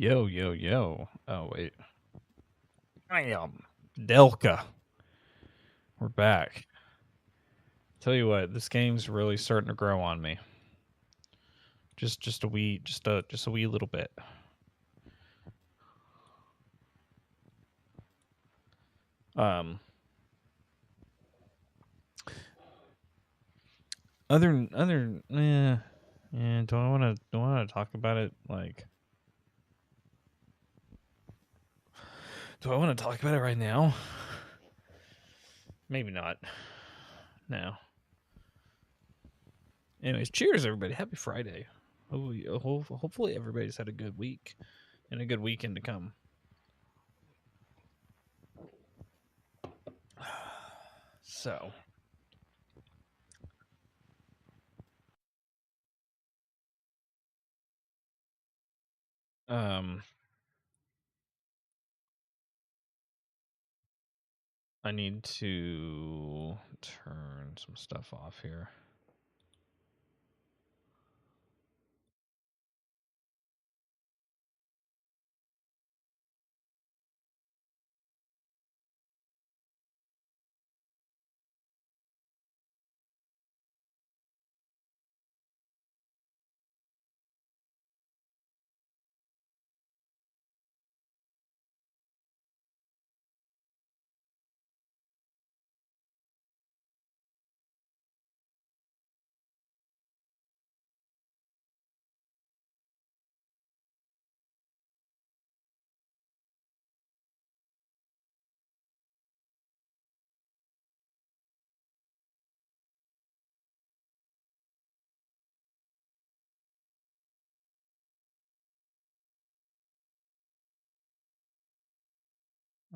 Yo, yo, yo. Oh, wait. I am Delka. We're back. Tell you what, this game's really starting to grow on me. Just a wee little bit. Do I want to talk about it? Like, do I want to talk about it right now? Maybe not. No. Anyways, cheers, everybody. Happy Friday. Hopefully everybody's had a good week and a good weekend to come. So, um, I need to turn some stuff off here.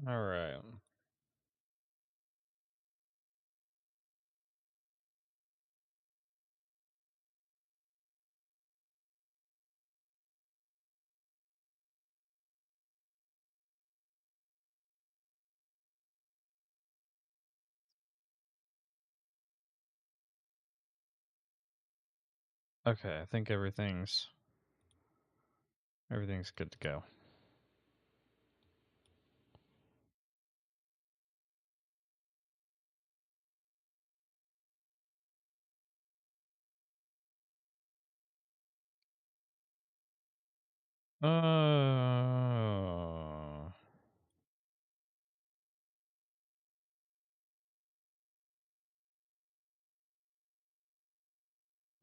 All right. Okay, I think everything's good to go. Uh,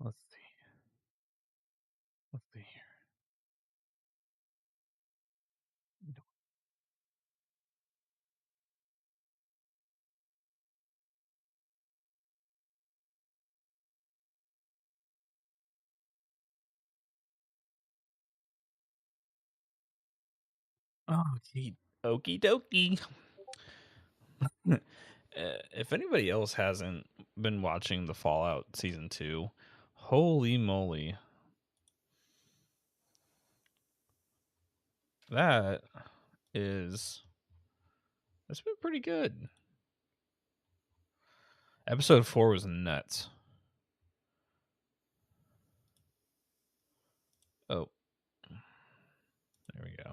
let's see. Let's see here. Okie dokie. If anybody else hasn't been watching the Fallout season 2, holy moly. That is that's been pretty good. Episode 4 was nuts. Oh, there we go.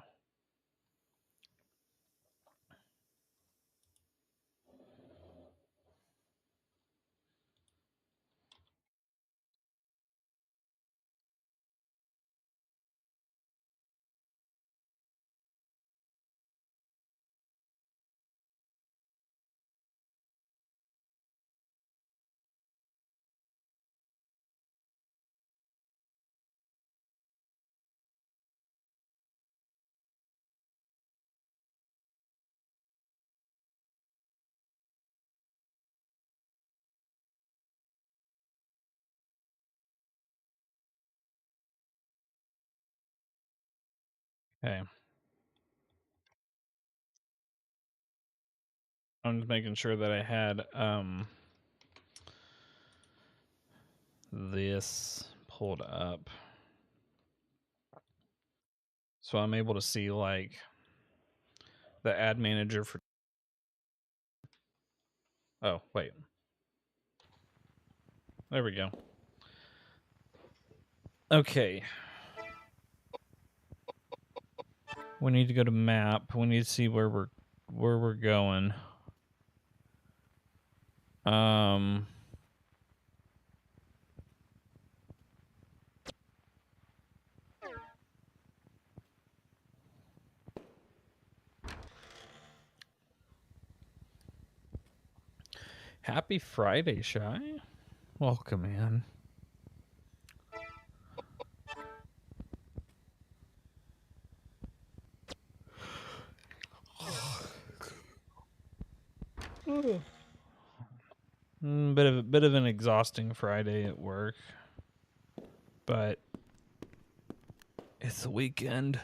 Okay. I'm just making sure that I had this pulled up. So I'm able to see like the ad manager for Oh, wait. There we go. Okay. We need to go to map. We need to see where we're going. Happy Friday, Shy. Welcome in. Bit of an exhausting Friday at work, but it's the weekend.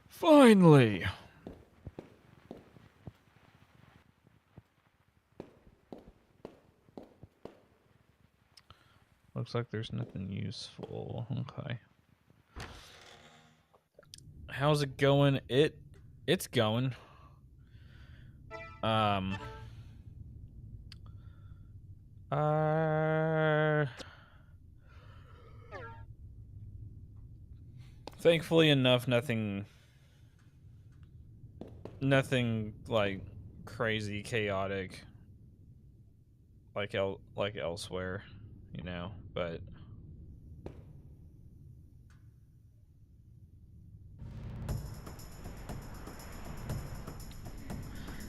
Finally. Looks like there's nothing useful. Okay. How's it going? It's going. Thankfully enough, nothing like crazy chaotic like elsewhere, you know, but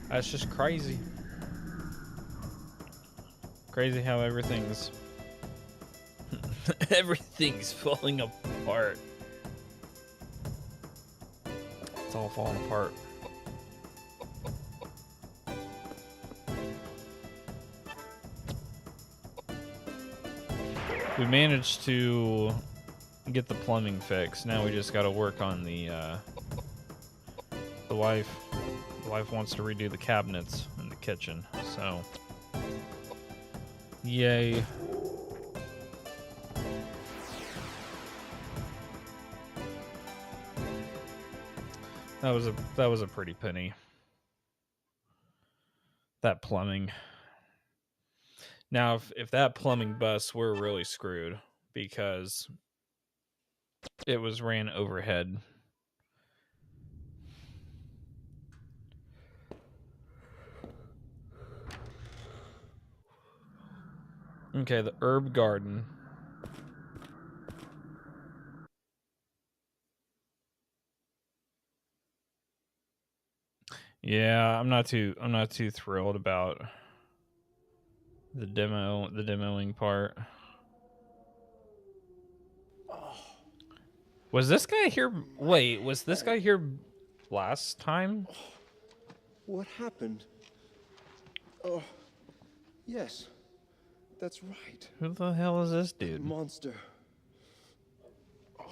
that's just crazy. Crazy how everything's everything's falling apart. It's all falling apart. We managed to get the plumbing fixed. Now we just got to work on the wife. The wife wants to redo the cabinets in the kitchen, so yay. That was a pretty penny. That plumbing. Now, if that plumbing busts, we're really screwed because it was ran overhead. Okay, the herb garden. Yeah, I'm not too thrilled about the demoing part. Was this guy here? Wait, was this guy here last time? What happened? Oh, yes, that's right. Who the hell is this dude? That monster. Oh.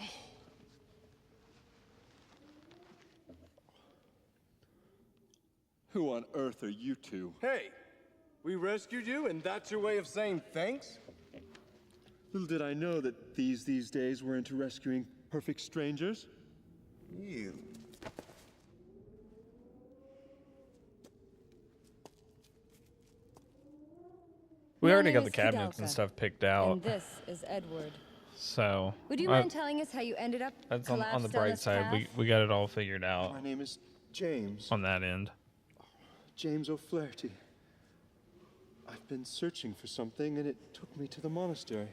Who on earth are you two? Hey, we rescued you, and that's your way of saying thanks? Little did I know that these days were into rescuing perfect strangers. You. We already got the cabinets and stuff picked out. And this is Edward. So would you mind telling us how you ended up that's on the bright side. We got it all figured out. My name is James. On that end. James O'Flaherty. I've been searching for something, and it took me to the monastery.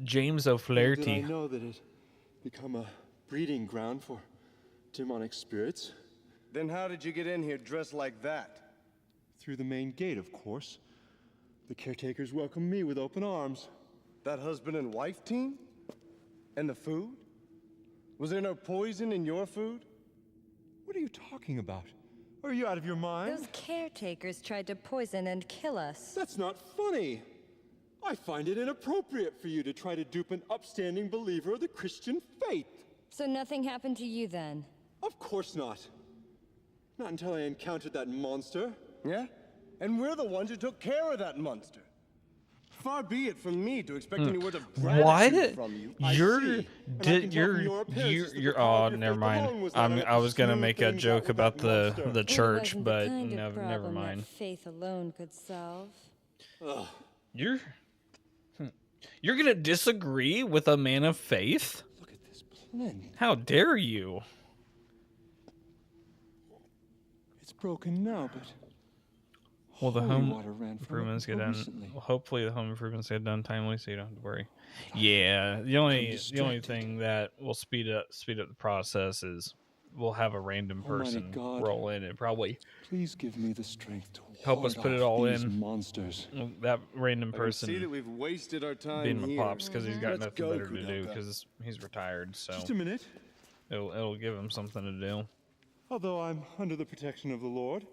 James O'Flaherty. Did I know that it become a breeding ground for demonic spirits? Then how did you get in here dressed like that? Through the main gate, of course. The caretakers welcomed me with open arms. That husband and wife team? And the food? Was there no poison in your food? What are you talking about? Are you out of your mind? Those caretakers tried to poison and kill us. That's not funny. I find it inappropriate for you to try to dupe an upstanding believer of the Christian faith. So nothing happened to you then? Of course not. Not until I encountered that monster. Yeah? And we're the ones who took care of that monster. Far be it from me to expect any words of gratitude from you. You're oh, never mind. I was gonna make a joke about the church, but never mind. Faith alone could solve. You're gonna disagree with a man of faith? Look at this place. Flint. How dare you? It's broken now, but Well, the holy home water ran from it improvements get until done. recently. Well, hopefully, the home improvements get done timely, so you don't have to worry. Yeah, the only distracted. thing that will speed up the process is we'll have a random Almighty person God, roll in and probably please give me the strength to help us ward put it off all these in. monsters. Well, that random I can see that person we've wasted our time being my here. pops because he's got Let's nothing go, better to do Kudelka. because he's retired. So Just a minute. it'll give him something to do. Although I'm under the protection of the Lord,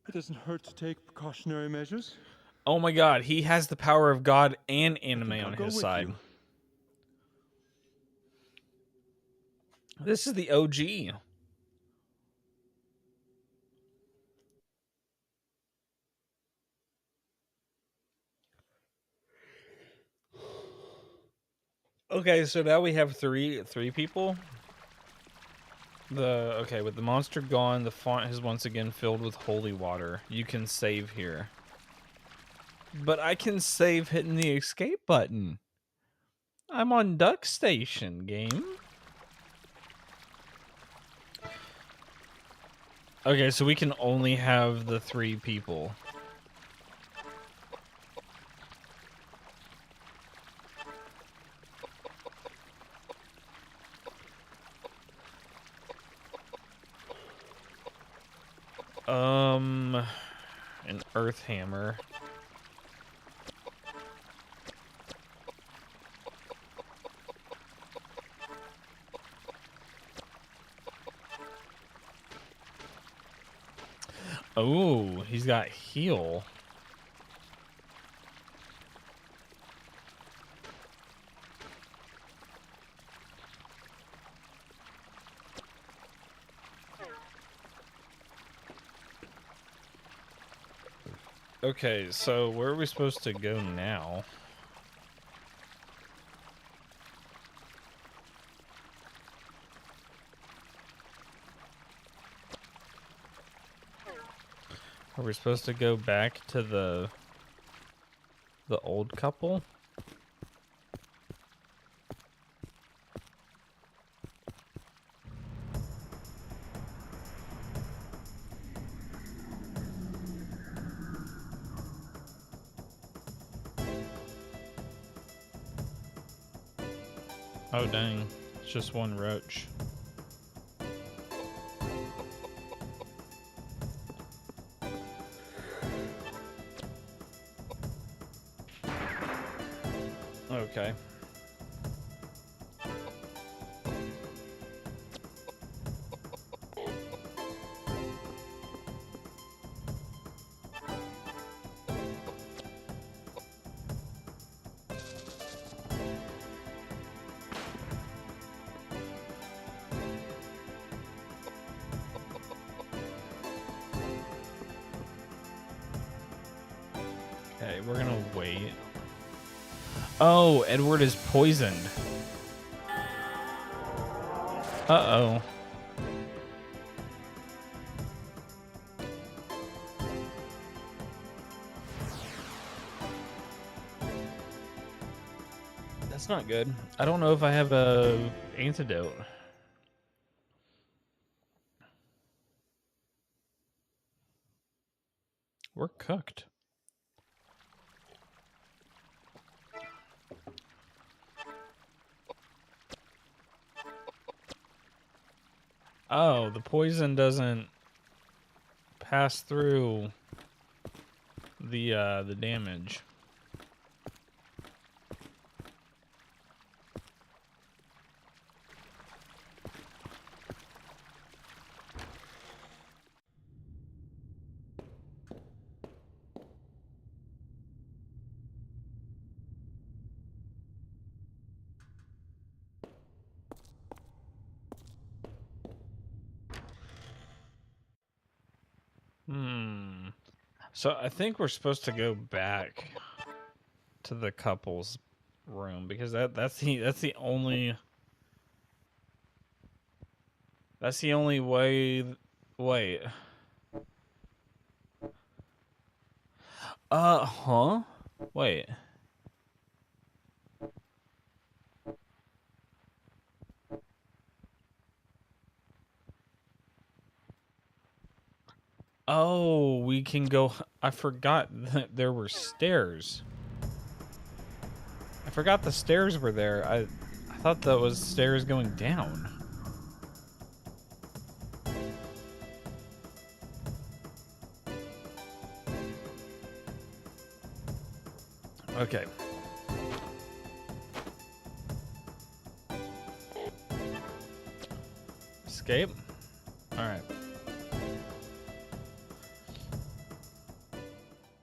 it doesn't hurt to take precautionary measures. Oh my God, he has the power of God and anime I'll on go his with side. you. This is the OG. Okay, so now we have three people. With the monster gone, the font is once again filled with holy water. You can save here. But I can save hitting the escape button. I'm on Duck Station, game. Okay, so we can only have the 3 people. An earth hammer. Oh, he's got heal. Okay, so where are we supposed to go now? Are we supposed to go back to the old couple? Oh dang, it's just one roach. Okay. Okay, we're gonna wait. Oh, Edward is poisoned. Uh-oh. That's not good. I don't know if I have a antidote. We're cooked. Oh, the poison doesn't pass through the damage. So I think we're supposed to go back to the couple's room because that's the only way. Wait. Huh? Wait. Oh, we can go. I forgot that there were stairs. I forgot the stairs were there. I thought that was stairs going down. Okay. Escape. All right.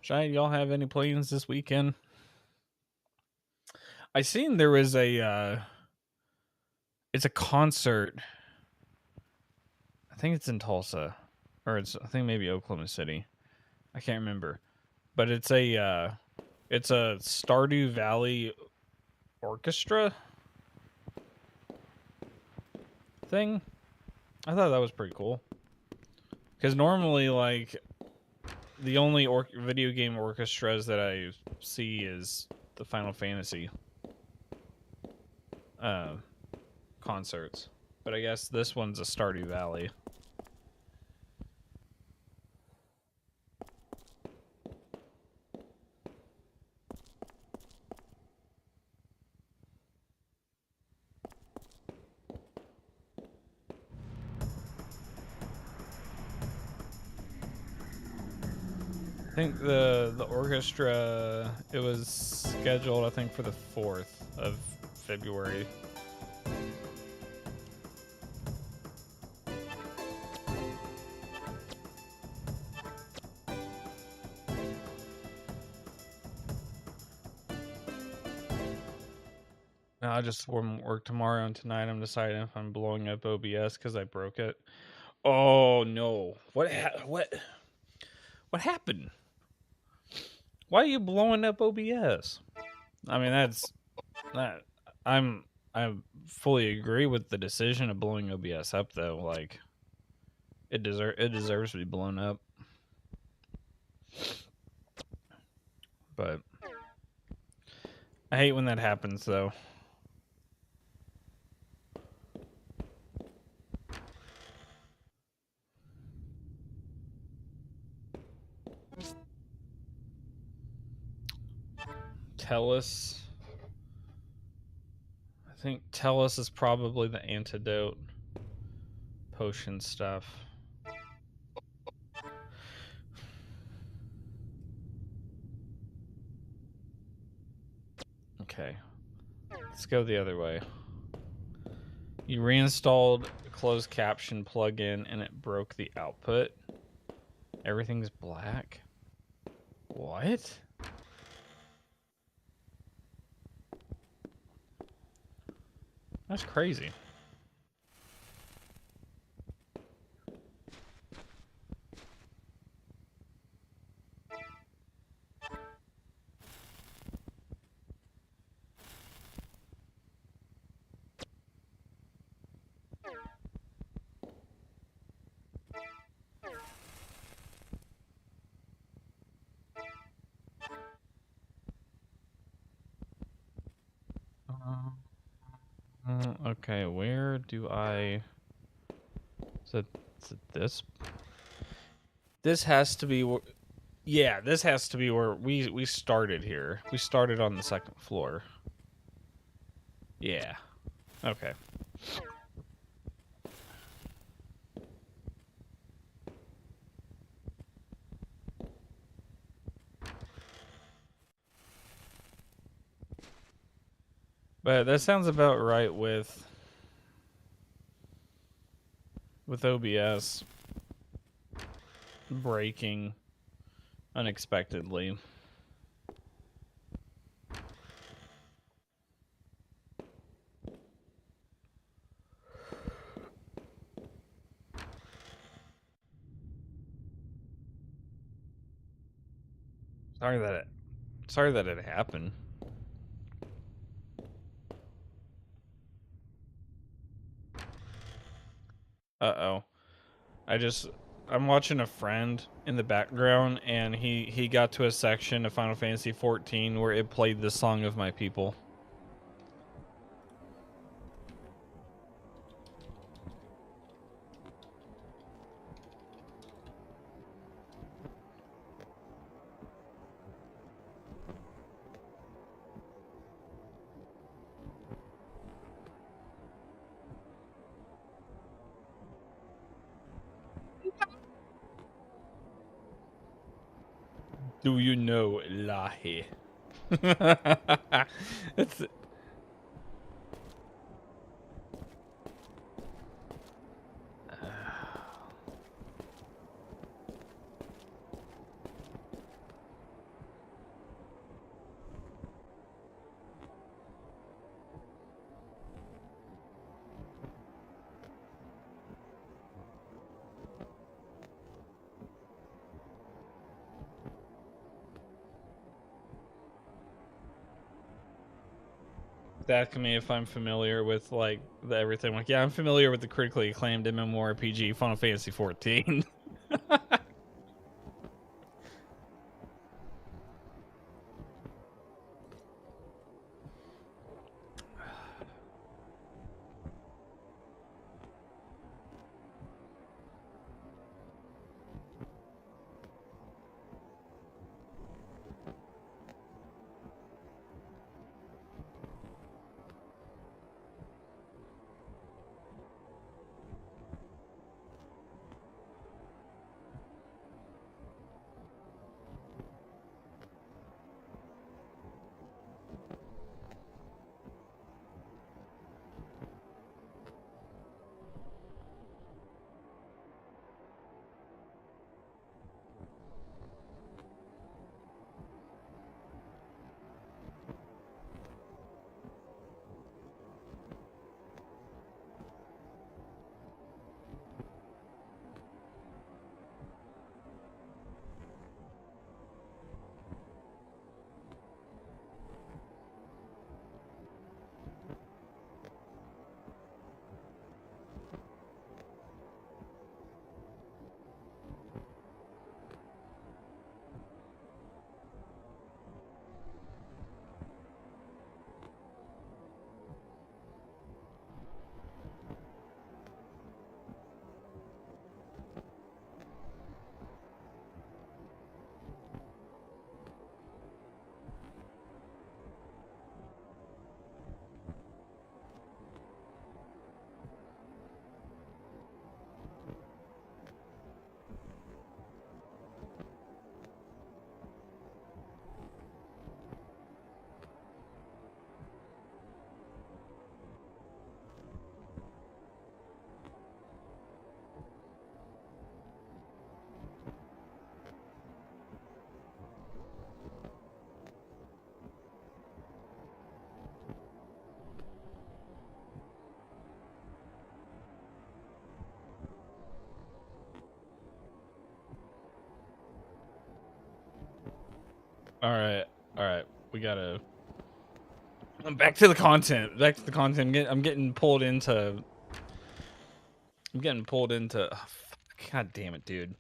Y'all have any plans this weekend? I seen there was a it's a concert. I think it's in Tulsa, or I think maybe Oklahoma City. I can't remember, but it's a Stardew Valley orchestra thing. I thought that was pretty cool, because normally, like, the only video game orchestras that I see is the Final Fantasy concerts, but I guess this one's a Stardew Valley. I think the orchestra, it was scheduled, I think, for the 4th of February. I just work tomorrow, and tonight I'm deciding if I'm blowing up OBS because I broke it. Oh no! What happened? Why are you blowing up OBS? I mean, that's that. I fully agree with the decision of blowing OBS up, though. Like, it deserves to be blown up. But I hate when that happens, though. Tellus. I think Tellus is probably the antidote potion stuff. Okay, let's go the other way. You reinstalled a closed caption plugin and it broke the output. Everything's black. What? That's crazy. Okay, where do I... Is it this? This has to be... Yeah, this has to be where we started here. We started on the 2nd floor. Yeah. Okay. But that sounds about right with OBS breaking unexpectedly. Sorry that it happened. Uh-oh. I'm watching a friend in the background, and he got to a section of Final Fantasy XIV where it played the Song of My People. Do you know Lahi? It's ask me if I'm familiar with like everything. Like, yeah, I'm familiar with the critically acclaimed MMORPG Final Fantasy 14. All right. We gotta. Back to the content. Back to the content. I'm getting pulled into. I'm getting pulled into. Oh, fuck. God damn it, dude.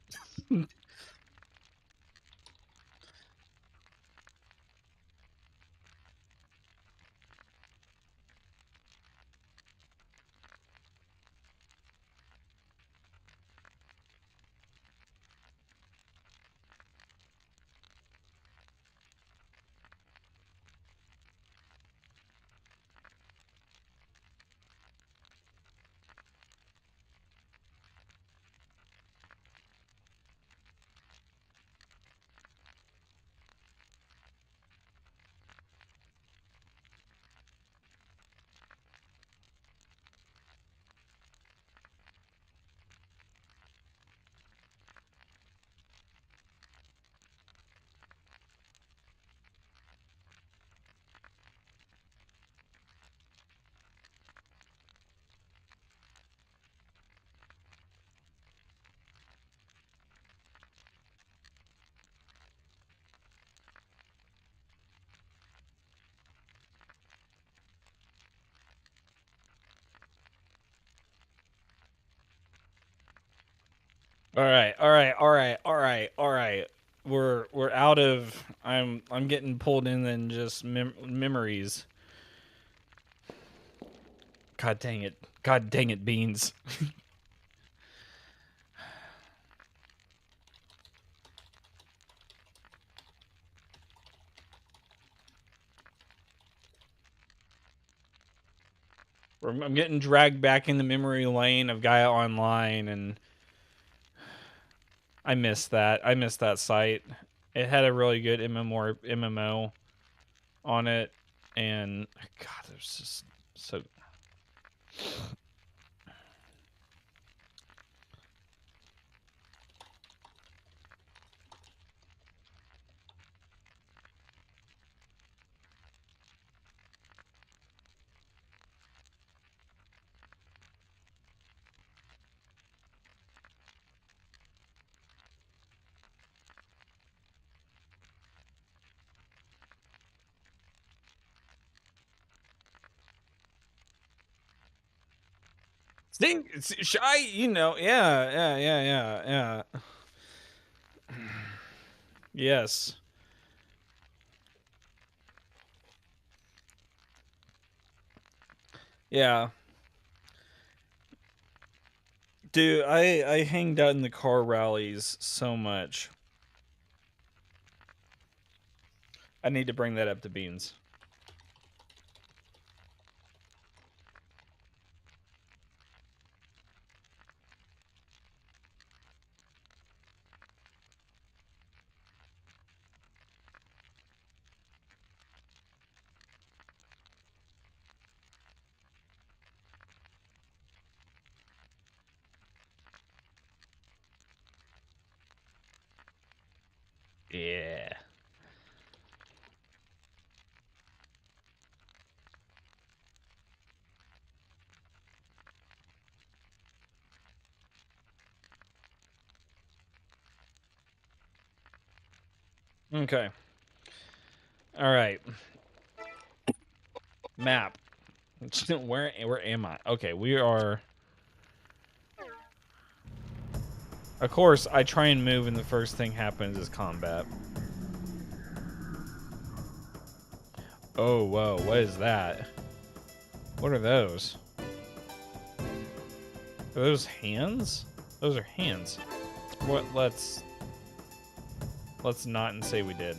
All right. We're out of. I'm getting pulled in and just memories. God dang it. God dang it, Beans. I'm getting dragged back in the memory lane of Gaia Online, and I miss that. I miss that site. It had a really good MMO on it, and God, there's just so. Think shy, you know, yeah. Yes. Yeah. Dude, I hanged out in the car rallies so much. I need to bring that up to Beans. Yeah. Okay. All right. Map. Where am I? Okay, we are. Of course, I try and move, and the first thing happens is combat. Oh, whoa! What is that? What are those? Are those hands? Those are hands. What? Let's not and say we did.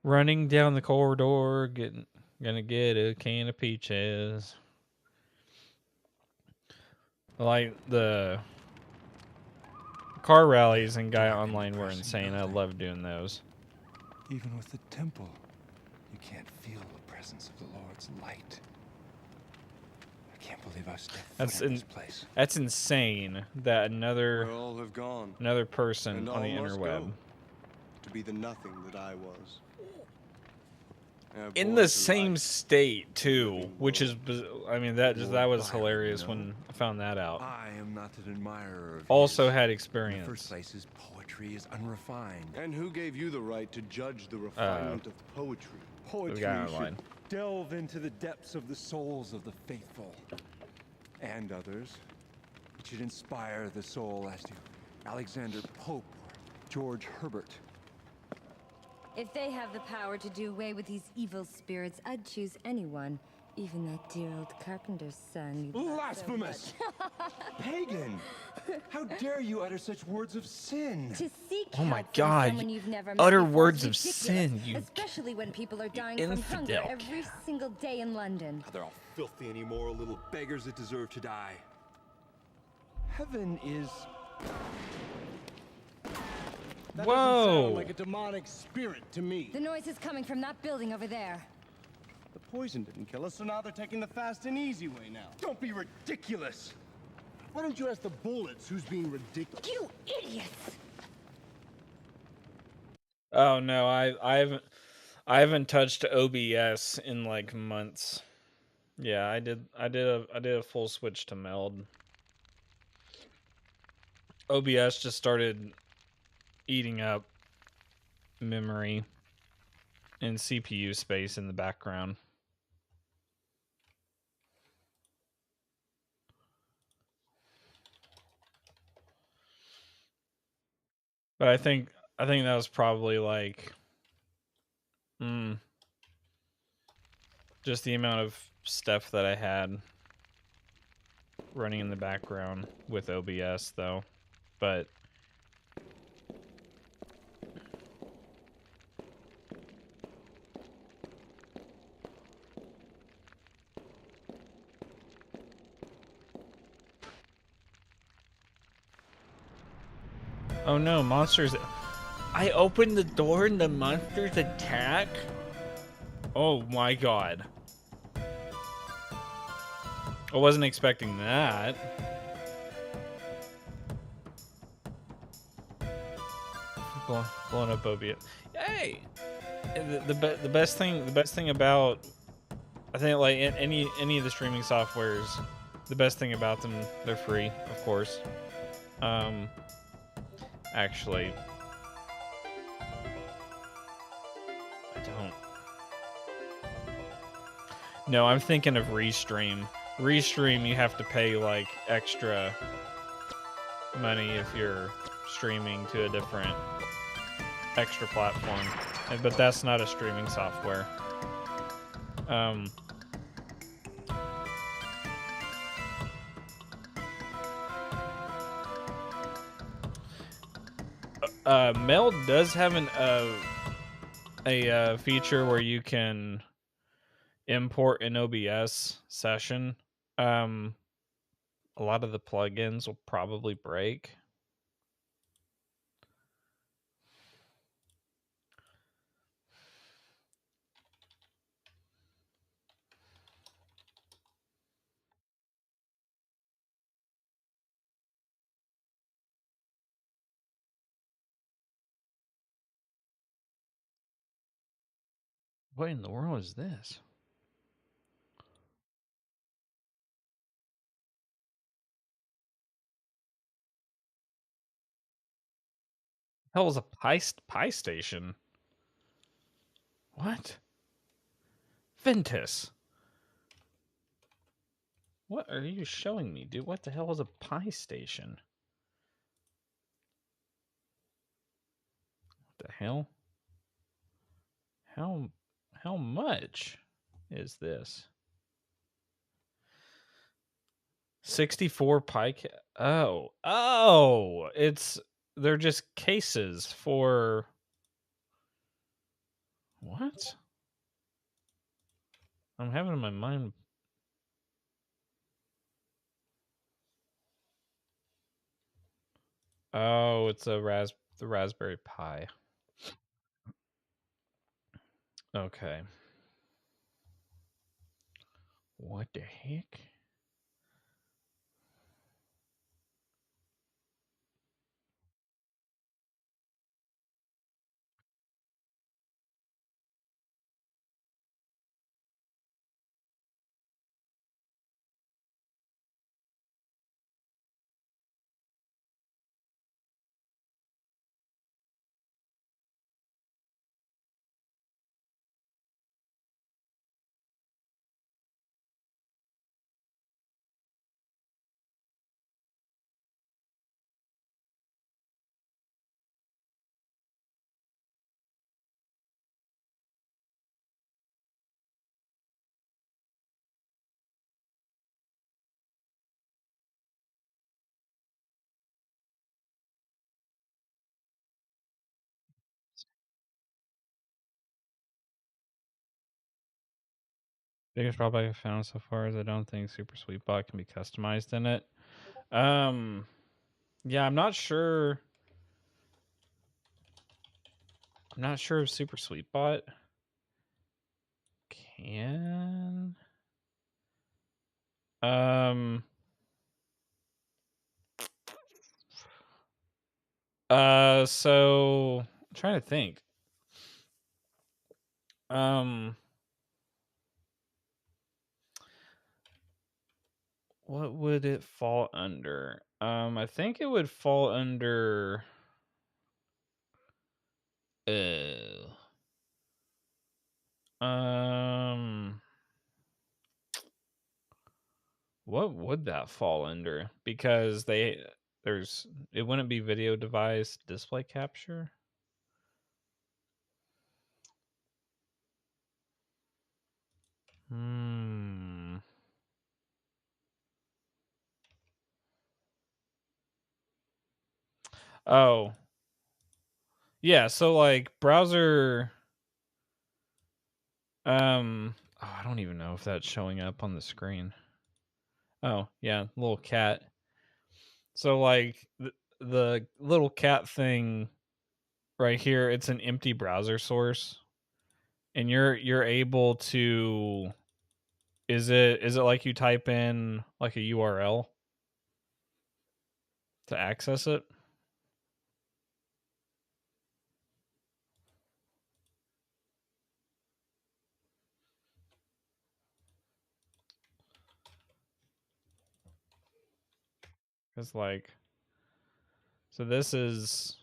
Running down the corridor, gonna get a can of peaches. Like the car rallies and Gaia Online were insane. I love doing those. Even with the temple, you can't feel the presence of the Lord's light. I can't believe I stepped foot in this place. That's insane that Where all have gone, another person and on the all must interweb go, to be the nothing that I was. in the same state too, which is, I mean, that was hilarious when I found that out. I am not an admirer of Also his. had In the experience. first place, his poetry is unrefined. And who gave you the right to judge the refinement of poetry? The Poetry guy should online. delve into the depths of the souls of the faithful and others. It should inspire the soul as to Alexander Pope or George Herbert. If they have the power to do away with these evil spirits, I'd choose anyone. Even that dear old carpenter's son. you love so Blasphemous! Pagan! How dare you utter such words of sin? To seek Oh my help from God, someone you've never met utter before is words of ridiculous, sin, you especially when people are dying from hunger infidel. every single day in London. They're all filthy and immoral little beggars that deserve to die. Heaven is... That Whoa. doesn't sound like a demonic spirit to me. The noise is coming from that building over there. The poison didn't kill us, so now they're taking the fast and easy way now. Don't be ridiculous! Why don't you ask the bullets who's being ridiculous? You idiots! Oh no, I haven't touched OBS in like months. Yeah, I did a full switch to Meld. OBS just started eating up memory and CPU space in the background. But I think that was probably like just the amount of stuff that I had running in the background with OBS though. But Oh no, monsters. I opened the door and the monsters attack? Oh my god. I wasn't expecting that. Blowing up Obiet. Hey! The best thing about, I think, like any of the streaming softwares, the best thing about them, they're free, of course. Actually, I don't. No, I'm thinking of Restream. Restream, you have to pay like extra money if you're streaming to a different extra platform, but that's not a streaming software. Meld does have a feature where you can import an OBS session. A lot of the plugins will probably break. What in the world is this? Hell is a pie station? What? Ventus. What are you showing me, dude? What the hell is a pie station? What the hell? How much is this? 64 pie oh, they're just cases for what? I'm having in my mind. Oh, it's the Raspberry Pi. Okay. What the heck? Biggest drawback I've found so far is I don't think Super Sweetbot can be customized in it. Yeah, I'm not sure. I'm not sure if Super Sweetbot can. So I'm trying to think. What would it fall under? I think it would fall under. What would that fall under? Because it wouldn't be video device display capture. Oh. Yeah, so like browser I don't even know if that's showing up on the screen. Oh, yeah, little cat. So like the little cat thing right here, it's an empty browser source, and you're able to. Is it like you type in like a URL to access it? It's like, so this is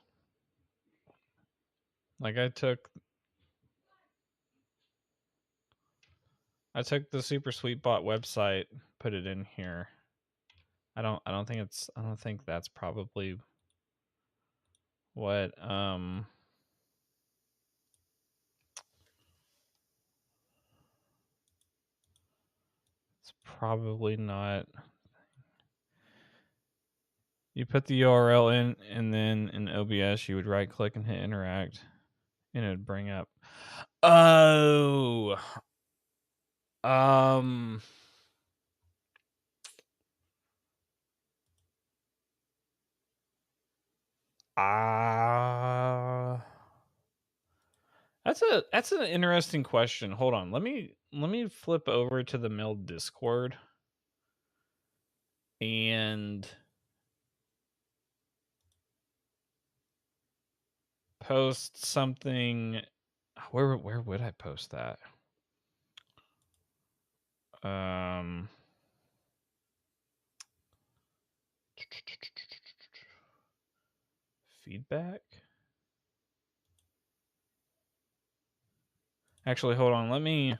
like I took the Super Sweetbot website, put it in here. I don't think that's probably what it's probably not. You put the URL in, and then in OBS you would right click and hit interact, and it would bring up. Oh, that's an interesting question. Hold on, let me flip over to the Meld Discord and post something. Where would I post that? Feedback. Actually, hold on. Let me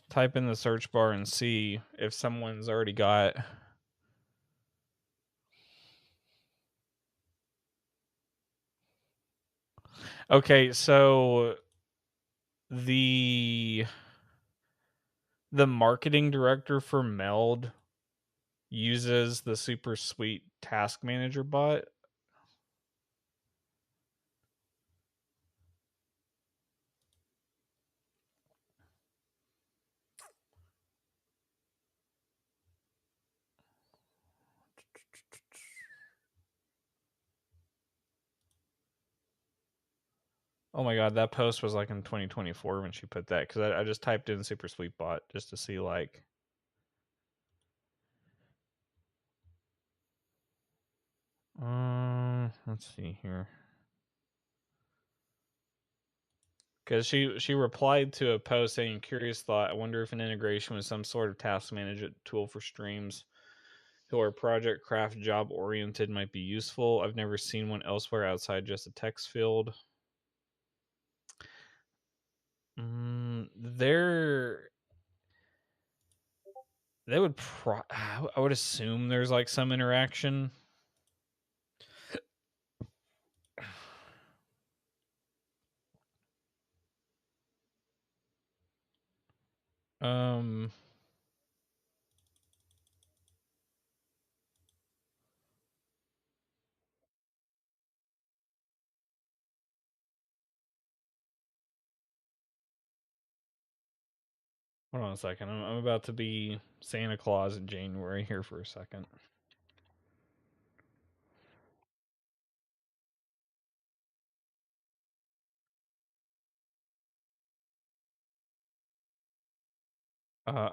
type in the search bar and see if someone's already got. Okay, so the marketing director for Meld uses the Super Sweet Task Manager bot. Oh my god, that post was like in 2024 when she put that, because I just typed in Super Sweet Bot just to see like. Let's see here. Because she replied to a post saying, "Curious thought. I wonder if an integration with some sort of task management tool for streams who are project craft job oriented might be useful. I've never seen one elsewhere outside just a text field." They would I would assume there's like some interaction. Hold on a second. I'm about to be Santa Claus in January here for a second. Boom.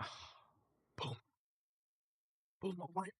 Boom, my wife.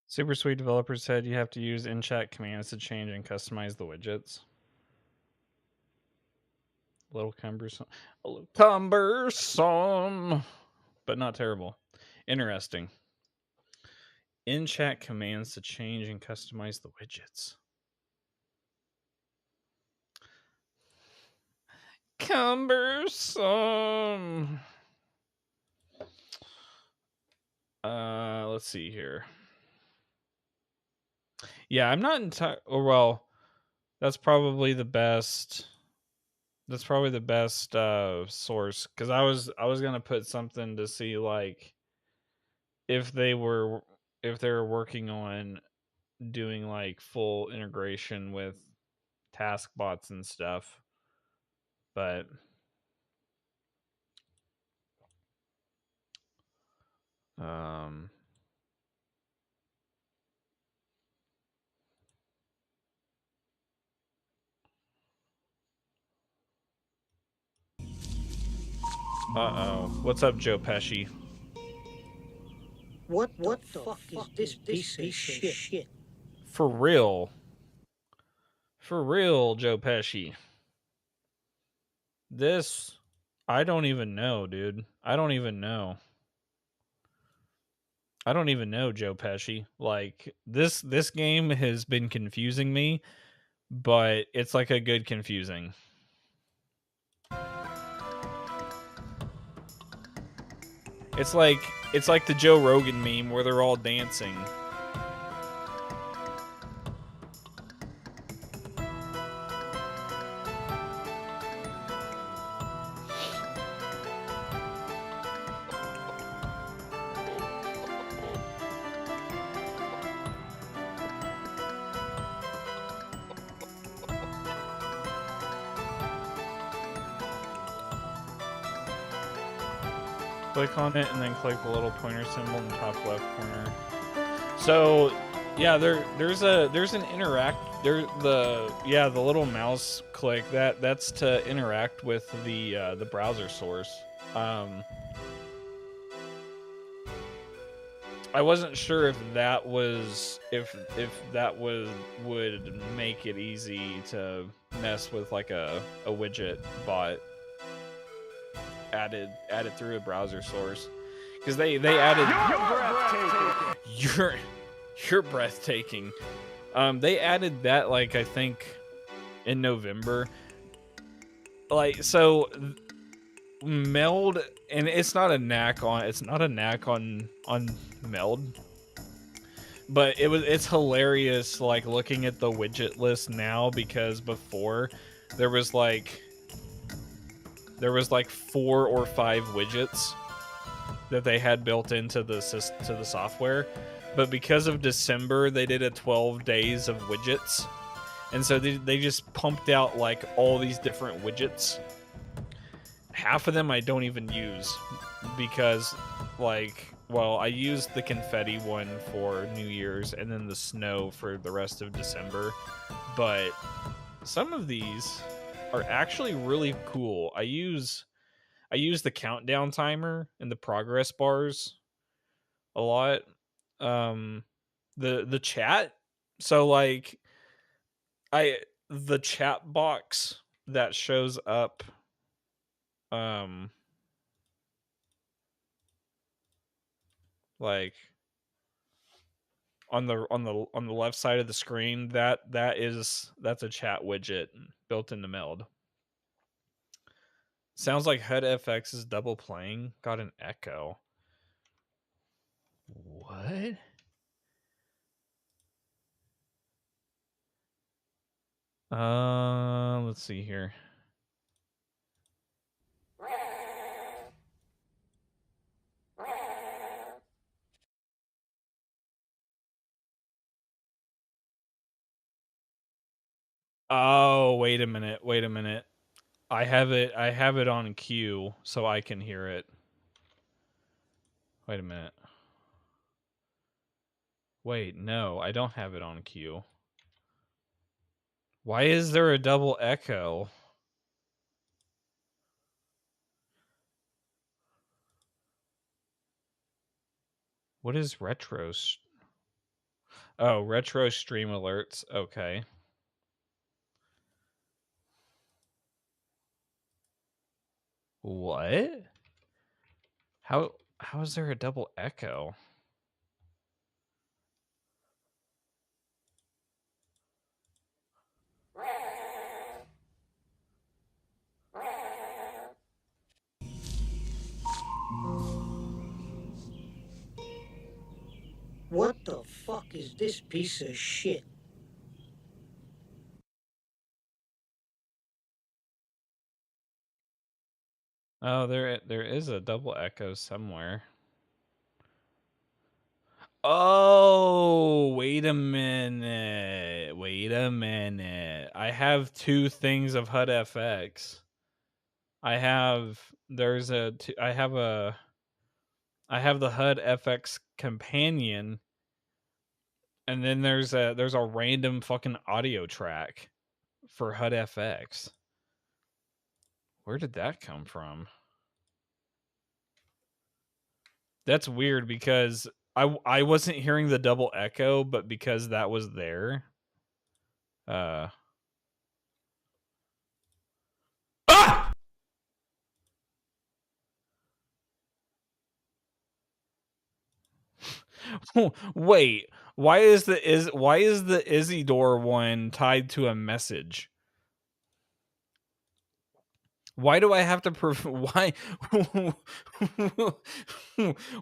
Super Sweet developer said you have to use in-chat commands to change and customize the widgets. A little cumbersome, but not terrible. Interesting. In-chat commands to change and customize the widgets. Cumbersome. Let's see here. Yeah, I'm not entirely. Well, that's probably the best. That's probably the best source, because I was gonna put something to see like if they were working on doing like full integration with task bots and stuff, but what's up, Joe Pesci? What the fuck is this piece of shit? For real, Joe Pesci. This, I don't even know, dude. I don't even know, Joe Pesci. Like this game has been confusing me, but it's like a good confusing. It's like the Joe Rogan meme where they're all dancing. Click on it and then click the little pointer symbol in the top left corner. So, yeah, there's an interact the little mouse click that's to interact with the browser source. I wasn't sure if that was would make it easy to mess with like a widget bot added through a browser source, because they added you're breathtaking. They added that like I think in November. Like so, Meld, and it's not a knack on Meld, but it's hilarious like looking at the widget list now, because before there was like 4 or 5 widgets that they had built into the software, but because of December they did a 12 days of widgets, and so they just pumped out like all these different widgets. Half of them I don't even use, because like, well, I used the confetti one for New Year's and then the snow for the rest of December, but some of these are actually really cool. I use the countdown timer and the progress bars a lot. The chat. So like the chat box that shows up like on the left side of the screen, that's a chat widget built into Meld. Sounds like HUD FX is double playing. Got an echo. What? Let's see here. Oh, wait a minute. I have it on cue so I can hear it. Wait a minute. Wait, no, I don't have it on cue. Why is there a double echo? What is retro? Oh, retro stream alerts. Okay. What? How How is there a double echo? What the fuck is this piece of shit? Oh, there is a double echo somewhere. Oh, wait a minute. Wait a minute. I have two things of HUD FX. I have I have the HUD FX companion, and then there's a random fucking audio track for HUD FX. Where did that come from? That's weird because I wasn't hearing the double echo, but because that was there. Ah! Wait, why is the Isidore one tied to a message? Why do I have to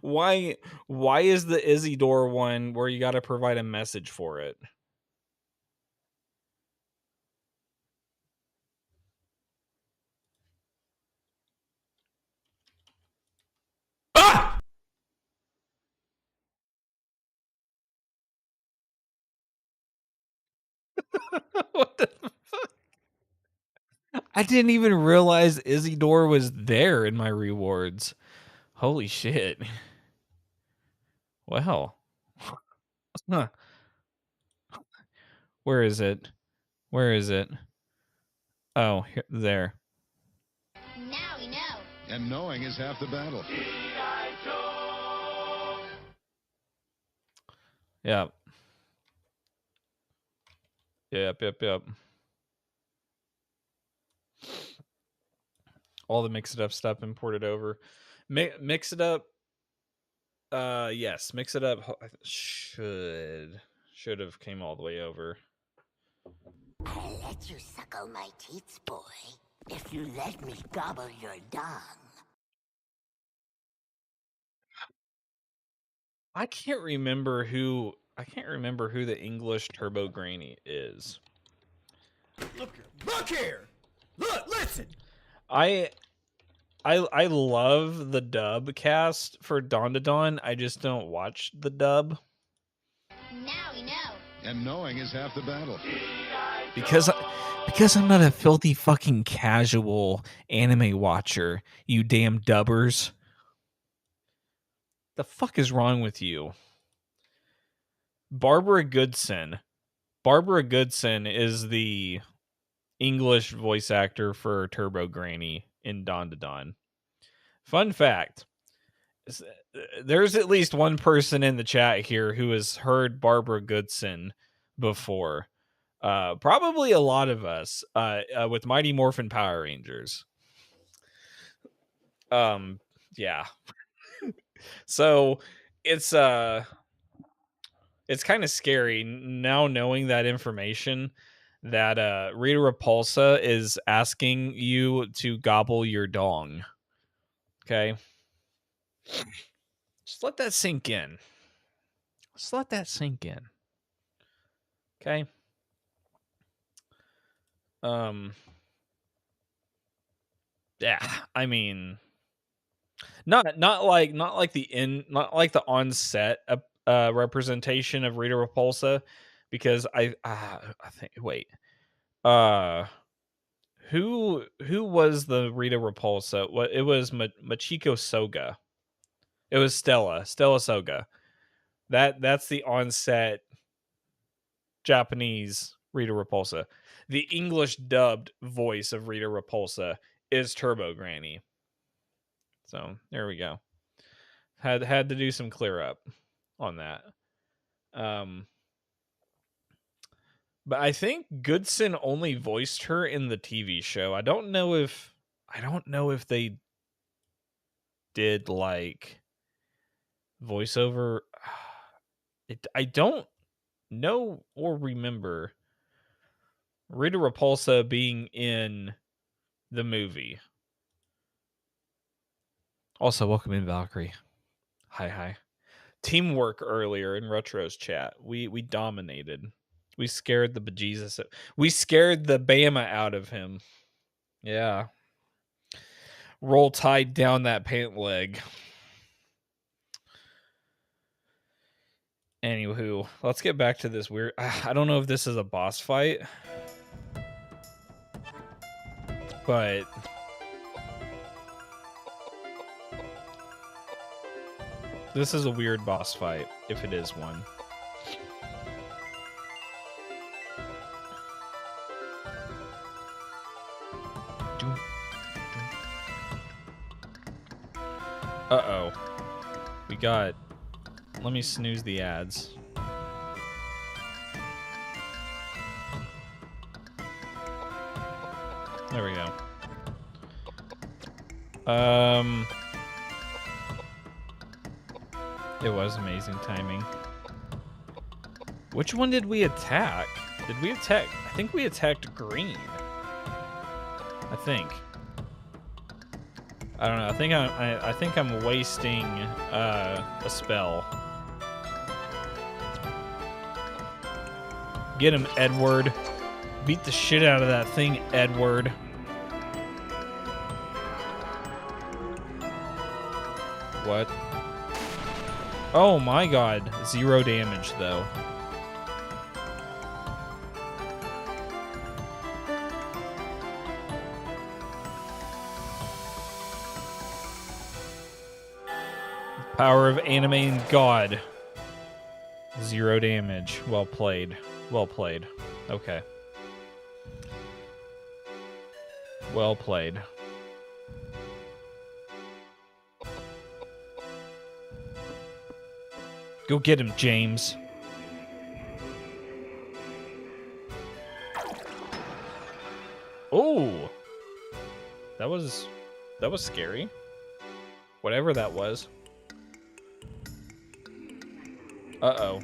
why is the Isidore one where you got to provide a message for it? Ah! What the fuck? I didn't even realize Isidore was there in my rewards. Holy shit. Well. Huh. Where is it? Where is it? Oh, here, there. Now we know. And knowing is half the battle. Yep. Yep. All the Mix It Up stuff imported over. Mix It Up. Yes, Mix It Up should have came all the way over. I'll let you suckle my teats, boy, if you let me gobble your dung. I can't remember who the English Turbo Granny is. Look here! Look, listen! I love the dub cast for Dawn to Dawn. I just don't watch the dub. Now we know. And knowing is half the battle. Because I'm not a filthy fucking casual anime watcher, you damn dubbers. The fuck is wrong with you? Barbara Goodson is the English voice actor for Turbo Granny in Dawn to Dawn. Fun fact. There's at least one person in the chat here who has heard Barbara Goodson before. Probably a lot of us with Mighty Morphin Power Rangers. Yeah. So it's kind of scary now knowing that information that Rita Repulsa is asking you to gobble your dong. Okay? Just let that sink in. Okay? Yeah, I mean, not like the on-set representation of Rita Repulsa, because I think who was the Rita Repulsa? What, it was Machiko Soga. It was Stella Soga. That's the on-set Japanese Rita Repulsa. The English dubbed voice of Rita Repulsa is Turbo Granny. So there we go. Had to do some clear up on that. But I think Goodson only voiced her in the TV show. I don't know if they did like voiceover. I don't know or remember Rita Repulsa being in the movie. Also, welcome in, Valkyrie. Hi. Teamwork earlier in Retro's chat. We dominated. We scared the bejesus. We scared the Bama out of him. Yeah. Roll Tide down that pant leg. Anywho, let's get back to this weird... I don't know if this is a boss fight. But... this is a weird boss fight, if it is one. Uh-oh. We got... let me snooze the ads. There we go. It was amazing timing. Which one did we attack? Did we attack? I think we attacked green. I think. I don't know. I think I'm wasting a spell. Get him, Edward. Beat the shit out of that thing, Edward. What? Oh my god. 0 damage, though. Power of animating god. 0 damage. Well played. Well played. Okay. Well played. Go get him, James. Oh! That was scary. Whatever that was. Uh-oh.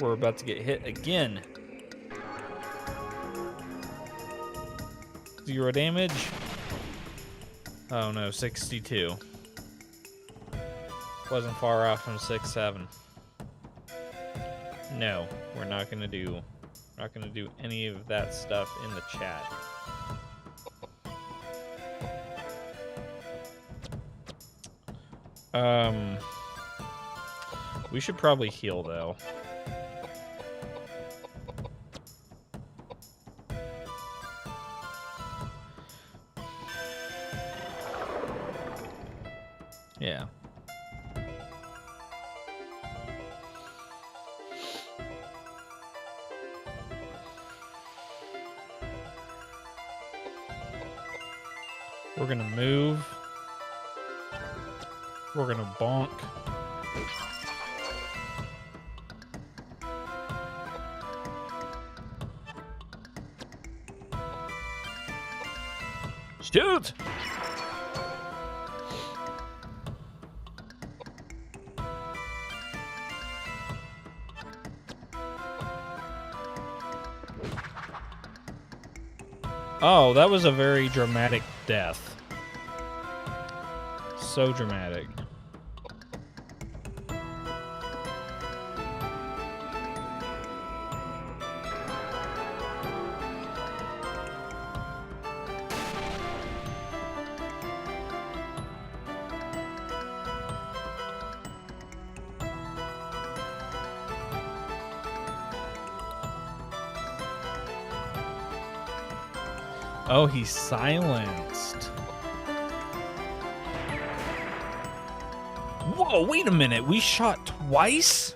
We're about to get hit again. 0 damage. Oh no, 62. Wasn't far off from 6-7. No, we're not gonna do any of that stuff in the chat. We should probably heal though. Yeah. We're gonna move. We're gonna bonk. Shoot! Oh, that was a very dramatic death. So dramatic. Oh, he's silenced. Whoa, wait a minute. We shot twice?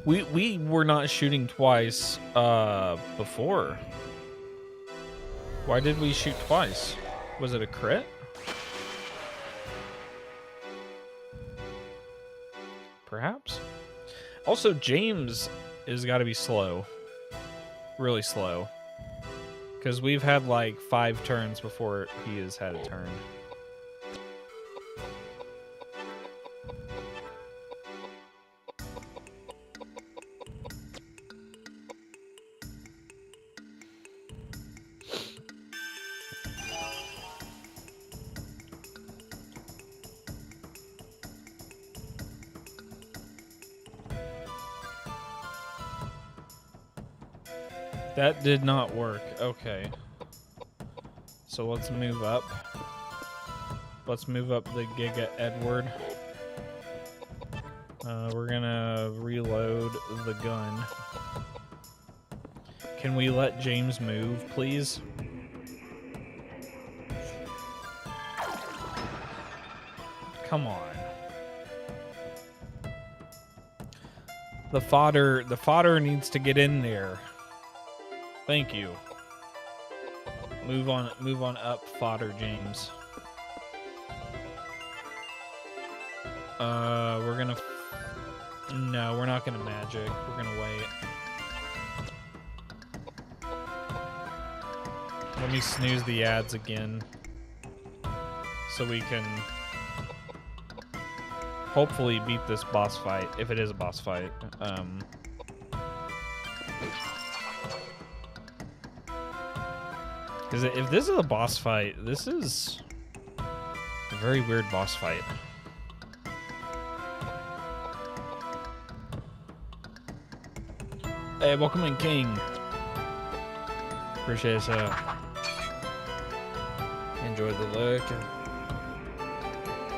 We were not shooting twice before. Why did we shoot twice? Was it a crit? Perhaps? Also, James has got to be slow. Really slow. Because we've had like 5 turns before he has had a turn. That did not work. Okay. So let's move up. Let's move up the Giga Edward. We're gonna reload the gun. Can we let James move, please? Come on. The fodder needs to get in there. Thank you. Move on up, fodder James. We're gonna... No, we're not gonna magic. We're gonna wait. Let me snooze the ads again. So we can... hopefully beat this boss fight, if it is a boss fight. Because if this is a boss fight, this is a very weird boss fight. Hey, welcome in, King. Appreciate it. Enjoy the look.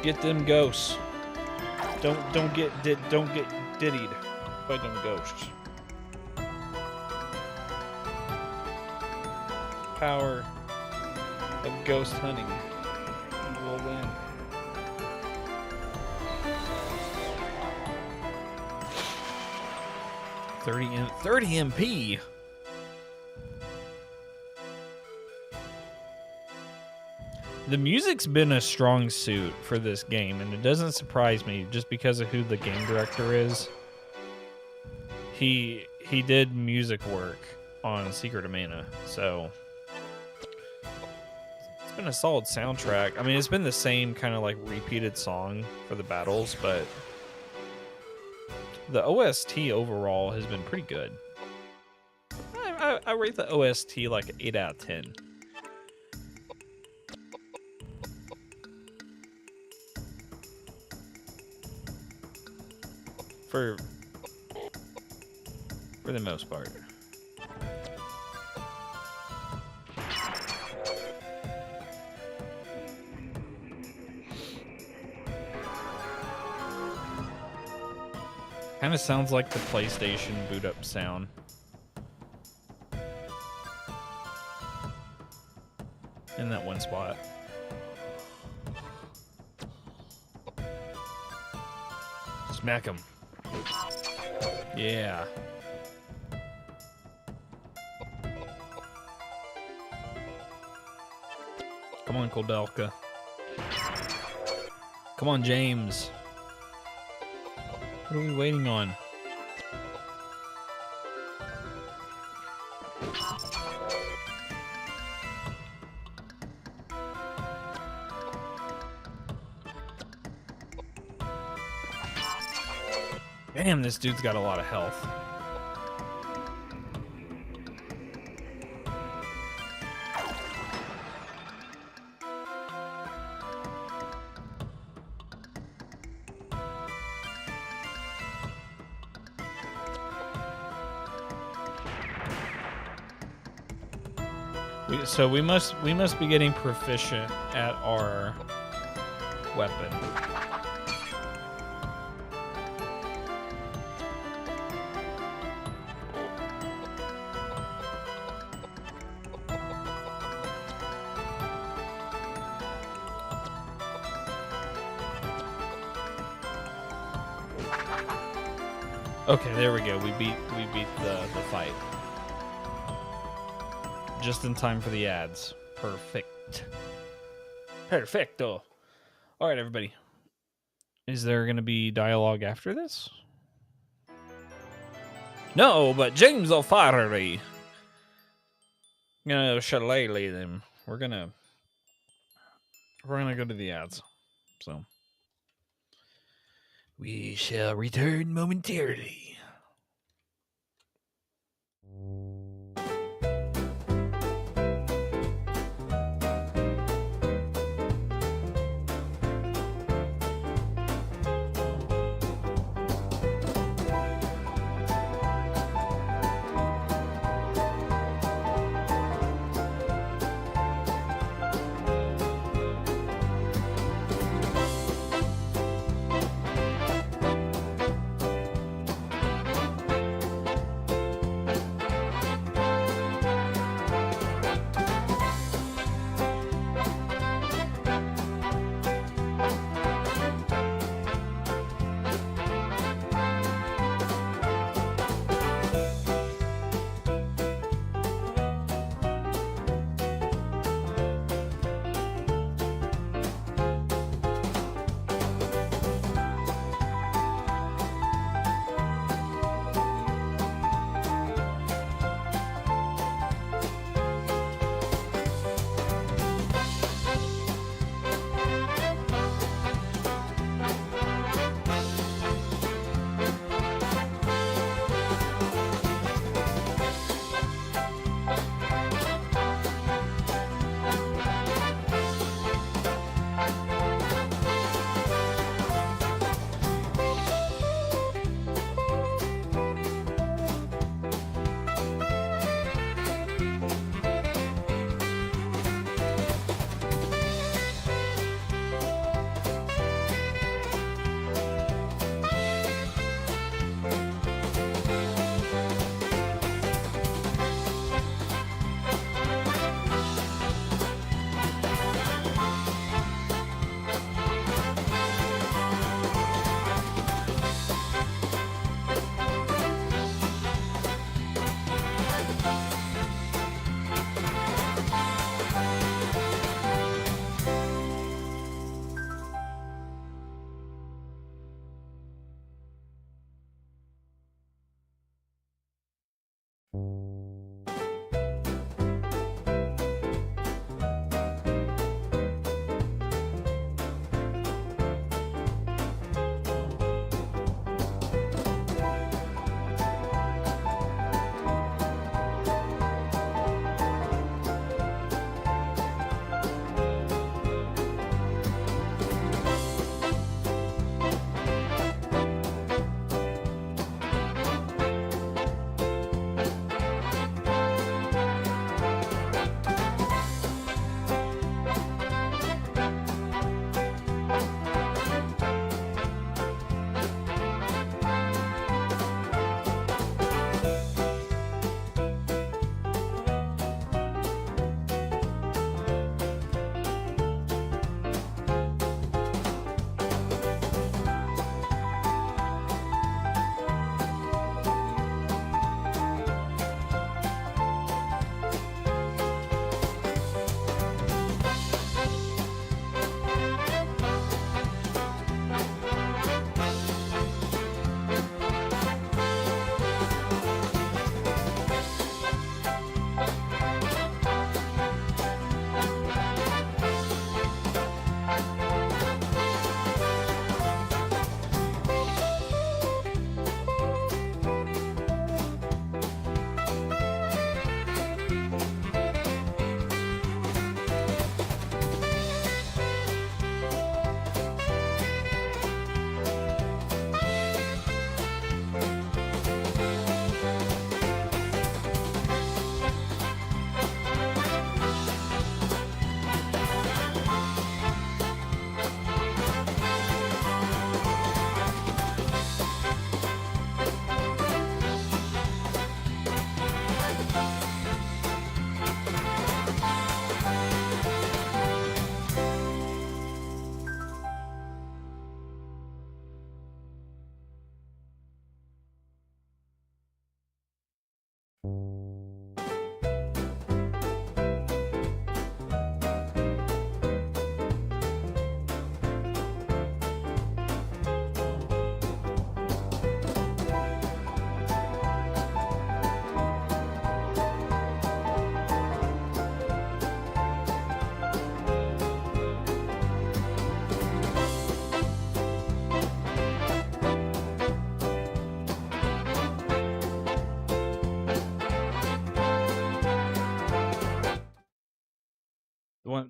Get them ghosts. Don't get diddied by them ghosts. Power of ghost hunting will win. $30 MP. The music's been a strong suit for this game, and it doesn't surprise me just because of who the game director is. He did music work on Secret of Mana, so it's been a solid soundtrack. I mean, it's been the same kind of like repeated song for the battles, but the OST overall has been pretty good. I rate the OST like an 8 out of 10. For the most part. Kind of sounds like the PlayStation boot up sound. In that one spot. Smack him. Yeah. Come on, Koldelka. Come on, James. What are we waiting on? Damn, this dude's got a lot of health. So we must be getting proficient at our weapon. Okay, there we go. We beat the fight. Just in time for the ads. Perfect. Perfecto. All right, everybody. Is there going to be dialogue after this? No, but James O'Farrelly. I'm gonna shillelagh them. We're gonna go to the ads. So we shall return momentarily.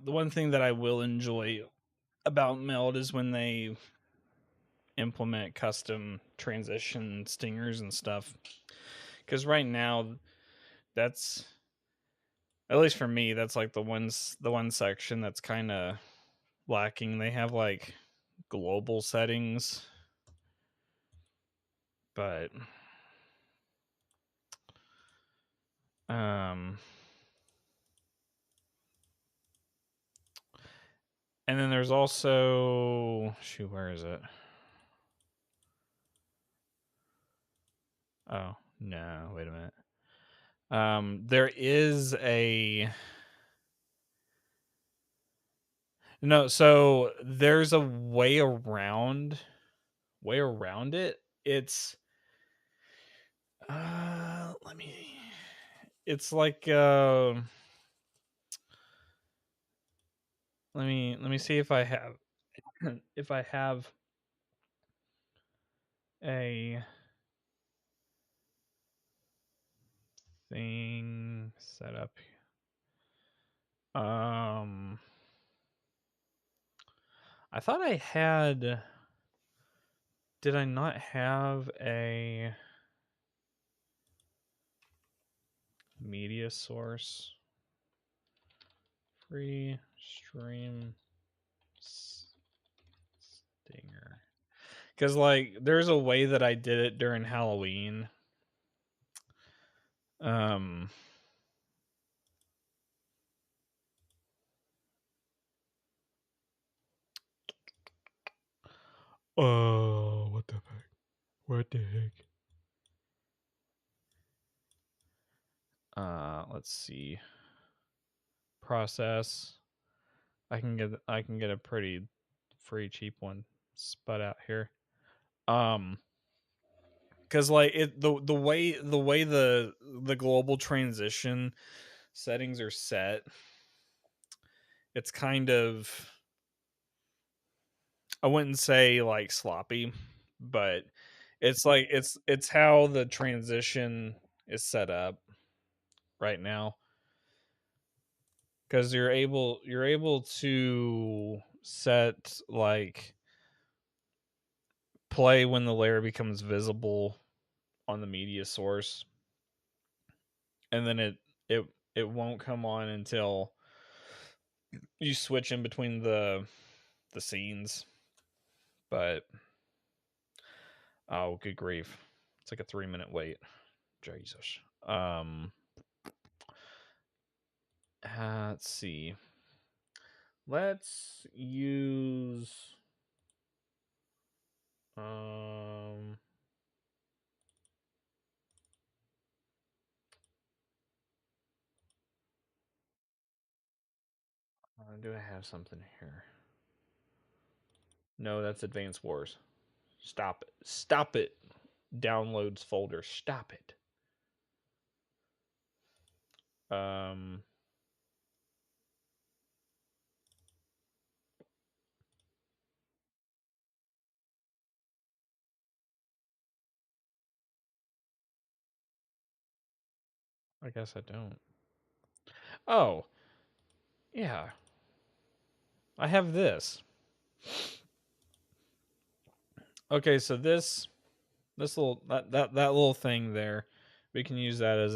The one thing that I will enjoy about Meld is when they implement custom transition stingers and stuff. Because right now, that's, at least for me, that's like the one section that's kind of lacking. They have like global settings, but and then there's also, shoot, where is it? Oh, no, wait a minute. There is a, no, so there's a way around it. It's it's like let me see if I have if I have a thing set up. I thought I had, did I not have a media source? Free stream stinger. Because, like, there's a way that I did it during Halloween. Oh, what the heck? What the heck? Let's see. Process. I can get a pretty free cheap one spud out here. Because like it the way the global transition settings are set, it's kind of, I wouldn't say like sloppy, but it's like it's how the transition is set up right now. Because you're able to set like play when the layer becomes visible on the media source, and then it won't come on until you switch in between the scenes. But oh, good grief, it's like a 3-minute wait. Jesus. Let's see. Let's use do I have something here? No, that's Advanced Wars. Stop it. Stop it. Downloads folder. Stop it. I guess I don't. Oh. Yeah. I have this. Okay, so this little that little thing there, we can use that as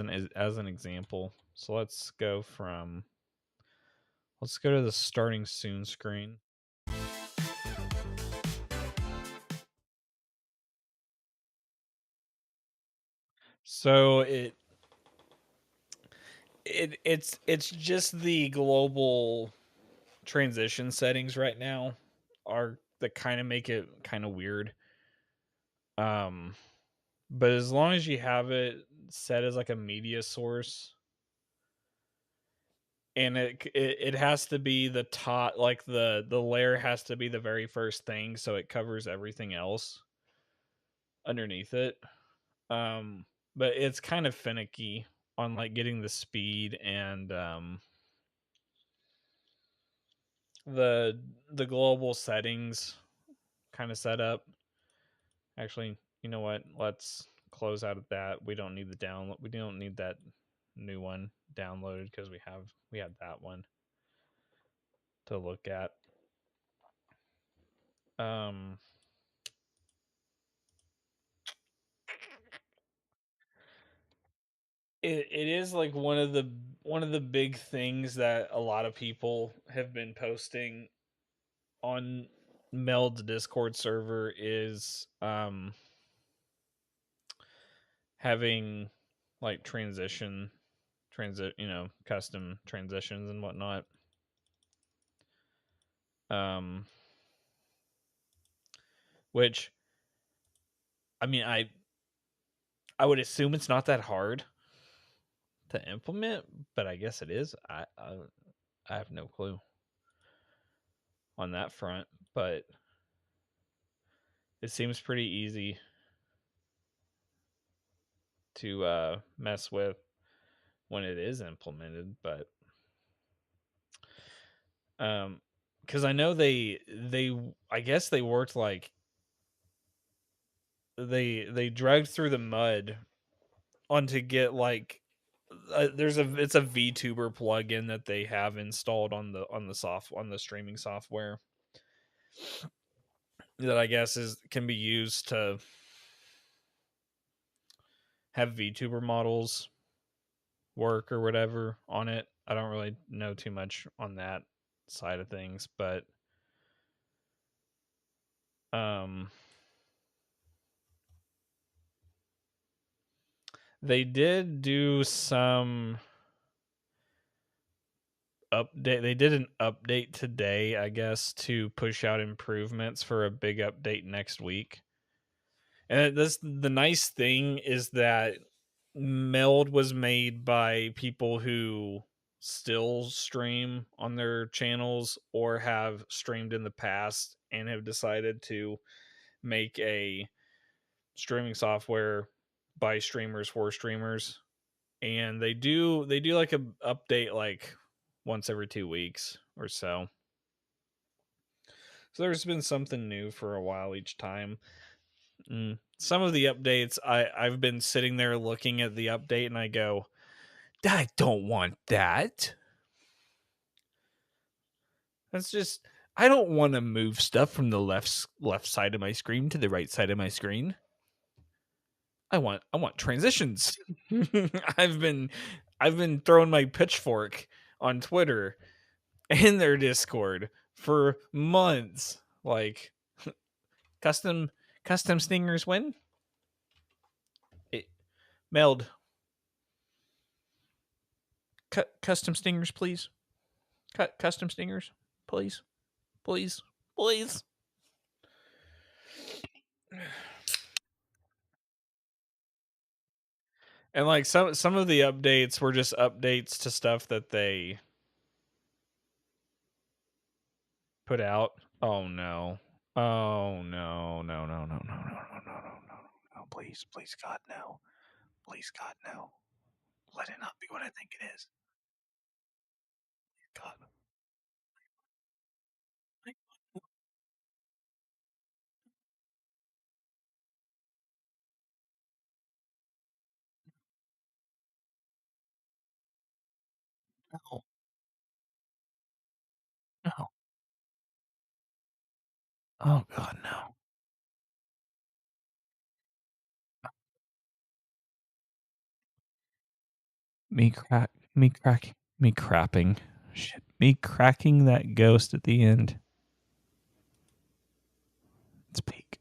an example. So let's go to the starting soon screen. So it's just the global transition settings right now are that kind of make it kind of weird. But as long as you have it, set as like a media source, and it has to be the top, like the layer has to be the very first thing, so it covers everything else underneath it. But it's kind of finicky on like getting the speed and the global settings kind of set up. Actually, you know what? Let's close out of that. We don't need the download. We don't need that new one downloaded because we had that one to look at. It is like one of the big things that a lot of people have been posting on Meld's Discord server is having like custom transitions and whatnot. Which I mean, I would assume it's not that hard to implement, but I guess it is. I have no clue on that front, but it seems pretty easy to mess with when it is implemented. But because I know they I guess they worked like they dragged through the mud on to get like it's a VTuber plugin that they have installed on the streaming software that I guess can be used to have VTuber models work or whatever on it. I don't really know too much on that side of things, but they did do some update. They did an update today, I guess, to push out improvements for a big update next week. And the nice thing is that Meld was made by people who still stream on their channels or have streamed in the past and have decided to make a streaming software by streamers for streamers. And they do like a update like once every 2 weeks or so. So there's been something new for a while each time. Some of the updates, I've been sitting there looking at the update and I go, I don't want that. That's just, I don't want to move stuff from the left side of my screen to the right side of my screen. I want transitions. I've been throwing my pitchfork on Twitter and their Discord for months. Like custom stingers win. Meld. Custom stingers, please. Custom stingers, please. Please. Please. And like some of the updates were just updates to stuff that they put out. Oh no. Oh no. No, no, no, no, no, no, no, no, no, no. Please, please, God, no. Please, God, no. Let it not be what I think it is. God. No. No. Oh God, no. Me crapping. Shit. Me cracking that ghost at the end. It's peak.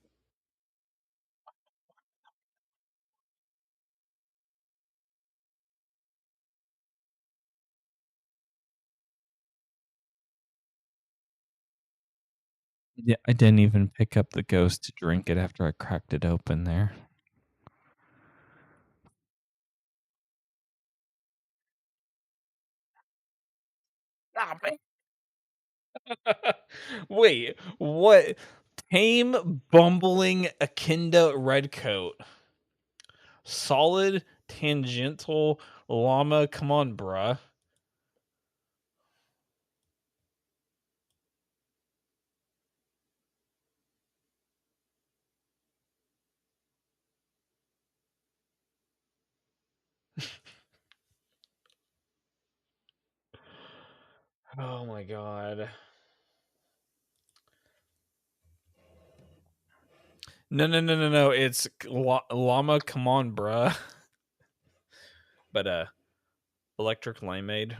Yeah, I didn't even pick up the ghost to drink it after I cracked it open there. Stop it. Wait, what? Tame, bumbling Echidna Redcoat. Solid, tangential llama. Come on, bruh. Oh my god. No. It's llama. Come on, bruh. But electric limeade.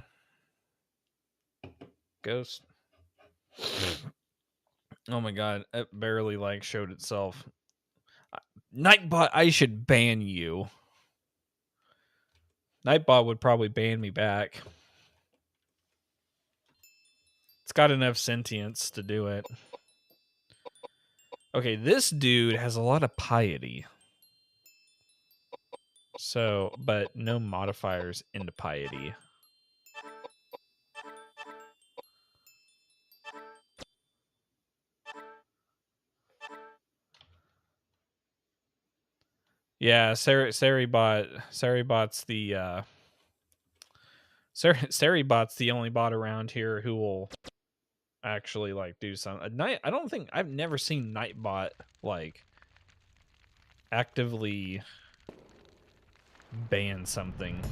Ghost. Oh my god, it barely like showed itself. Nightbot, I should ban you. Nightbot would probably ban me back. It's got enough sentience to do it. Okay, this dude has a lot of piety. So, but no modifiers into piety. Yeah, Saribot's the Saribot's the only bot around here who will actually like do something. I don't think I've never seen Nightbot like actively ban something.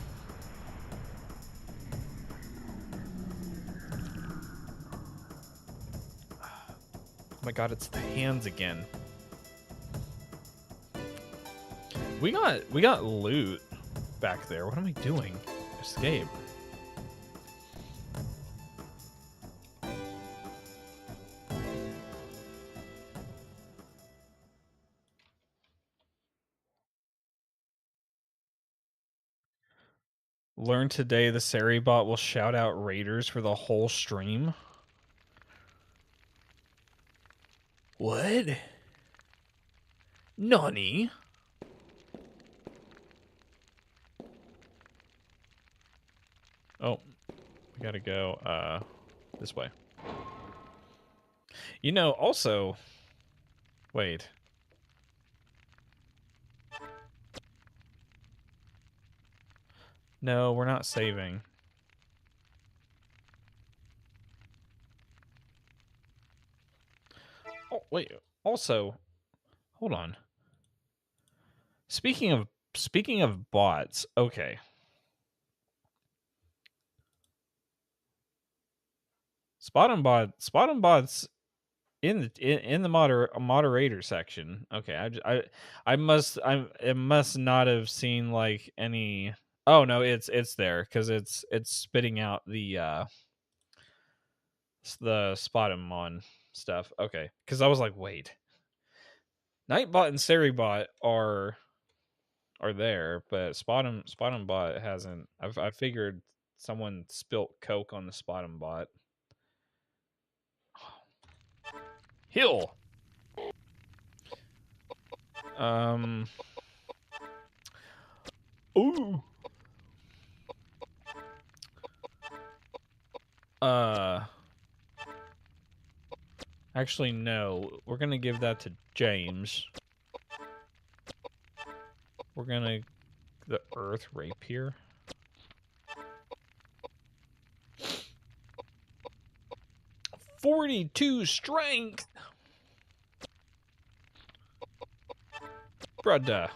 Oh my god, it's the hands again. We got loot back there. What am I doing? Escape. Learn today the Saribot will shout out raiders for the whole stream. What? Nani? Oh, we gotta go this way. You know, also, wait. No, we're not saving. Oh, wait. Also, hold on. Speaking of bots, okay. Spot bots in the moderator section. Okay, it must not have seen like any. Oh no, it's there because it's spitting out the Spotamon stuff. Okay, because I was like, wait, Nightbot and Saribot are there, but Spotam bot hasn't. I figured someone spilt Coke on the Spotam bot. Hill. Ooh. Actually, no. We're gonna give that to James. We're gonna the Earth Rapier. .42 strength. Brother.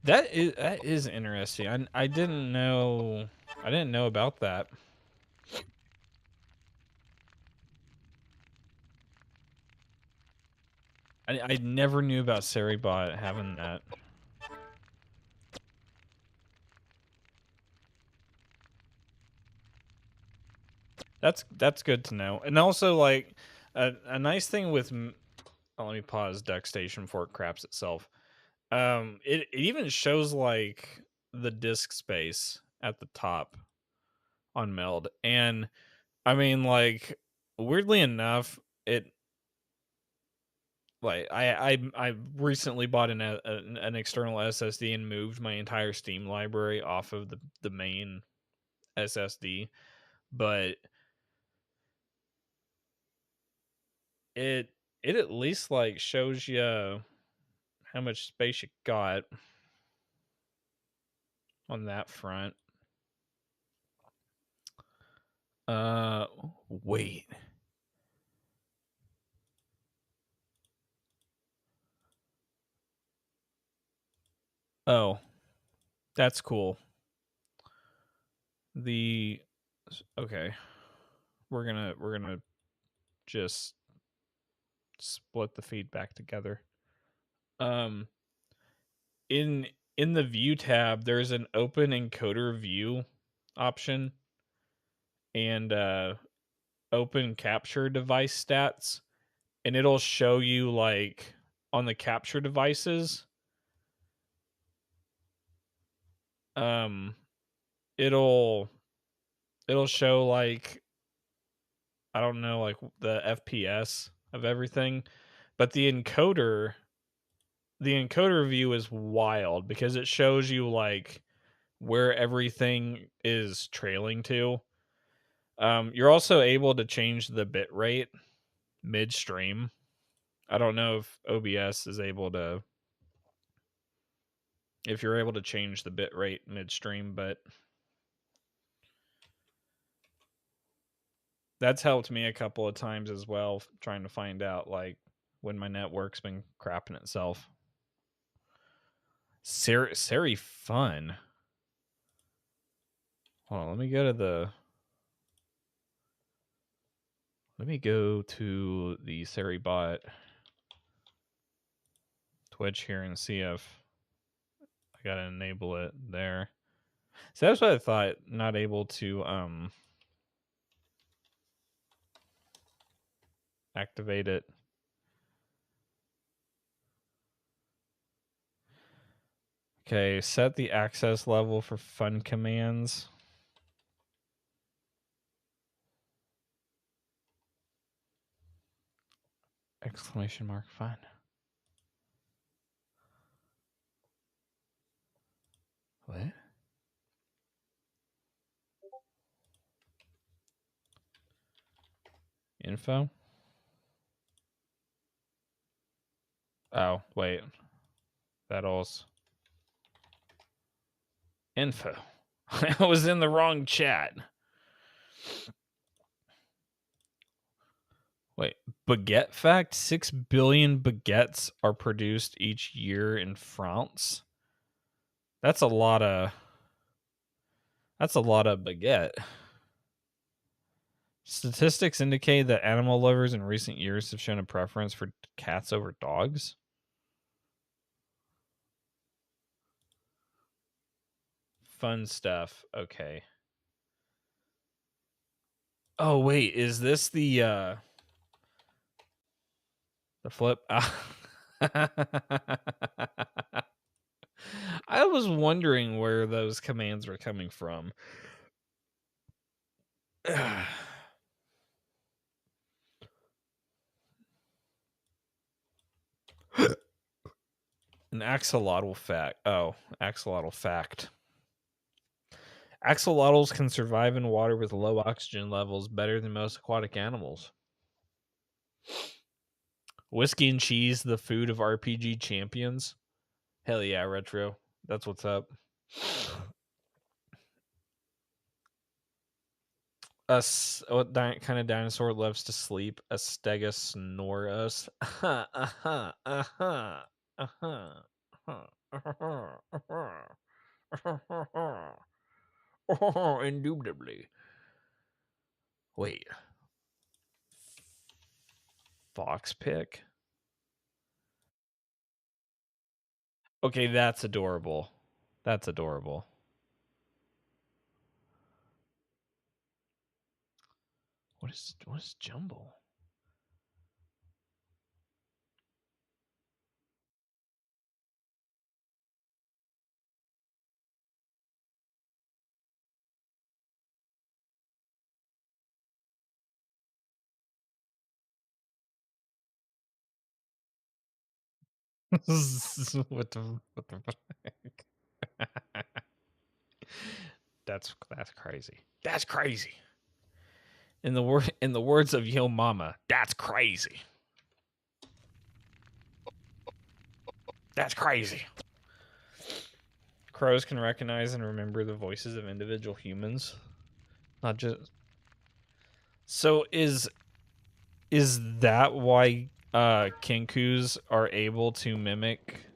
That is interesting. I didn't know about that. I never knew about Saribot having that. That's good to know. And also, like, a nice thing with... Oh, let me pause Duck Station before it craps itself. It even shows, like, the disk space at the top on Meld. And I mean, like, weirdly enough, it like I recently bought an external SSD and moved my entire Steam library off of the main SSD, but it at least like shows you how much space you got on that front. Wait. Oh, that's cool. Okay. We're gonna just split the feedback together. Um in the view tab, there's an open encoder view option and open capture device stats, and it'll show you like on the capture devices. It'll show like, I don't know, like the FPS of everything, but the encoder view is wild because it shows you like where everything is trailing to. You're also able to change the bit rate midstream. I don't know if OBS is able to, if you're able to change the bit rate midstream, but that's helped me a couple of times as well, trying to find out like when my network's been crapping itself. Seri fun. Hold on, let me go to the Seri bot Twitch here and see if I gotta enable it there. So that's what I thought, not able to activate it. Okay, set the access level for fun commands. Exclamation mark fun. What? Info? Oh, wait. That all's info. I was in the wrong chat. Wait, baguette fact: 6 billion baguettes are produced each year in France. That's a lot of baguette. Statistics indicate that animal lovers in recent years have shown a preference for cats over dogs. Fun stuff. Okay. Oh wait, is this the flip? I was wondering where those commands were coming from. An axolotl fact. Oh, axolotl fact. Axolotls can survive in water with low oxygen levels better than most aquatic animals. Whiskey and cheese, the food of RPG champions. Hell yeah, Retro. That's what's up. What kind of dinosaur loves to sleep? A Stegosaurus. Indubitably. Wait. Fox pick? Okay, that's adorable. That's adorable. What is Jumble? What the fuck? That's crazy. That's crazy. In the words of Yo Mama, that's crazy. That's crazy. Crows can recognize and remember the voices of individual humans, not just. So is that why Kinkus are able to mimic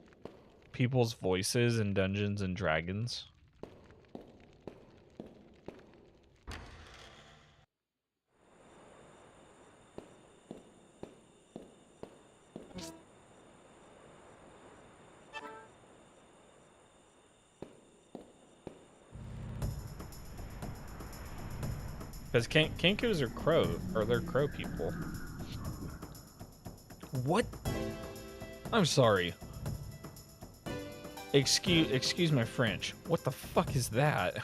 people's voices in Dungeons and Dragons? Because Kinkus are crow, or they're crow people. What? I'm sorry. Excuse my French. What the fuck is that?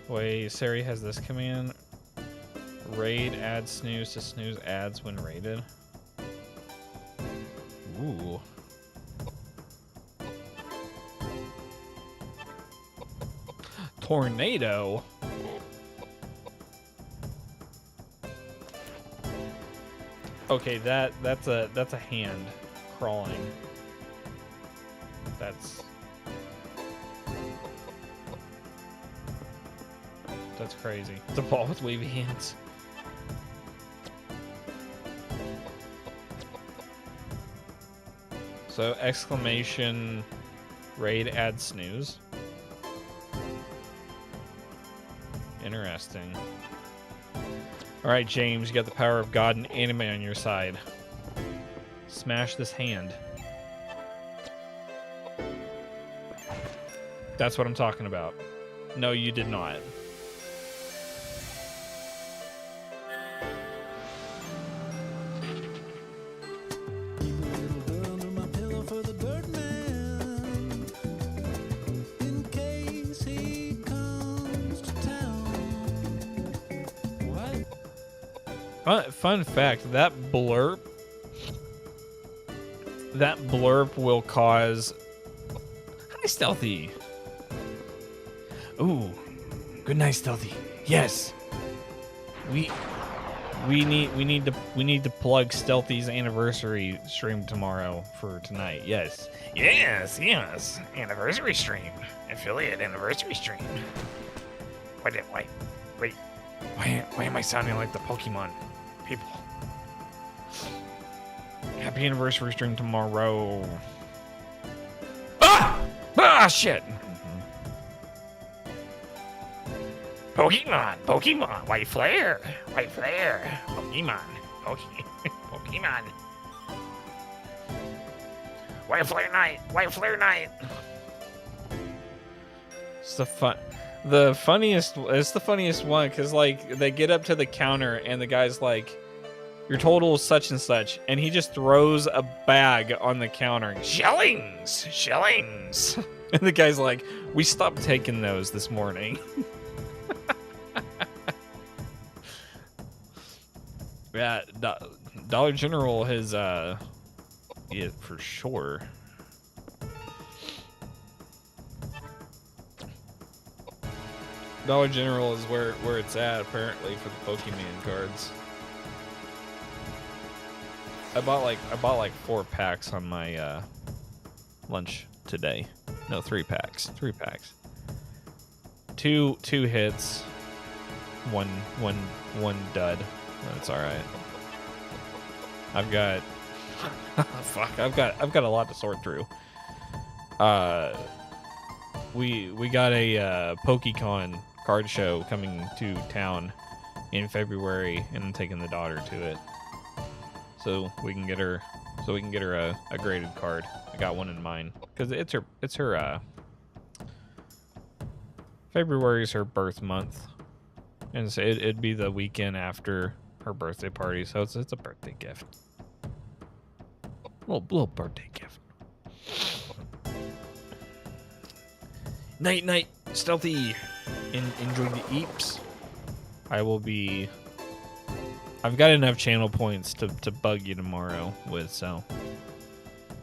Wait, Sari has this command. Raid adds snooze to snooze ads when raided. Ooh. Tornado? Okay, that's a hand crawling. That's crazy. It's a ball with wavy hands. So exclamation raid add snooze. Interesting. Alright, James, you got the power of God and anime on your side. Smash this hand. That's what I'm talking about. No, you did not. Fun fact, that blurb will cause... Hi, Stealthy. Ooh, good night, Stealthy. Yes. We need to plug Stealthy's anniversary stream tomorrow for tonight. Yes. Yes. Anniversary stream. Affiliate anniversary stream. Why am I sounding like the Pokemon people? Happy anniversary stream tomorrow. Ah, shit. Pokemon, white flare, Pokemon, white flare night. It's the funniest one, because like they get up to the counter and the guy's like, your total is such and such, and he just throws a bag on the counter. Shillings. And the guy's like, we stopped taking those this morning. Yeah, Dollar General has yeah, for sure. Dollar General is where it's at apparently for the Pokemon cards. I bought like 4 packs on my lunch today. No, 3 packs. 3 packs. Two hits. One dud. That's all right. I've got fuck. I've got a lot to sort through. We got a PokeCon card show coming to town in February, and I'm taking the daughter to it, so we can get her a graded card. I got one in mind because it's her February's her birth month, and so it'd be the weekend after her birthday party, so it's a birthday gift, little birthday gift. Night, Stealthy. Enjoy the eeps. I will be I've got enough channel points to bug you tomorrow with, so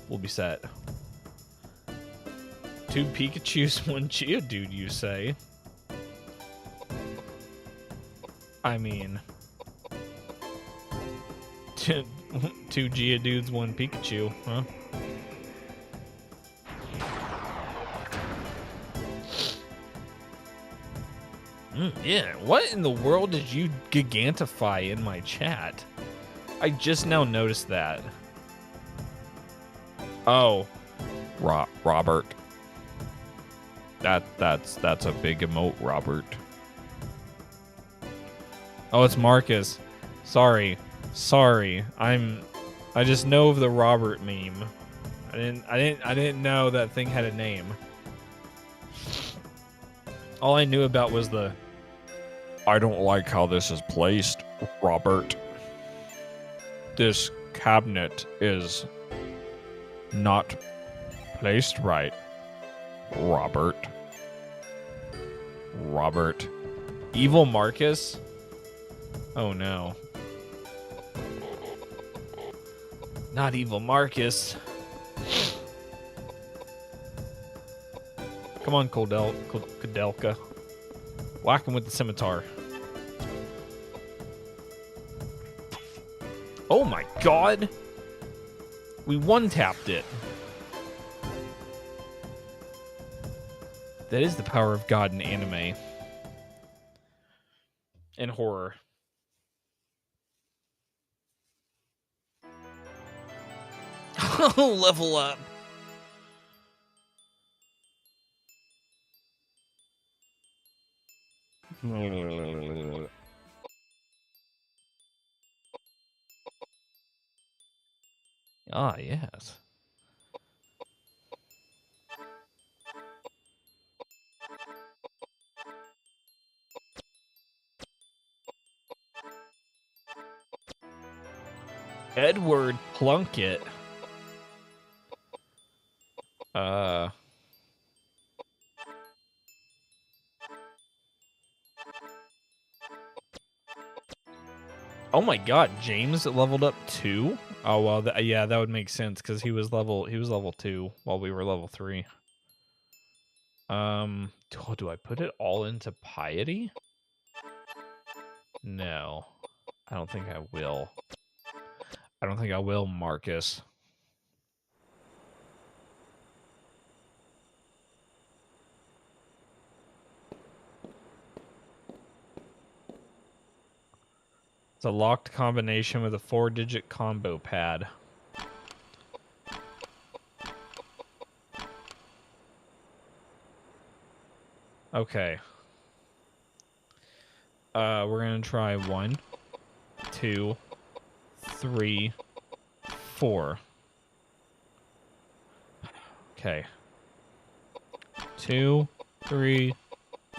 we'll be set. 2 Pikachus, 1 Geodude, you say? I mean, 2 Geodudes, 1 Pikachu, huh? Yeah, what in the world did you gigantify in my chat? I just now noticed that. Oh, Robert. That's a big emote, Robert. Oh, it's Marcus. Sorry. I just know of the Robert meme. I didn't know that thing had a name. All I knew about was the I don't like how this is placed, Robert. This cabinet is not placed right, Robert. Evil Marcus? Oh no. Not Evil Marcus. Come on, Kudelka. Whack him with the scimitar. Oh my god! We one-tapped it. That is the power of God in anime. And horror. Level up. Ah, yes. Edward Plunkett. Oh my god, James leveled up 2? Oh well, yeah, that would make sense because he was level 2 while we were level 3. Do I put it all into piety? No. I don't think I will. Marcus. It's a locked combination with a 4-digit combo pad. Okay. We're gonna try 1, 2, 3, 4. Okay. 2, 3,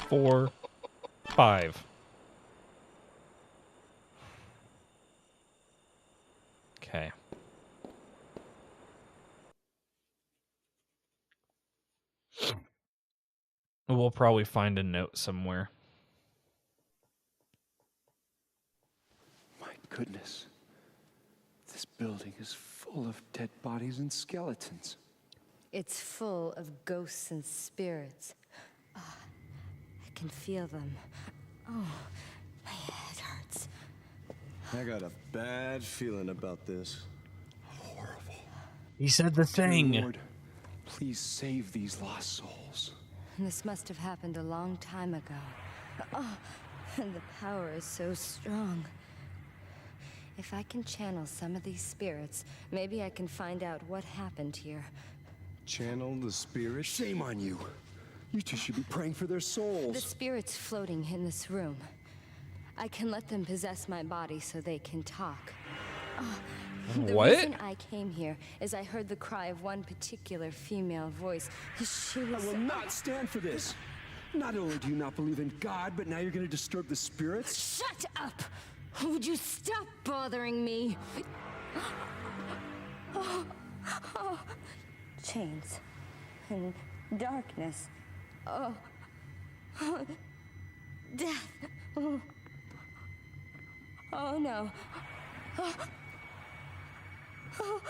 4, 5. Okay. We'll probably find a note somewhere. My goodness. This building is full of dead bodies and skeletons. It's full of ghosts and spirits. Oh, I can feel them. Oh, my head hurts. I got a bad feeling about this. Horrible. He said the thing. Lord, please save these lost souls. This must have happened a long time ago. Oh, and the power is so strong. If I can channel some of these spirits, maybe I can find out what happened here. Channel the spirit? Shame on you. You two should be praying for their souls. The spirits floating in this room. I can let them possess my body so they can talk. The reason I came here is I heard the cry of one particular female voice. She was... I will not stand for this. Not only do you not believe in God, but now you're going to disturb the spirits? Shut up! Would you stop bothering me? Chains and darkness. Death. Oh no. Oh,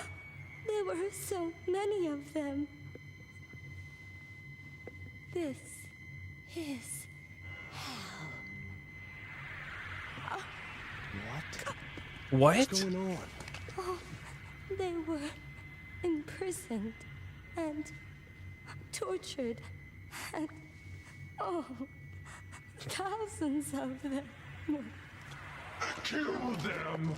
there were so many of them. This is hell. What? What's going on? Oh, they were imprisoned and tortured and thousands of them. Kill them!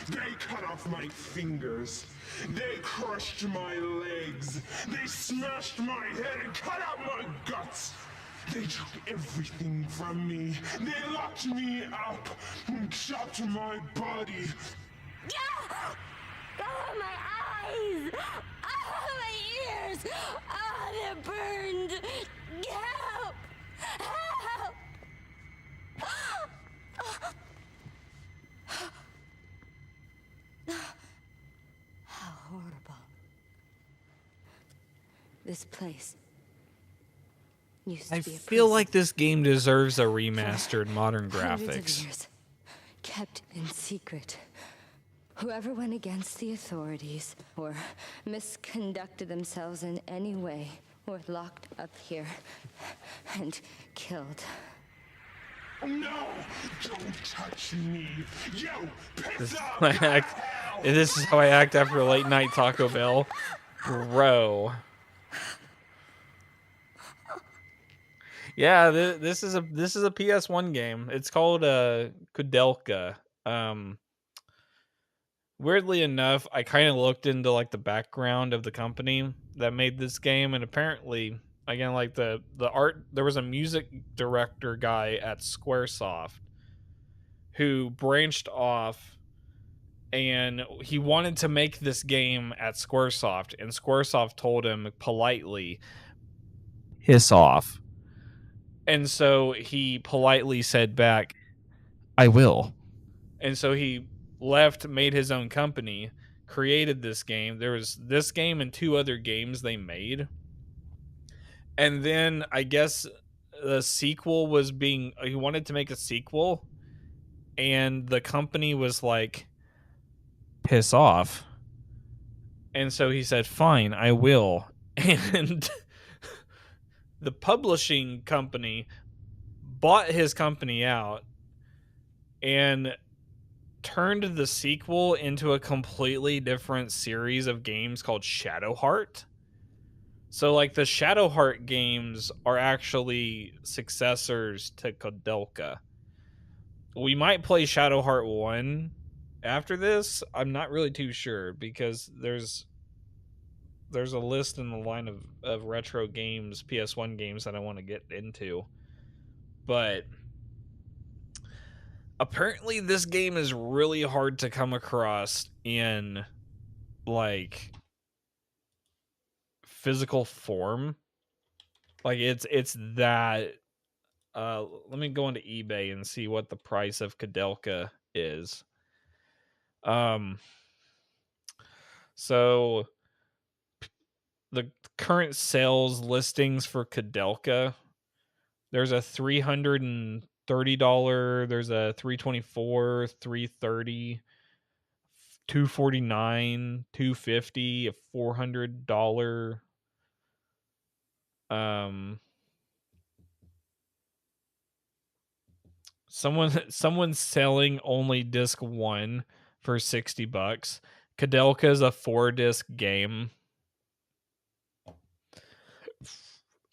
They cut off my fingers. They crushed my legs. They smashed my head and cut out my guts. They took everything from me. They locked me up and chopped my body. Oh, my eyes! Oh, my ears! Oh, they're burned! Help! Help! How horrible. This place used to I be a feel prison. like this game deserves a remastered modern Hundreds of graphics. years, kept in secret. Whoever went against the authorities or misconducted themselves in any way were locked up here and killed. No! Don't touch me! You piss off I act, this is how I act after a late night Taco Bell. Bro. Yeah, this is a PS1 game. It's called Kudelka. Weirdly enough, I kind of looked into like the background of the company that made this game, and apparently, again, like the art, there was a music director guy at Squaresoft who branched off, and he wanted to make this game at Squaresoft, and Squaresoft told him politely, "Piss off." And so he politely said back, "I will." And so he left, made his own company, created this game. There was this game and 2 other games they made. And then I guess the sequel was he wanted to make a sequel, and the company was like, "Piss off." And so he said, "Fine, I will." And the publishing company bought his company out and turned the sequel into a completely different series of games called Shadowheart. So like the Shadowheart games are actually successors to Kudelka. We might play Shadowheart 1 after this. I'm not really too sure because there's a list in the line of retro games, PS1 games that I want to get into. But apparently this game is really hard to come across in like physical form. Like it's that let me go into eBay and see what the price of Kudelka is. So the current sales listings for Kudelka, there's a $330, there's a $324, $330, $249, $250, a $400. Someone's selling only disc 1 for $60. Kudelka is a 4-disc game.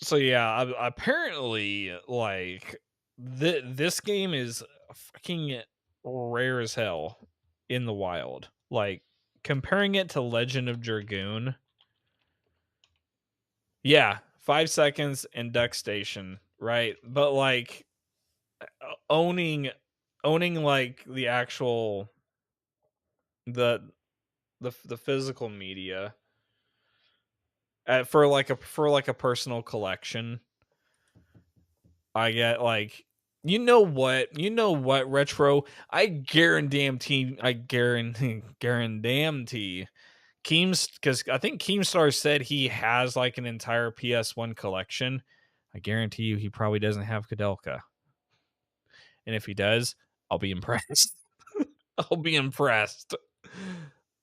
So yeah, apparently, like this game is fucking rare as hell in the wild. Like comparing it to Legend of Dragoon, yeah, 5 seconds and Duck Station, right? But like owning like the actual the physical media. For like a personal collection, I get like, you know what retro, I guarantee Keems, because I think Keemstar said he has like an entire PS1 collection. I guarantee you he probably doesn't have Kudelka, and if he does, I'll be impressed. I'll be impressed.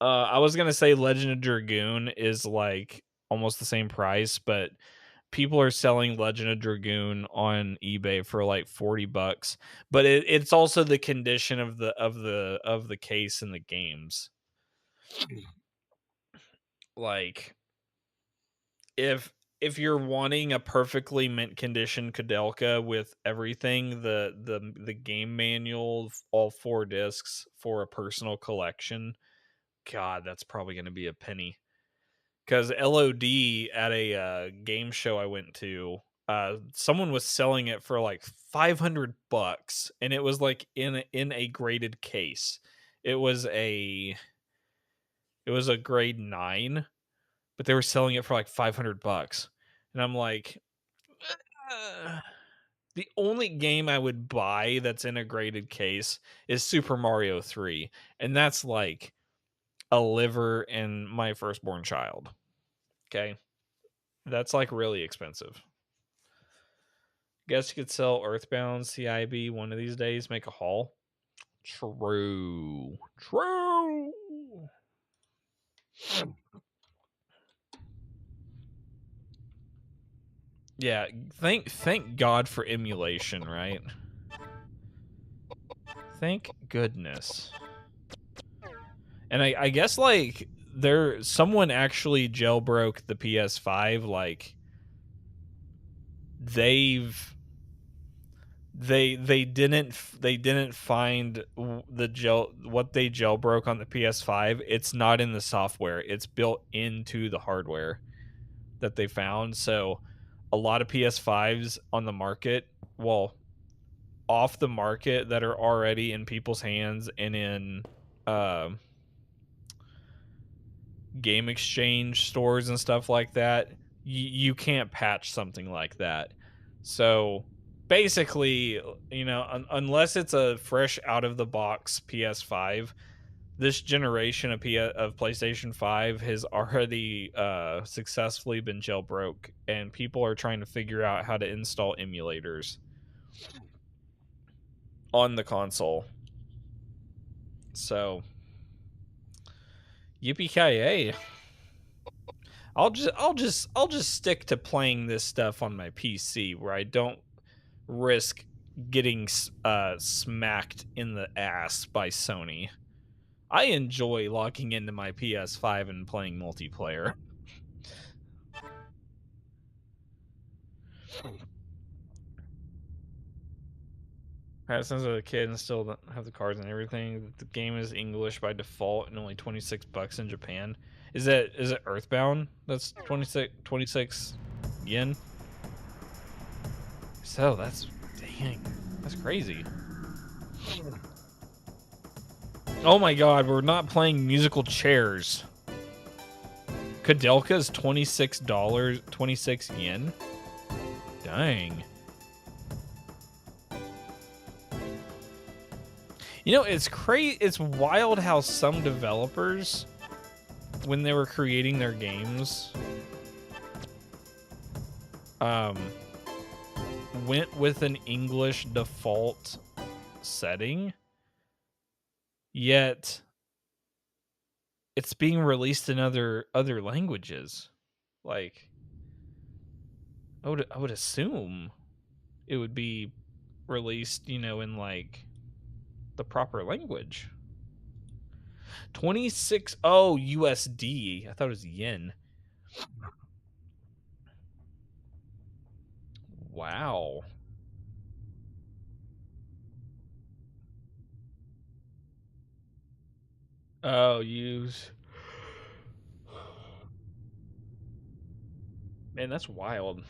I was gonna say Legend of Dragoon is like almost the same price, but people are selling Legend of Dragoon on eBay for like $40. But it's also the condition of the case and the games. Like if you're wanting a perfectly mint condition Kudelka with everything, the game manual, all 4 discs for a personal collection, God, that's probably going to be a penny. Because LOD at a game show I went to, someone was selling it for like $500, and it was like in a graded case. It was a grade 9, but they were selling it for like $500, and I'm like, the only game I would buy that's in a graded case is Super Mario 3, and that's like a liver and my firstborn child. Okay, that's like really expensive. Guess you could sell Earthbound CIB one of these days, make a haul. True. Yeah, thank God for emulation, right? Thank goodness. And I guess like someone actually jailbroke the PS5. Like they didn't find what they jailbroke on the PS5. It's not in the software. It's built into the hardware that they found. So a lot of PS5s on the market, well, off the market, that are already in people's hands and in game exchange stores and stuff like that, you can't patch something like that. So basically, you know, unless it's a fresh out of the box PS5, this generation of PlayStation 5 has already successfully been jailbroke, and people are trying to figure out how to install emulators on the console. So yippee-ki-yay. I'll just stick to playing this stuff on my PC, where I don't risk getting smacked in the ass by Sony. I enjoy logging into my PS5 and playing multiplayer. Had it since I was a kid and still don't have the cards and everything. The game is English by default and only $26 in Japan. Is it Earthbound? That's 26 yen. So that's crazy. Oh my God, we're not playing musical chairs. Kudelka is $26, 26 yen. Dang. You know, it's crazy. It's wild how some developers, when they were creating their games, went with an English default setting, yet it's being released in other languages. Like, I would assume it would be released, you know, in like the proper language. 26 USD. I thought it was yen. Wow. Oh, use. Man, that's wild.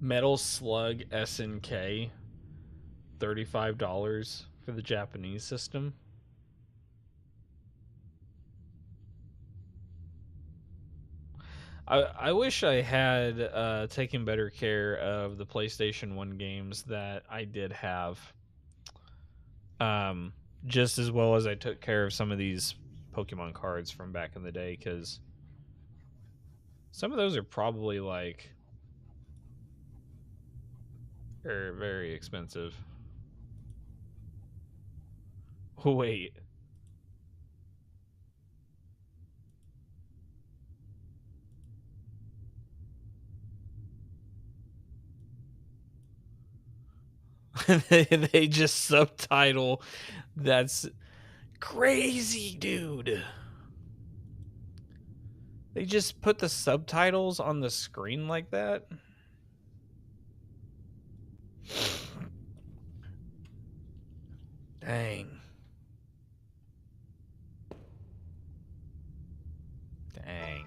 Metal Slug SNK, $35 for the Japanese system. I wish I had taken better care of the PlayStation 1 games that I did have, just as well as I took care of some of these Pokemon cards from back in the day, because some of those are probably like Very, very expensive. Oh, wait. They just subtitle. That's crazy, dude. They just put the subtitles on the screen like that? Dang. Dang.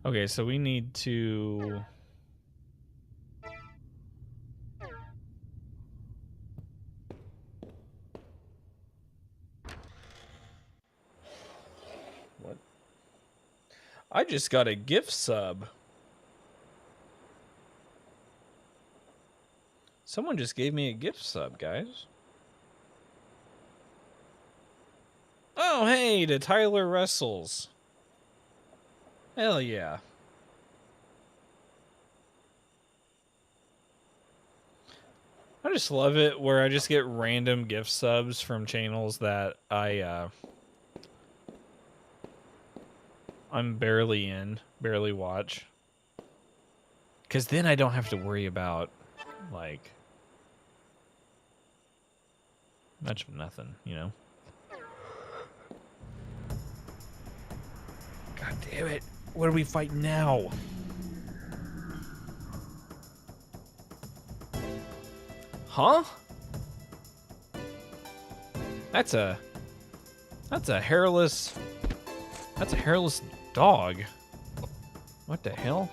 Okay, so we need to... What? I just got a gift sub. Someone just gave me a gift sub, guys. Oh, hey, to Tyler Wrestles. Hell yeah. I just love it where I just get random gift subs from channels that I'm barely in, barely watch. Because then I don't have to worry about, like, much of nothing, you know? God damn it. What are we fighting now? Huh? That's a hairless dog. What the hell?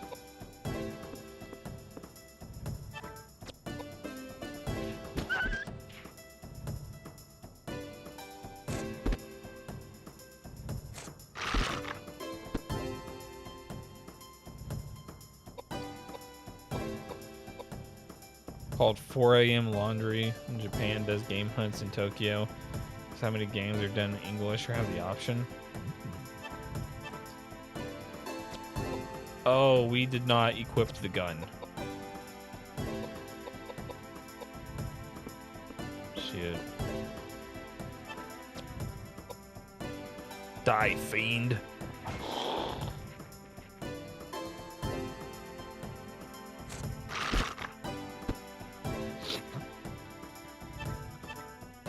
Called 4 a.m. Laundry in Japan does game hunts in Tokyo. So how many games are done in English or have the option? Oh, we did not equip the gun. Shit. Die, fiend.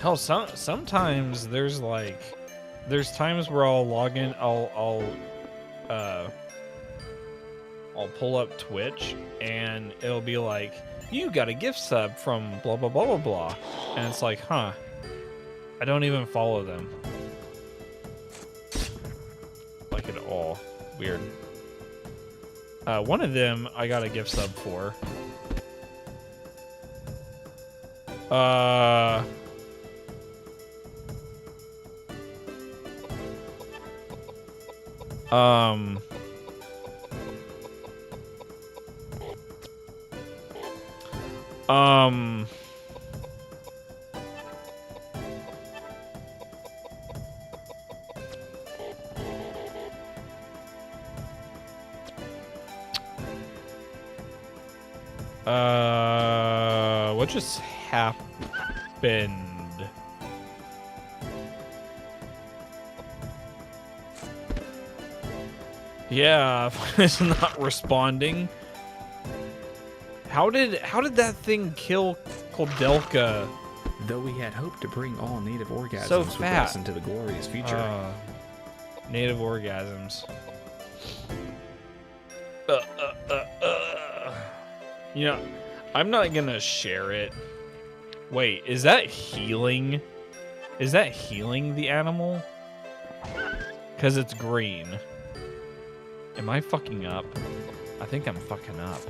Hell, sometimes there's times where I'll log in, I'll pull up Twitch and it'll be like, you got a gift sub from blah blah blah blah blah, and it's like, huh, I don't even follow them, like, at all. Weird. One of them I got a gift sub for. What just happened? Yeah, it's not responding. How did that thing kill Koudelka? Though we had hoped to bring all native orgasms So with fat. us into the glorious future. Native orgasms. You know, I'm not gonna share it. Wait, is that healing? Is that healing the animal? Because it's green. Am I fucking up? I think I'm fucking up.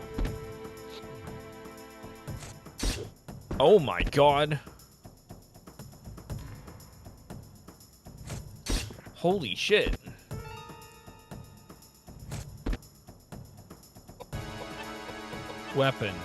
Oh my god. Holy shit. Weapon.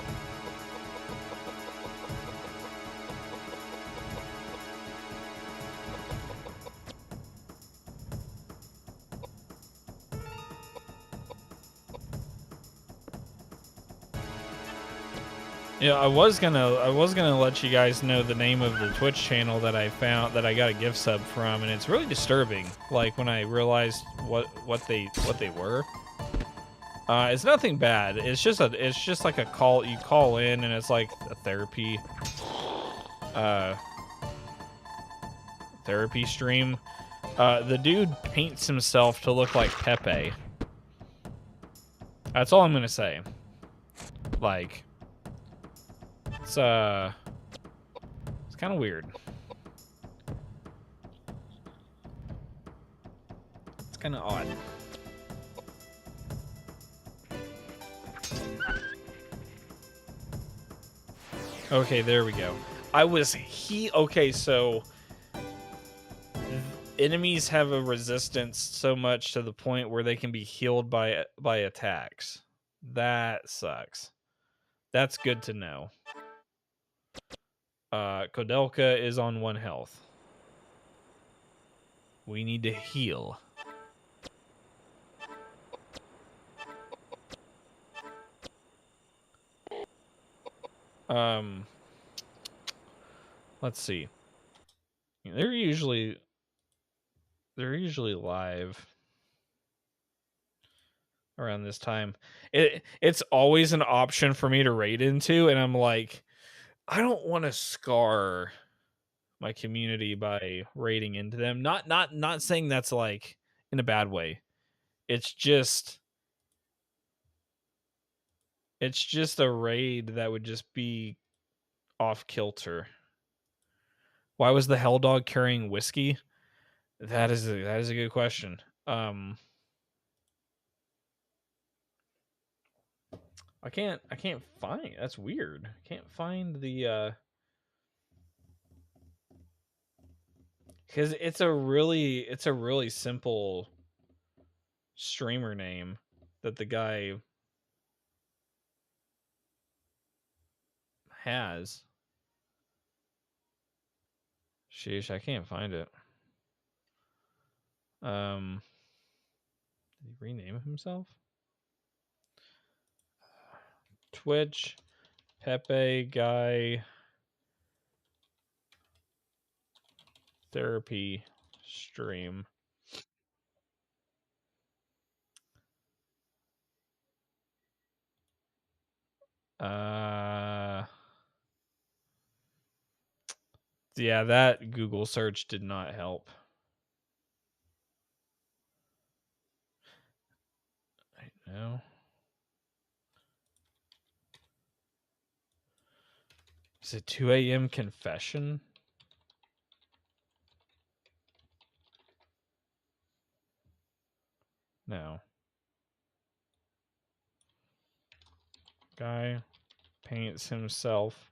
Yeah, I was gonna let you guys know the name of the Twitch channel that I found that I got a gift sub from, and it's really disturbing. Like when I realized what they were. It's nothing bad. It's just like a call. You call in, and it's like a therapy stream. The dude paints himself to look like Pepe. That's all I'm gonna say. Like, it's kind of weird. It's kind of odd. Okay, there we go. Okay, so enemies have a resistance so much to the point where they can be healed by attacks. That sucks. That's good to know. Koudelka is on 1 health. We need to heal. Let's see. They're usually live around this time. It's always an option for me to raid into, and I'm like, I don't want to scar my community by raiding into them. Not saying that's like in a bad way. It's just a raid that would just be off kilter. Why was the Hell Dog carrying whiskey? That is a good question. I can't find. That's weird. I can't find the because it's a really simple streamer name that the guy has. Sheesh, I can't find it. Did he rename himself? Twitch, Pepe Guy, therapy stream. Yeah, that Google search did not help. I know. Is it 2 a.m. confession? No. Guy paints himself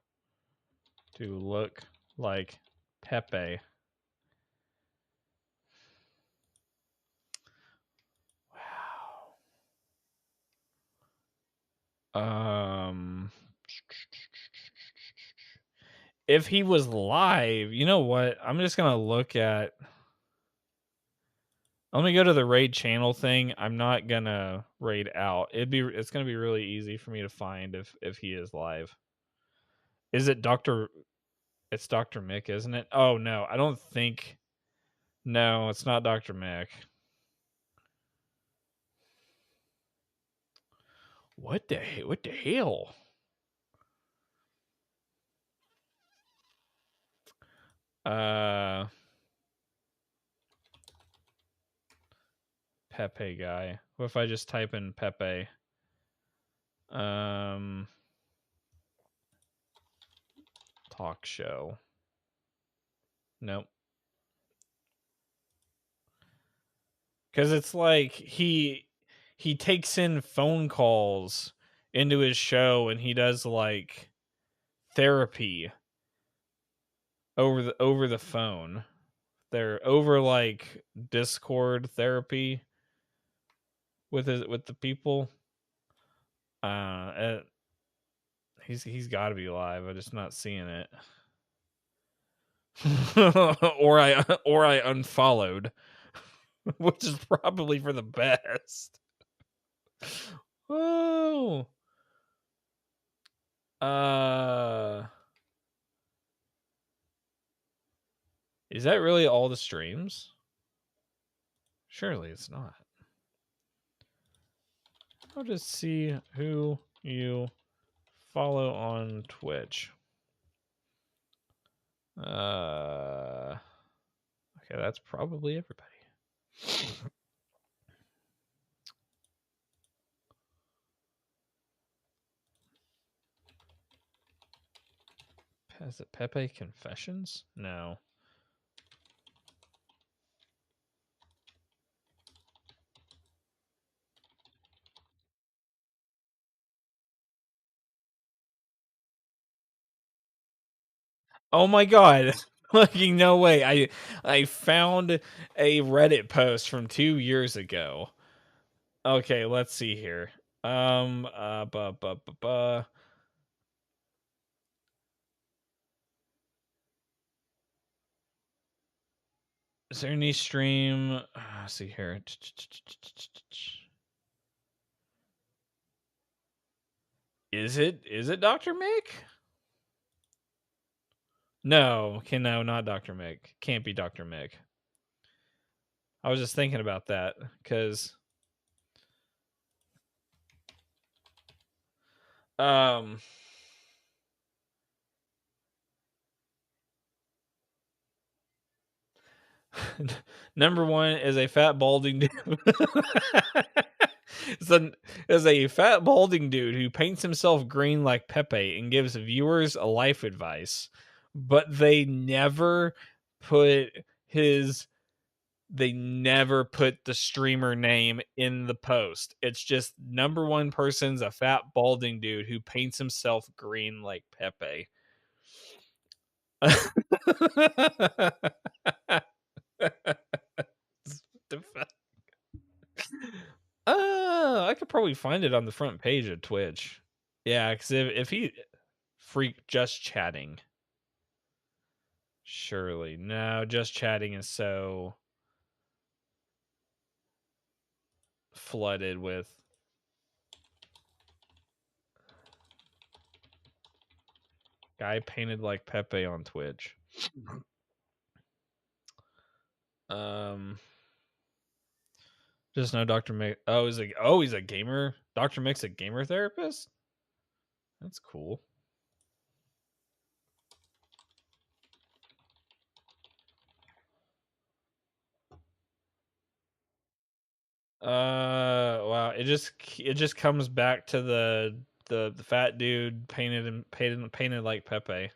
to look like Pepe. Wow. If he was live, you know what? I'm just gonna look at. Let me go to the raid channel thing. I'm not gonna raid out. It's gonna be really easy for me to find if he is live. Is it Dr. It's Dr. Mick, isn't it? Oh no, I don't think. No, it's not Dr. Mick. What the hell? Pepe Guy. What if I just type in Pepe? Talk show. Nope. Because it's like he takes in phone calls into his show, and he does like therapy over the phone. They're over like Discord therapy with the people. He's got to be live. I'm just not seeing it. or I unfollowed, which is probably for the best. Oh. Is that really all the streams? Surely it's not. I'll just see who you follow on Twitch. Okay, that's probably everybody. Is it Pepe Confessions? No. Oh my god. Fucking no way. I found a Reddit post from 2 years ago. Okay, let's see here. Is there any stream? Let's see here. Is it Dr. Mick? No, no, not Dr. Mick. Can't be Dr. Mick. I was just thinking about that because number one is a fat balding dude. is a fat balding dude who paints himself green like Pepe and gives viewers a life advice, but they never put the streamer name in the post. It's just number one person's a fat balding dude who paints himself green like Pepe. I could probably find it on the front page of Twitch. Yeah, because if he freak just chatting. Surely. No, just chatting is so flooded with guy painted like Pepe on Twitch. Just know Dr. Mick. He's a gamer. Dr. Mick's a gamer therapist? That's cool. Wow, it just comes back to the fat dude painted like Pepe.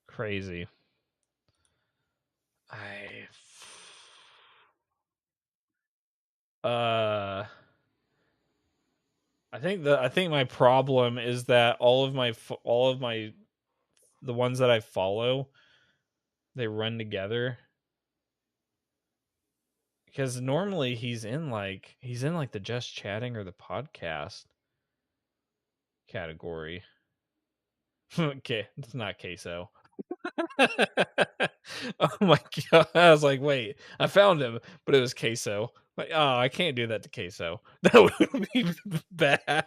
Crazy. I think my problem is that all of my the ones that I follow, they run together. Because normally he's in like the just chatting or the podcast category. Okay, it's not Queso. Oh my god! I was like, wait, I found him, but it was Queso. Like, oh, I can't do that to Queso. That would be bad.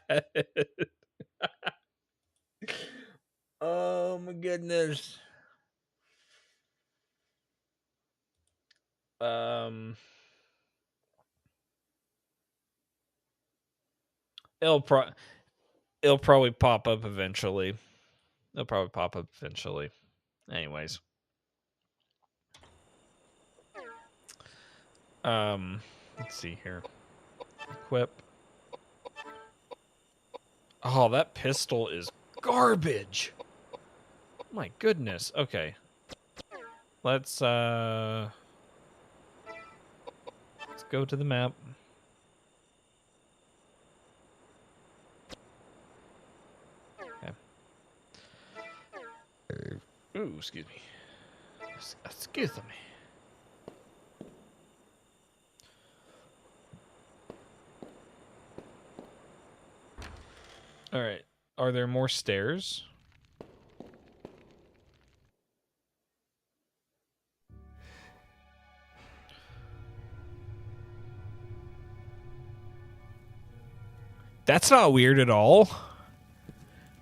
Oh my goodness. It'll probably pop up eventually. Anyways. Let's see here. Equip. Oh, that pistol is garbage. My goodness. Okay. Let's go to the map. Okay. Ooh, excuse me. Excuse me. All right. Are there more stairs? That's not weird at all.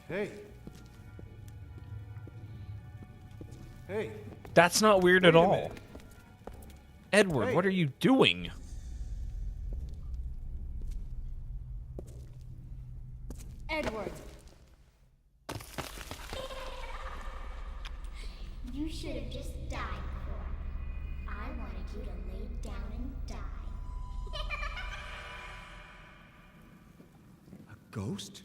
Hey. Hey. That's not weird at Wait a all. minute. Edward, Hey. what are you doing? Edward. You should have just died before. I wanted you to lay down and die. A ghost?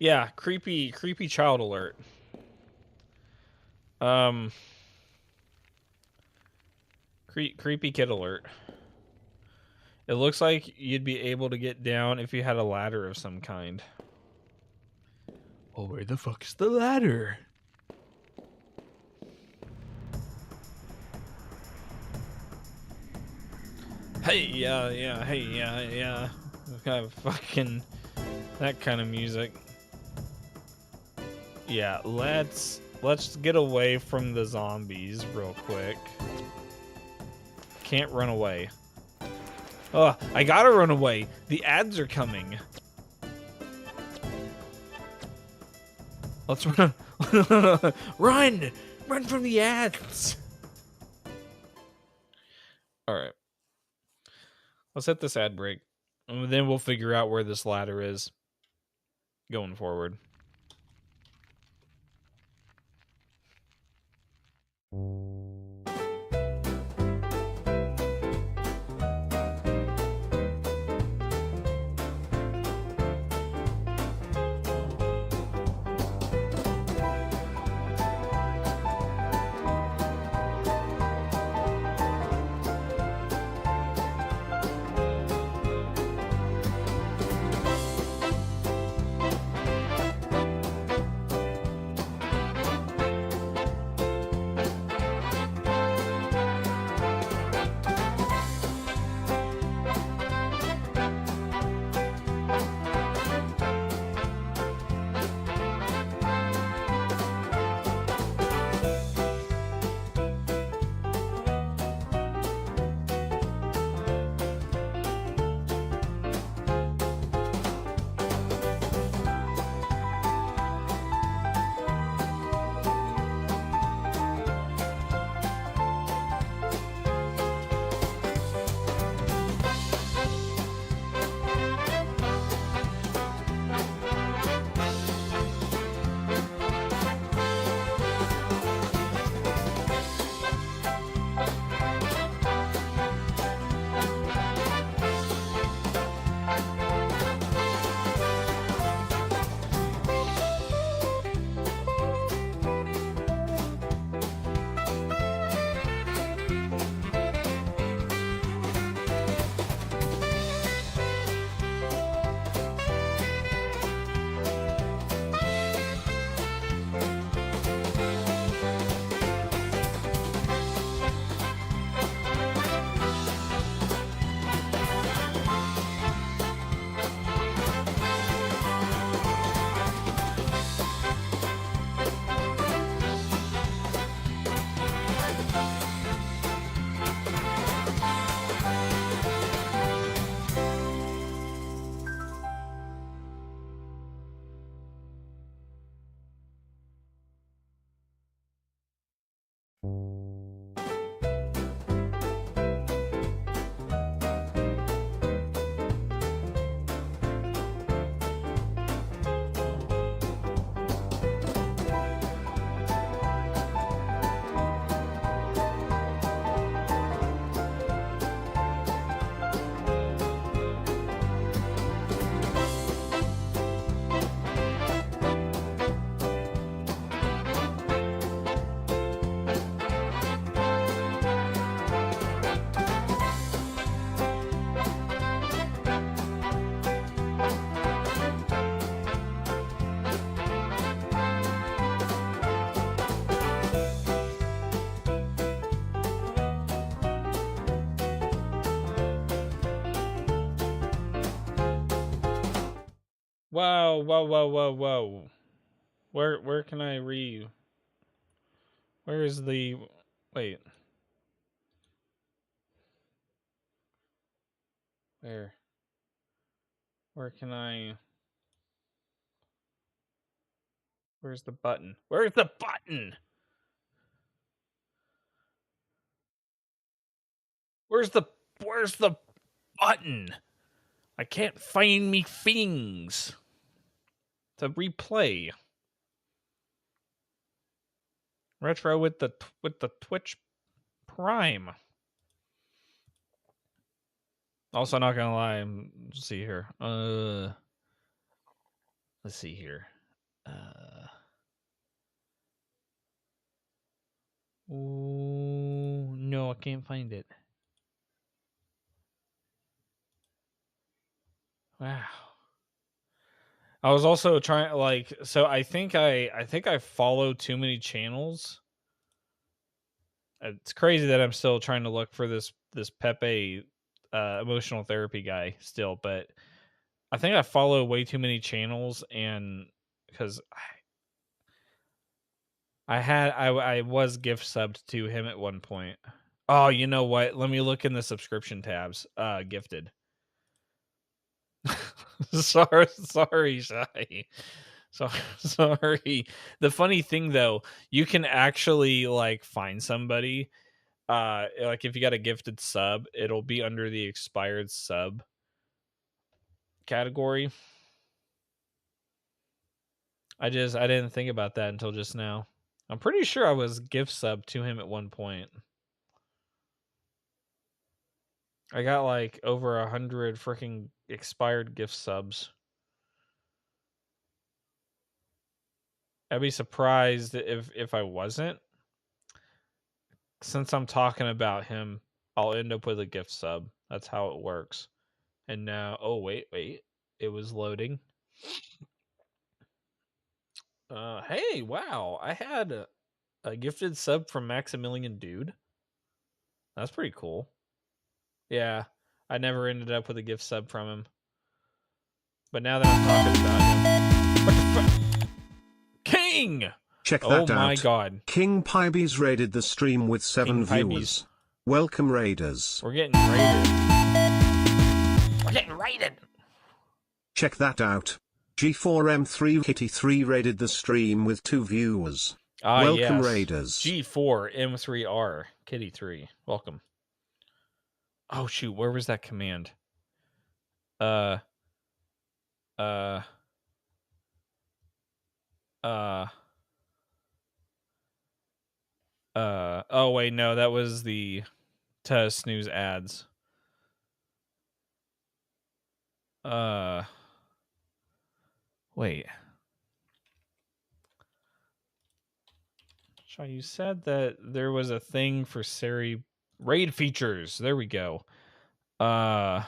Yeah, creepy child alert. Creepy kid alert. It looks like you'd be able to get down if you had a ladder of some kind. Well, where the fuck's the ladder? Hey, yeah, hey, yeah. Kind of fucking that kind of music. Yeah, let's get away from the zombies real quick. Can't run away. Oh, I gotta run away. The ads are coming. Let's run. Run! Run from the ads! Alright. Let's hit this ad break. And then we'll figure out where this ladder is going forward. Whoa, whoa, whoa, whoa, whoa. Where can I where is the wait? Where can I where's the button? Where's the button? Where's the button? I can't find me things to replay. Retro with the Twitch Prime. Also, not gonna lie. Let's see here. Let's see here. Oh no, I can't find it. Wow. I was also trying so I think I follow too many channels. It's crazy that I'm still trying to look for this Pepe emotional therapy guy still, but I think I follow way too many channels, and because I was gift subbed to him at one point. Oh, you know what? Let me look in the subscription tabs. Gifted. sorry, Shy. Sorry. The funny thing though, you can actually like find somebody. Like if you got a gifted sub, it'll be under the expired sub category. I didn't think about that until just now. I'm pretty sure I was gift sub to him at one point. I got like over 100 freaking expired gift subs. I'd be surprised if I wasn't. Since I'm talking about him, I'll end up with a gift sub. That's how it works. And now, oh wait, it was loading. Hey, wow! I had a gifted sub from Maximilian Dude. That's pretty cool. Yeah, I never ended up with a gift sub from him. But now that I'm talking about him, what the fuck? King! Check that out. Oh my god. King Pybees raided the stream with 7 viewers. Welcome, Raiders. We're getting raided. We're getting raided. Check that out. G4M3 Kitty 3 raided the stream with 2 viewers. Welcome, yes. Raiders. G4M3R Kitty 3. Welcome. Oh shoot, where was that command? Oh wait, no, that was the to snooze ads. Wait. Shaw, you said that there was a thing for Sari raid features. There we go. I'm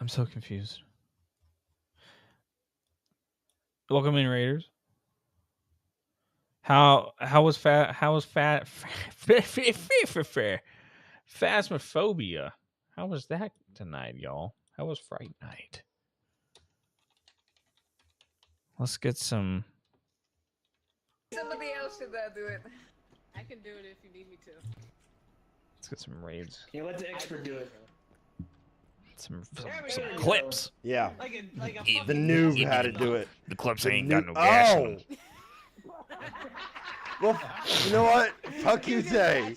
so confused. Welcome in, Raiders. How was Phasmophobia? How was that tonight, y'all? How was Fright Night? Let's get some. Somebody else should do it. I can do it if you need me to. Let's get some raids. Yeah, let the expert do it. Some clips. Yeah. The noob had to do it. The clips ain't got no gas in them. Well, you know what? Fuck you, say.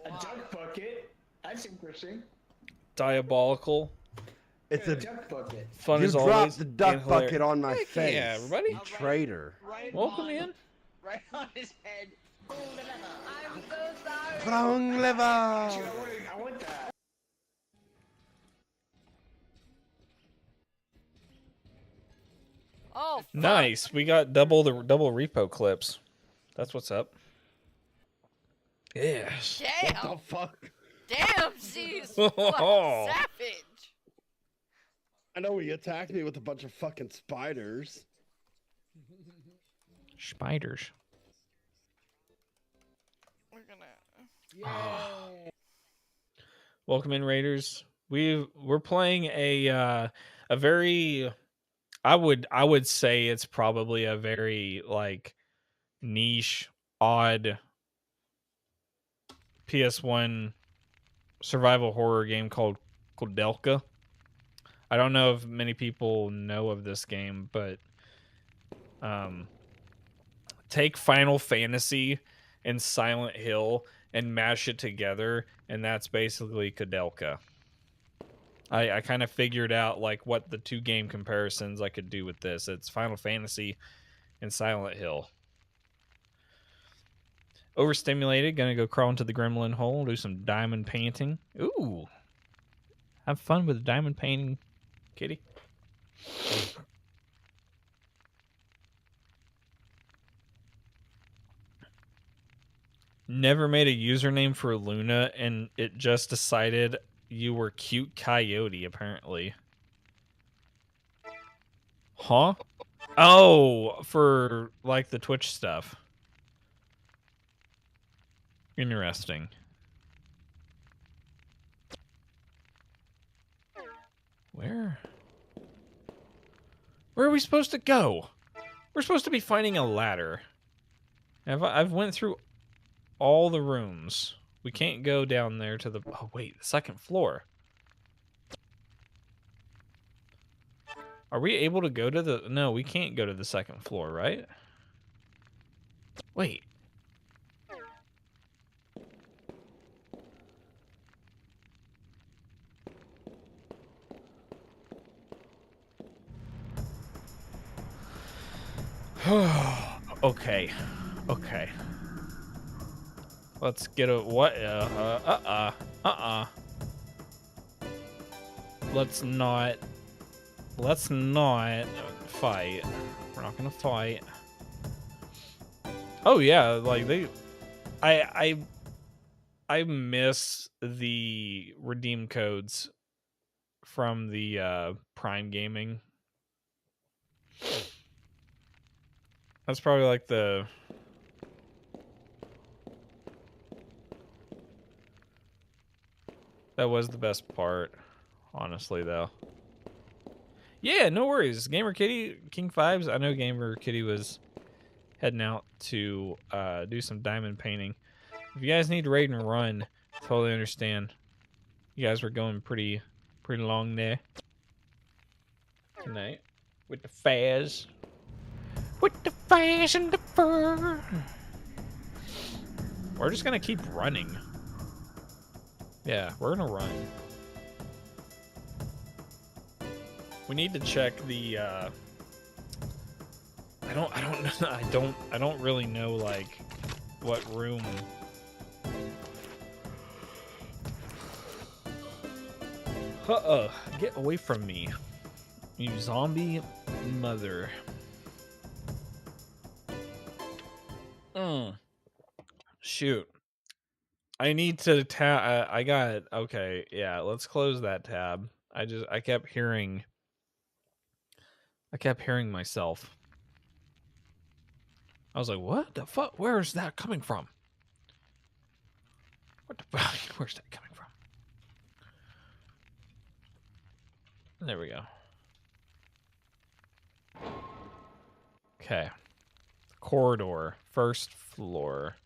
A duck bucket. That's interesting. Diabolical. It's a duck bucket. Fun you as dropped always. the duck bucket on my Heck face. yeah, everybody. You traitor. Welcome in. Right on his head. I'm so sorry. Prong liver. I want that. Oh, fuck. Nice. We got double repo clips. That's what's up. Yes. Damn. What the fuck? Damn, she's savage. I know he attacked me with a bunch of fucking spiders. Spiders. We're gonna. Yeah. Welcome in, Raiders. We're playing a very, I would say it's probably a very like niche, odd PS1 survival horror game called Koudelka. I don't know if many people know of this game, but take Final Fantasy and Silent Hill and mash it together, and that's basically Koudelka. I kind of figured out like what the two game comparisons I could do with this. It's Final Fantasy and Silent Hill. Overstimulated, gonna go crawl into the gremlin hole, do some diamond painting. Ooh. Have fun with diamond painting, kitty. Never made a username for Luna, and it just decided you were Cute Coyote, apparently. Huh? Oh, for like the Twitch stuff. Interesting. Where are we supposed to go? We're supposed to be finding a ladder. I've went through all the rooms. We can't go down there to the... Oh, wait. The second floor. Are we able to go to the... No, we can't go to the second floor, right? Wait. Okay. Okay. Let's get a... What? Let's not fight. We're not gonna fight. Oh yeah, like they... I miss the redeem codes from the Prime Gaming. That's probably like the... That was the best part, honestly, though. Yeah, no worries. Gamer Kitty, King Fives. I know Gamer Kitty was heading out to do some diamond painting. If you guys need to raid and run, totally understand. You guys were going pretty long there tonight with the Faz. With the Faz and the fur. We're just gonna keep running. Yeah, we're gonna run. We need to check the I don't really know like what room. Get away from me, you zombie mother. Shoot. I need to tab. I got... Okay, yeah, let's close that tab. I kept hearing myself. I was like, what the fuck? Where is that coming from? What the fuck? Where's that coming from? There we go. Okay. Corridor. First floor.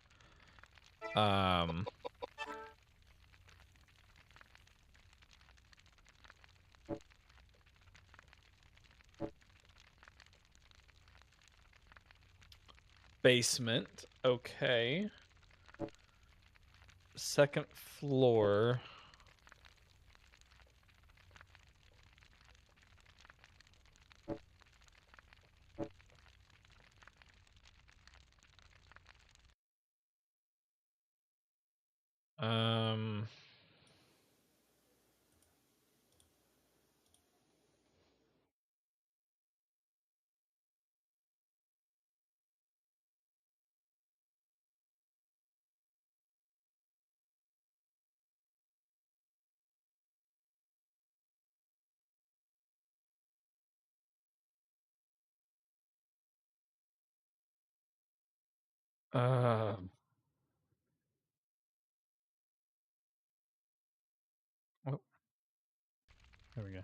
Basement. Okay. Second floor. There we go.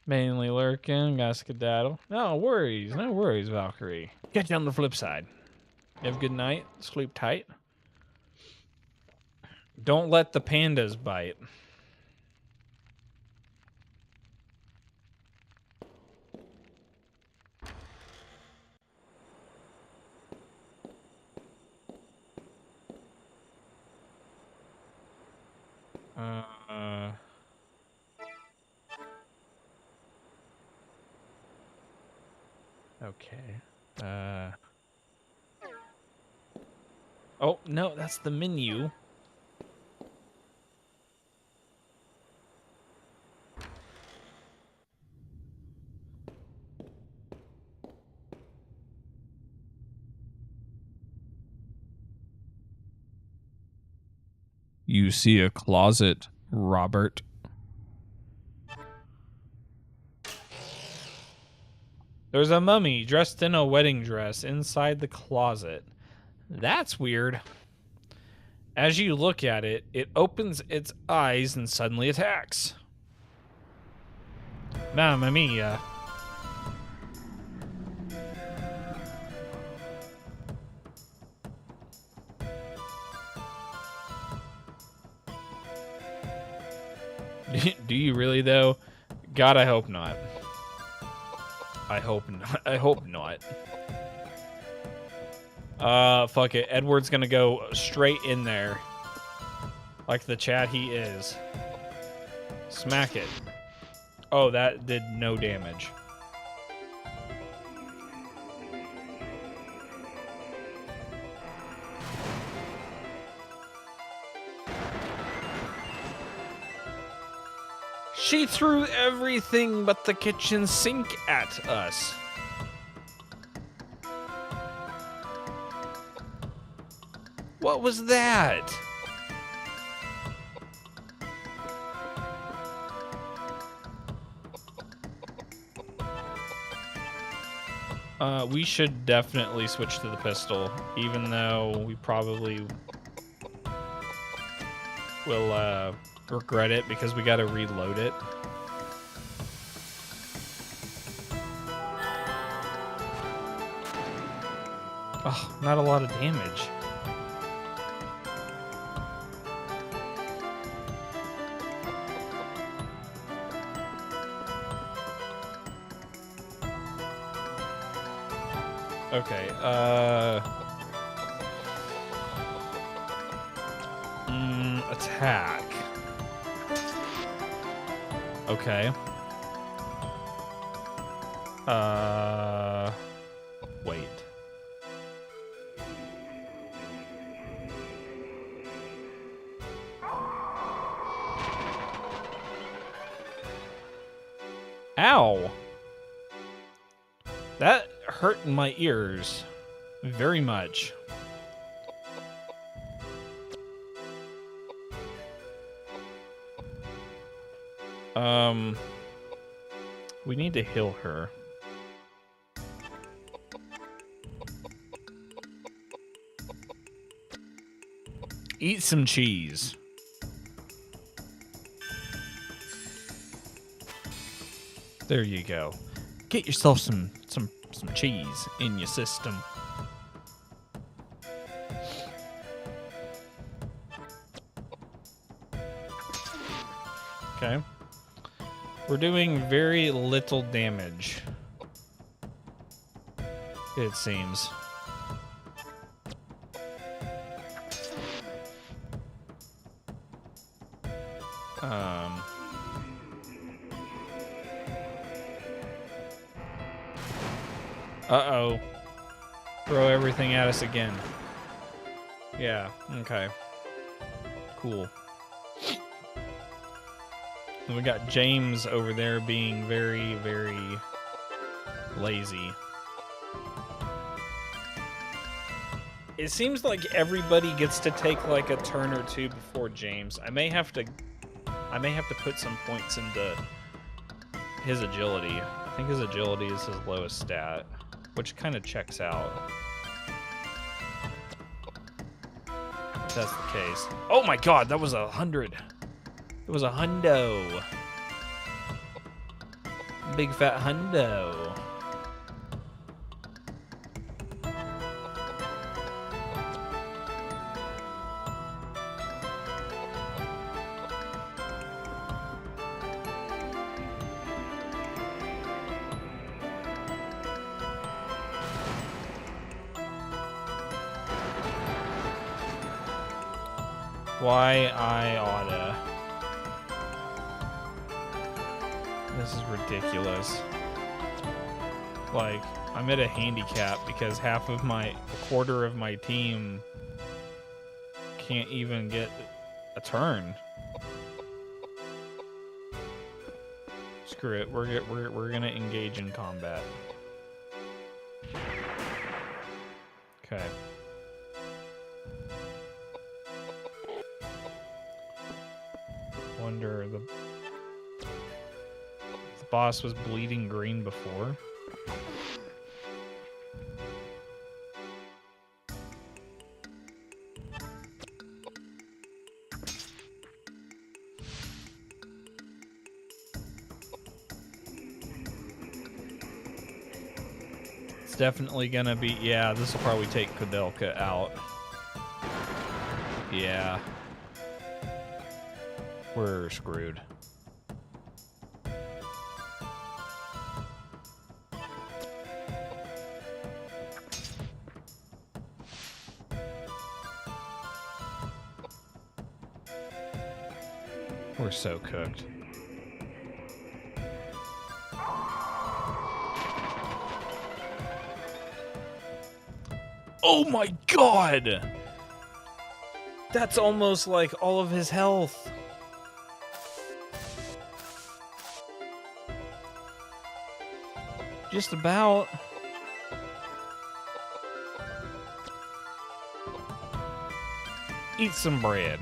Mainly lurking, got skedaddle. No worries, Valkyrie. Catch you on the flip side. You have a good night. Sleep tight. Don't let the pandas bite. Okay. Oh, no, that's the menu. You see a closet, Robert. There's a mummy dressed in a wedding dress inside the closet. That's weird. As you look at it, it opens its eyes and suddenly attacks. Mamma mia. Do you really, though? God, I hope not. I hope not. I hope not. Fuck it. Edward's gonna go straight in there. Like the chat he is. Smack it. Oh, that did no damage. She threw everything but the kitchen sink at us. What was that? We should definitely switch to the pistol, even though we probably will regret it because we got to reload it. Oh, not a lot of damage. Okay, attack. Okay. Wait. Ow! That hurt my ears very much. We need to heal her. Eat some cheese. There you go. Get yourself some cheese in your system. Okay. We're doing very little damage, it seems. Uh-oh. Throw everything at us again. Yeah, okay. Cool. And we got James over there being very, very lazy. It seems like everybody gets to take like a turn or two before James. I may have to put some points into his agility. I think his agility is his lowest stat, which kind of checks out. If that's the case. Oh my god, that was 100. It was a hundo. Big fat hundo. Why I oughta. This is ridiculous. Like, I'm at a handicap because a quarter of my team can't even get a turn. Screw it. We're gonna engage in combat. Okay. Wonder the boss was bleeding green before. It's definitely gonna be, yeah, this will probably take Koudelka out. Yeah. We're screwed. We're so cooked. Oh my god! That's almost like all of his health. Just about. Eat some bread.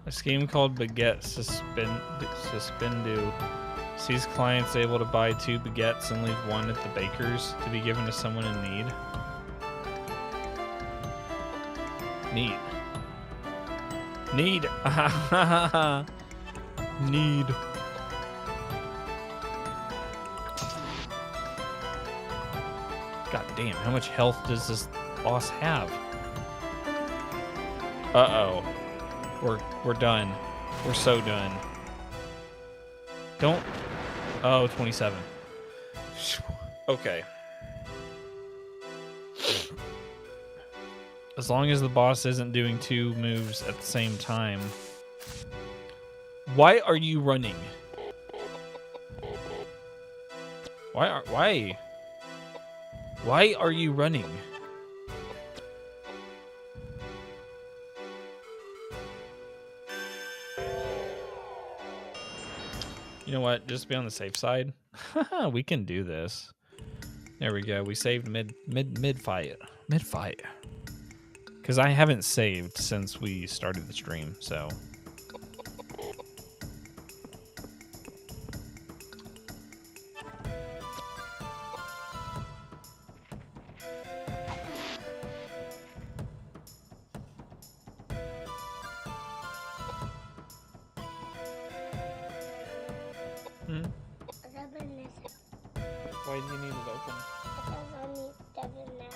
A scheme called Baguette Suspendu sees clients able to buy 2 baguettes and leave 1 at the baker's to be given to someone in need. Need. Need. Need. God damn, how much health does this boss have? Uh-oh. We're done. We're so done. Don't. Oh, 27. Okay. As long as the boss isn't doing 2 moves at the same time. Why are you running? Why are you running? You know what? Just be on the safe side. We can do this. There we go. We saved mid fight. Mid fight. Because I haven't saved since we started the stream, so. Why do you need it open? Because I need Devin now.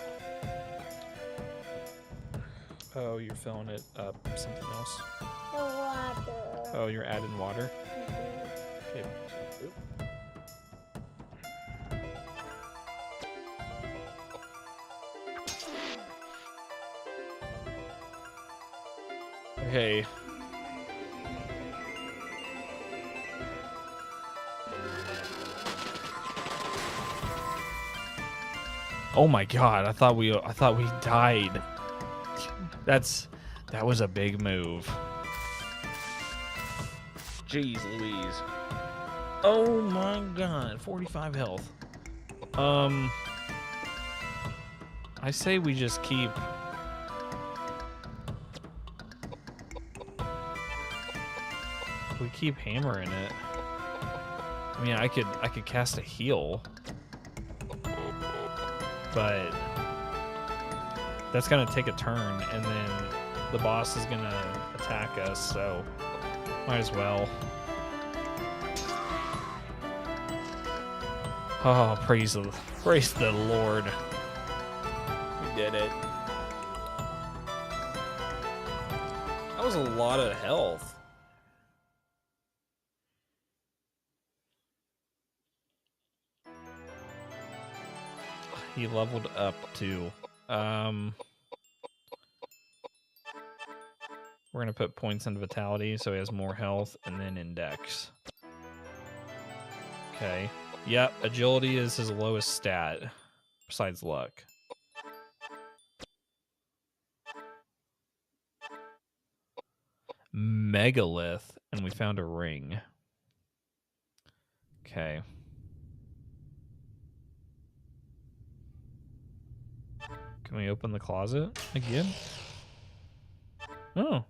Oh, you're filling it up something else? The water. Oh, you're adding water? Mm-hmm. Okay. Okay. Oh my god, I thought we died. That was a big move. Jeez Louise. Oh my god, 45 health. I say we just keep... We keep hammering it. I mean, I could cast a heal, but that's gonna take a turn, and then the boss is gonna attack us. So might as well. Oh, praise the Lord! We did it. That was a lot of health. He leveled up too. We're gonna put points into vitality so he has more health, and then index. Okay. Yep, agility is his lowest stat, besides luck. Megalith, and we found a ring. Okay. Can we open the closet again? Oh.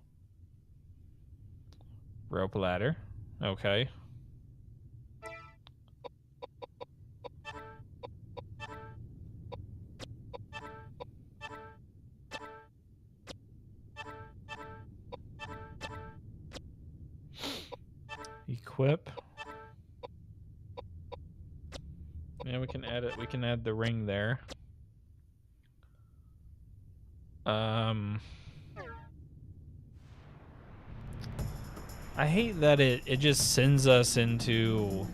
Rope ladder. Okay. Equip. Yeah, we can add it. We can add the ring there. I hate that it just sends us into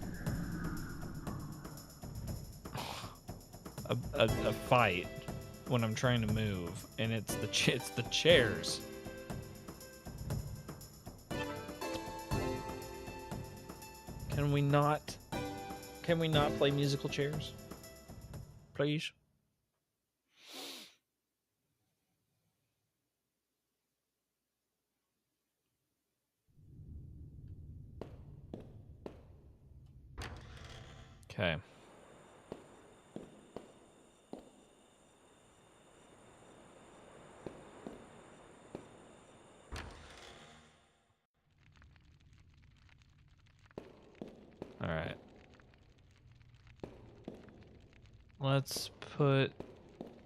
a fight when I'm trying to move, and it's the chairs. Can we not play musical chairs, please? Okay. All right. Let's put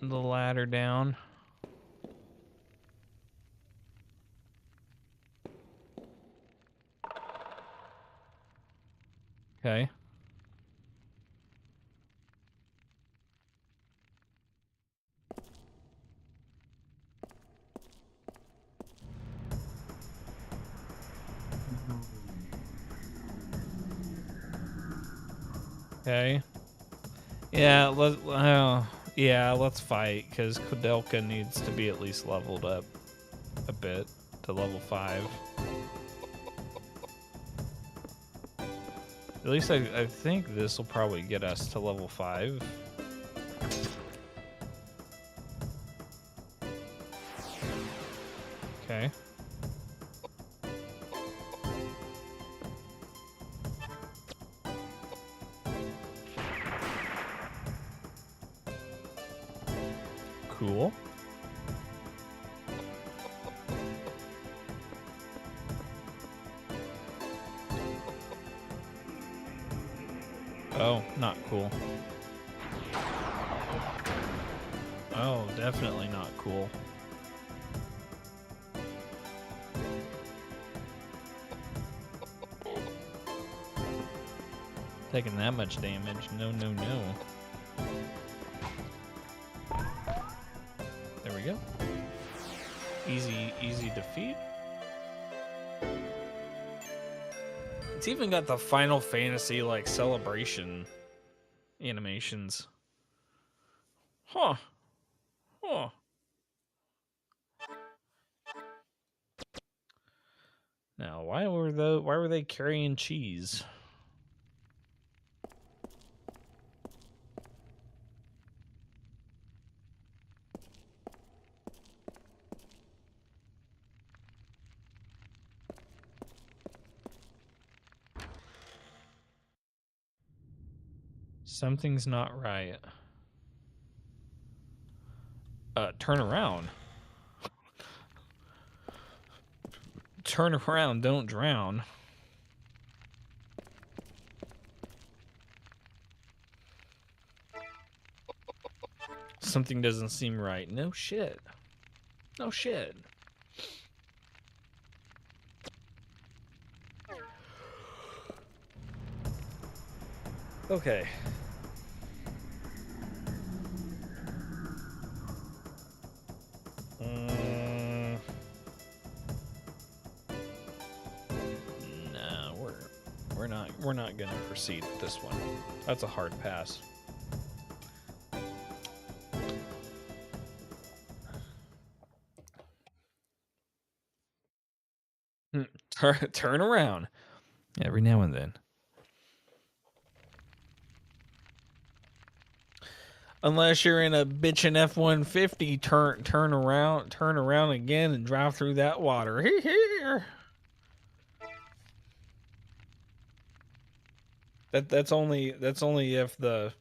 the ladder down. Okay. Okay. Yeah, let's fight, because Koudelka needs to be at least leveled up a bit to level 5. At least I think this will probably get us to level 5. Okay. Cool. Oh, not cool. Oh, definitely not cool. Taking that much damage. No, no, no. There we go. Easy defeat. It's even got the Final Fantasy like celebration animations. Huh. Huh. Now, why were they carrying cheese? Something's not right. Turn around. Turn around, don't drown. Something doesn't seem right. No shit. No shit. Okay. No, we're not gonna proceed with this one. That's a hard pass. Turn around every now and then. Unless you're in a bitchin' F-150, turn around again and drive through that water. Here. That's only if the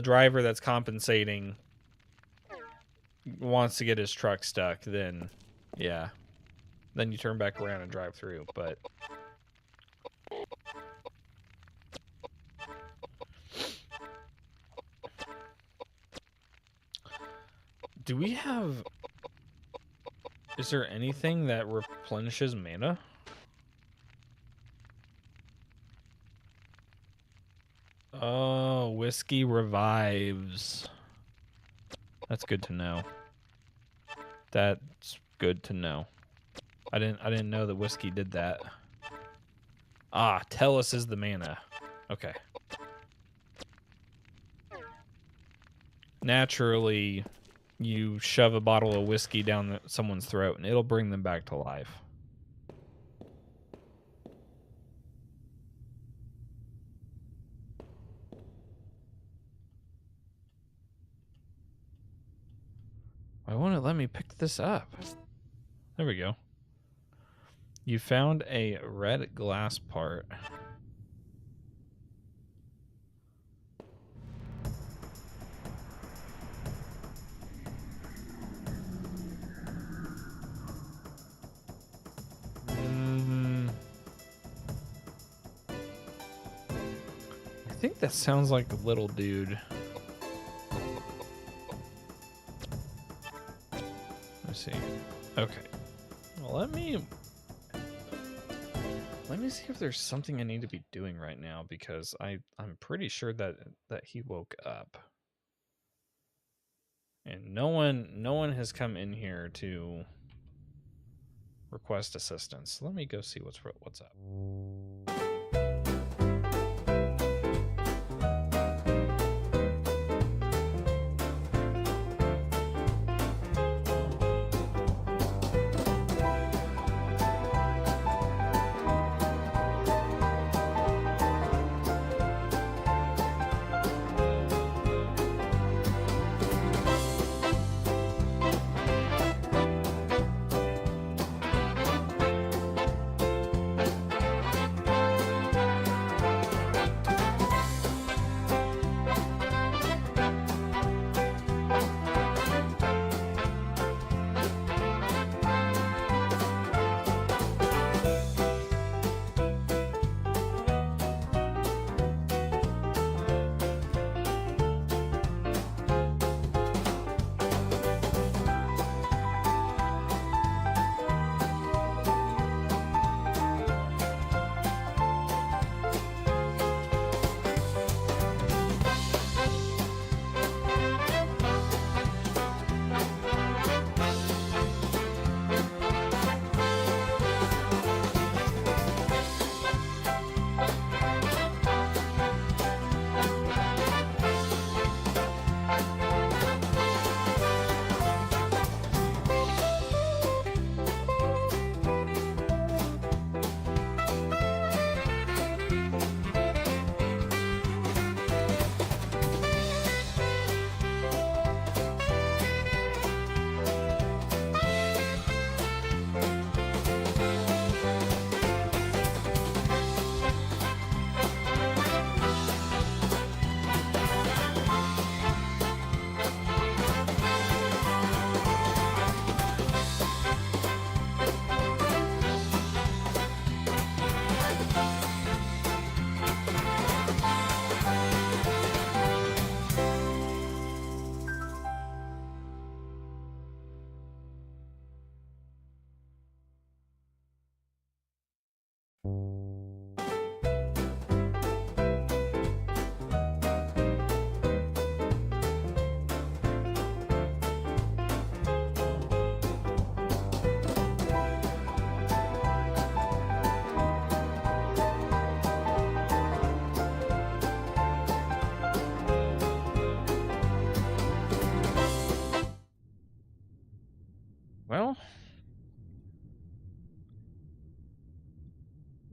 driver that's compensating wants to get his truck stuck, then yeah. Then you turn back around and drive through, but do we have... Is there anything that replenishes mana? Oh, whiskey revives. That's good to know. That's good to know. I didn't know that whiskey did that. Ah, Tellus is the mana. Okay. Naturally, you shove a bottle of whiskey down someone's throat and it'll bring them back to life. Why won't it let me pick this up? There we go. You found a red glass part. I think that sounds like a little dude. Let's see. Okay. Well, let me see if there's something I need to be doing right now, because I'm pretty sure that he woke up. And no one has come in here to request assistance. Let me go see what's up.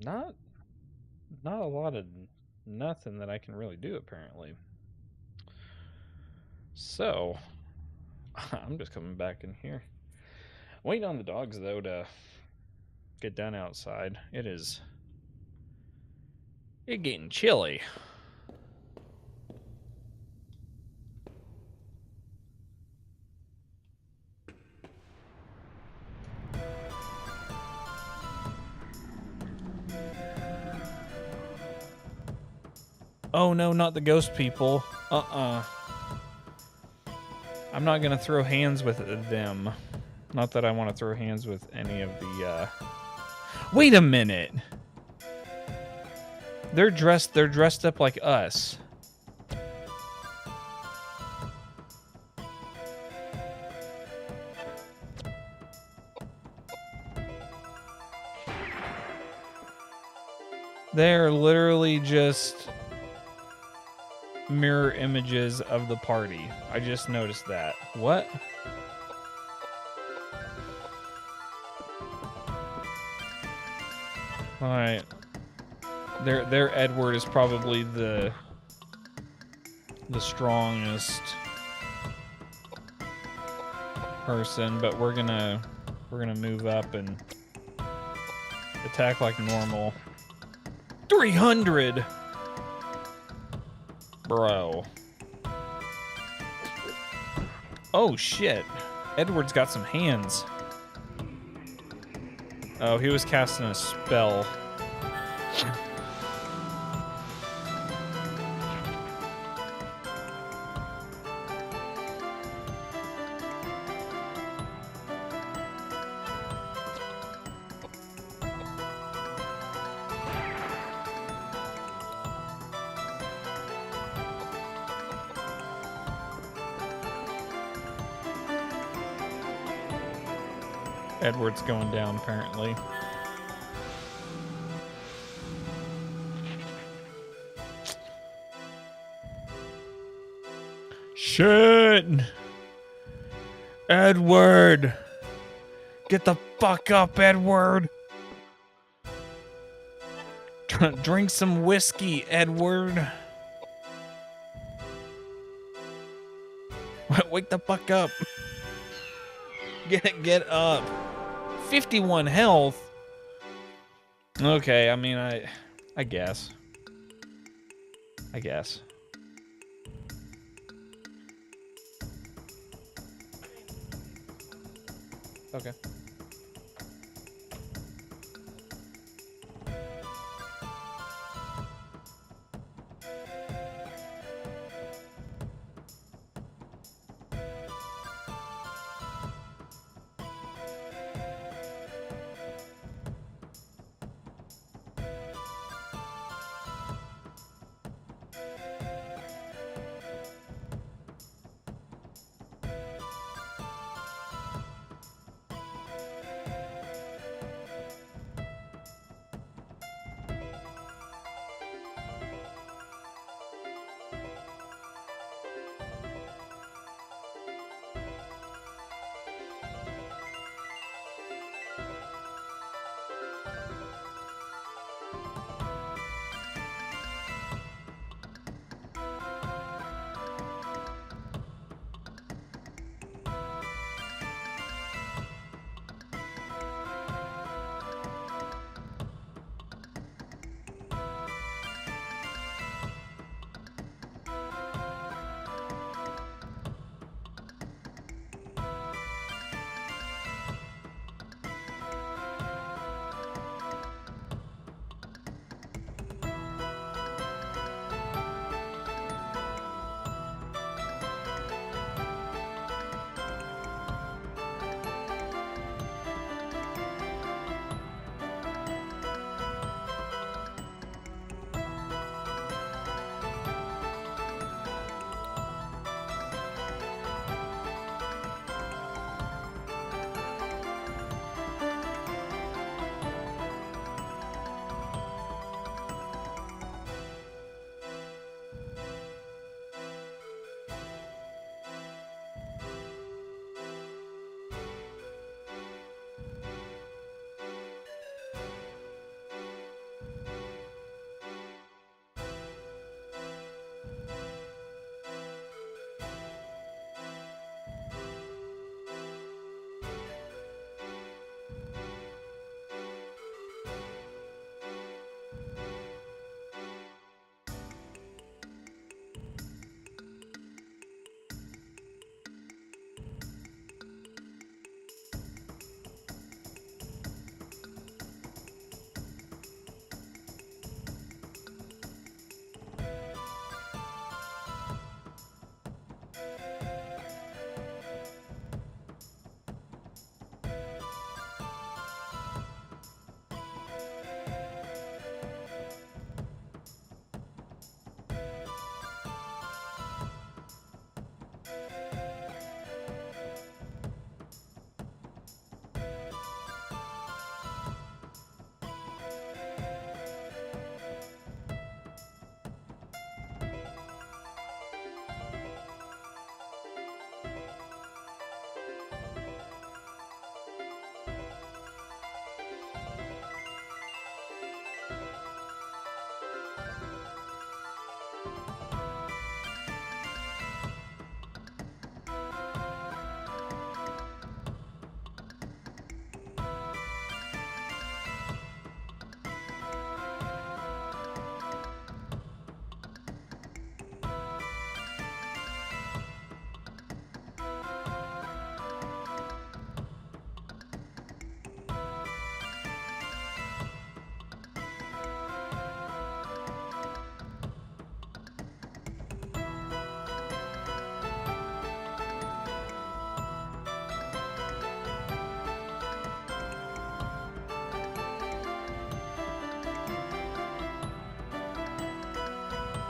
Not a lot of nothing that I can really do, apparently. So, I'm just coming back in here. Waiting on the dogs, though, to get done outside. It's getting chilly. Oh no, not the ghost people. I'm not gonna throw hands with them. Not that I want to throw hands with any of the, Wait a minute! They're dressed up like us. They're literally just mirror images of the party. I just noticed that. What? Alright. Their Edward is probably the strongest person, but we're gonna move up and attack like normal. 300! Bro. Oh shit. Edward's got some hands. Oh, he was casting a spell. Edward's going down, apparently. Shit! Edward! Get the fuck up, Edward! Drink some whiskey, Edward. Wake the fuck up. Get up. 51 health. Okay, I mean, I guess. Okay.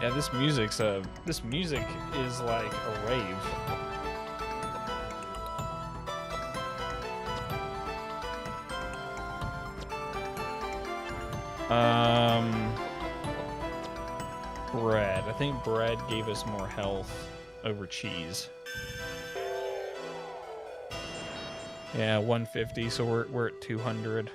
Yeah, this music is like a rave. Bread. I think bread gave us more health over cheese. Yeah, 150, so we're at 200.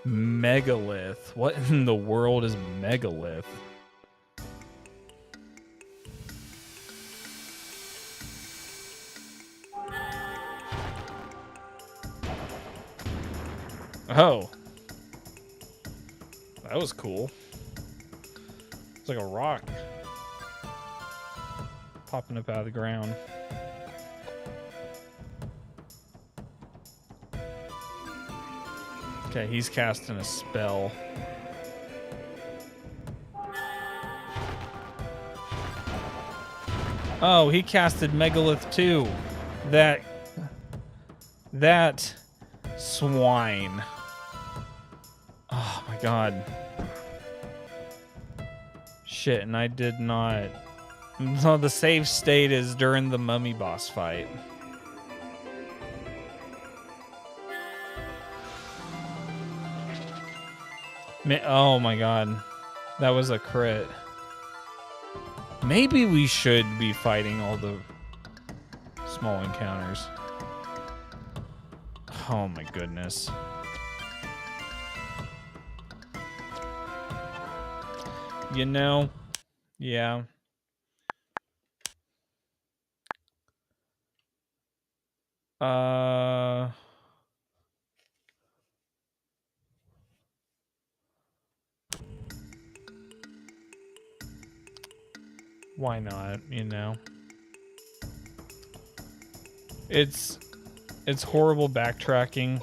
Megalith. What in the world is Megalith? Oh. That was cool. It's like a rock popping up out of the ground. Okay, he's casting a spell. Oh, he casted Megalith too. That swine. Oh my god. Shit, and I did not. No, the save state is during the mummy boss fight. Oh my god. That was a crit. Maybe we should be fighting all the small encounters. Oh my goodness. You know, yeah. Why not, you know? It's horrible backtracking.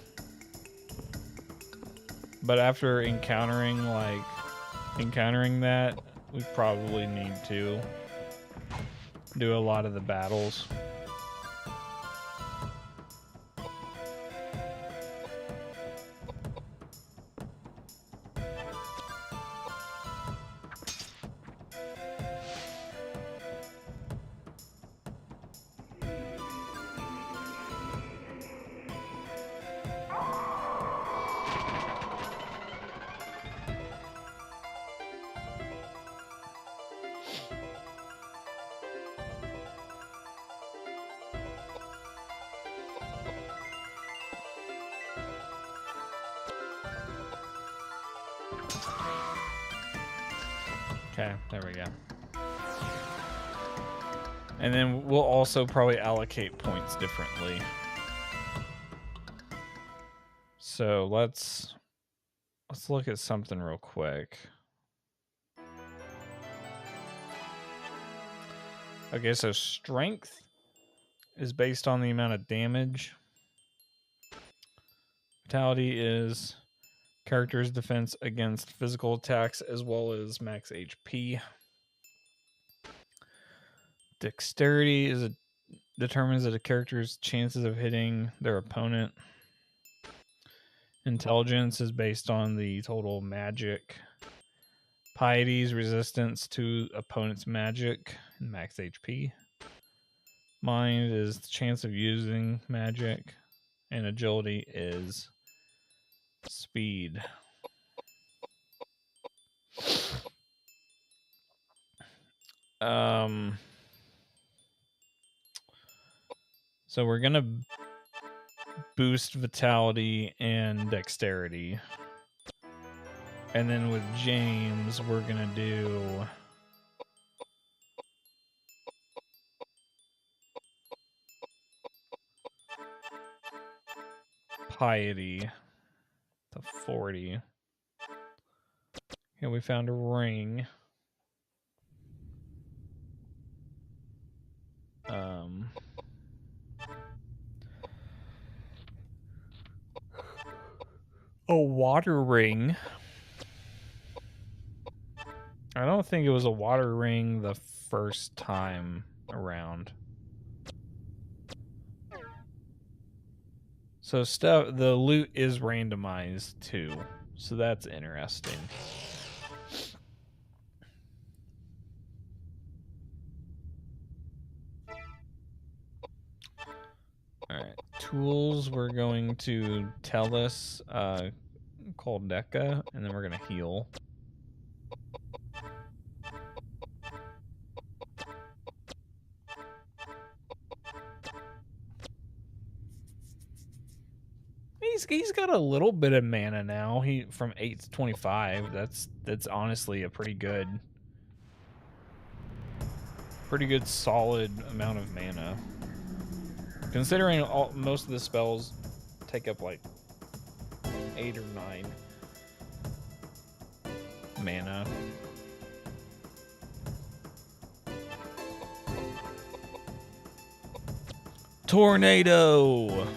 But after encountering that, we probably need to do a lot of the battles. Okay, there we go. And then we'll also probably allocate points differently. So let's look at something real quick. Okay, so strength is based on the amount of damage. Vitality is character's defense against physical attacks as well as max HP. Dexterity determines that a character's chances of hitting their opponent. Intelligence is based on the total magic. Piety's resistance to opponent's magic and max HP. Mind is the chance of using magic. And agility is speed. So we're gonna boost vitality and dexterity. And then with James, we're gonna do piety to 40. And we found a ring. A water ring. I don't think it was a water ring the first time around. So the loot is randomized too. So that's interesting. Alright. Tools, we're going to Tellus, Coldeka, and then we're going to heal. He's got a little bit of mana now. He from 8 to 25. That's honestly a pretty good solid amount of mana. Considering most of the spells take up like 8 or 9 mana. Tornado.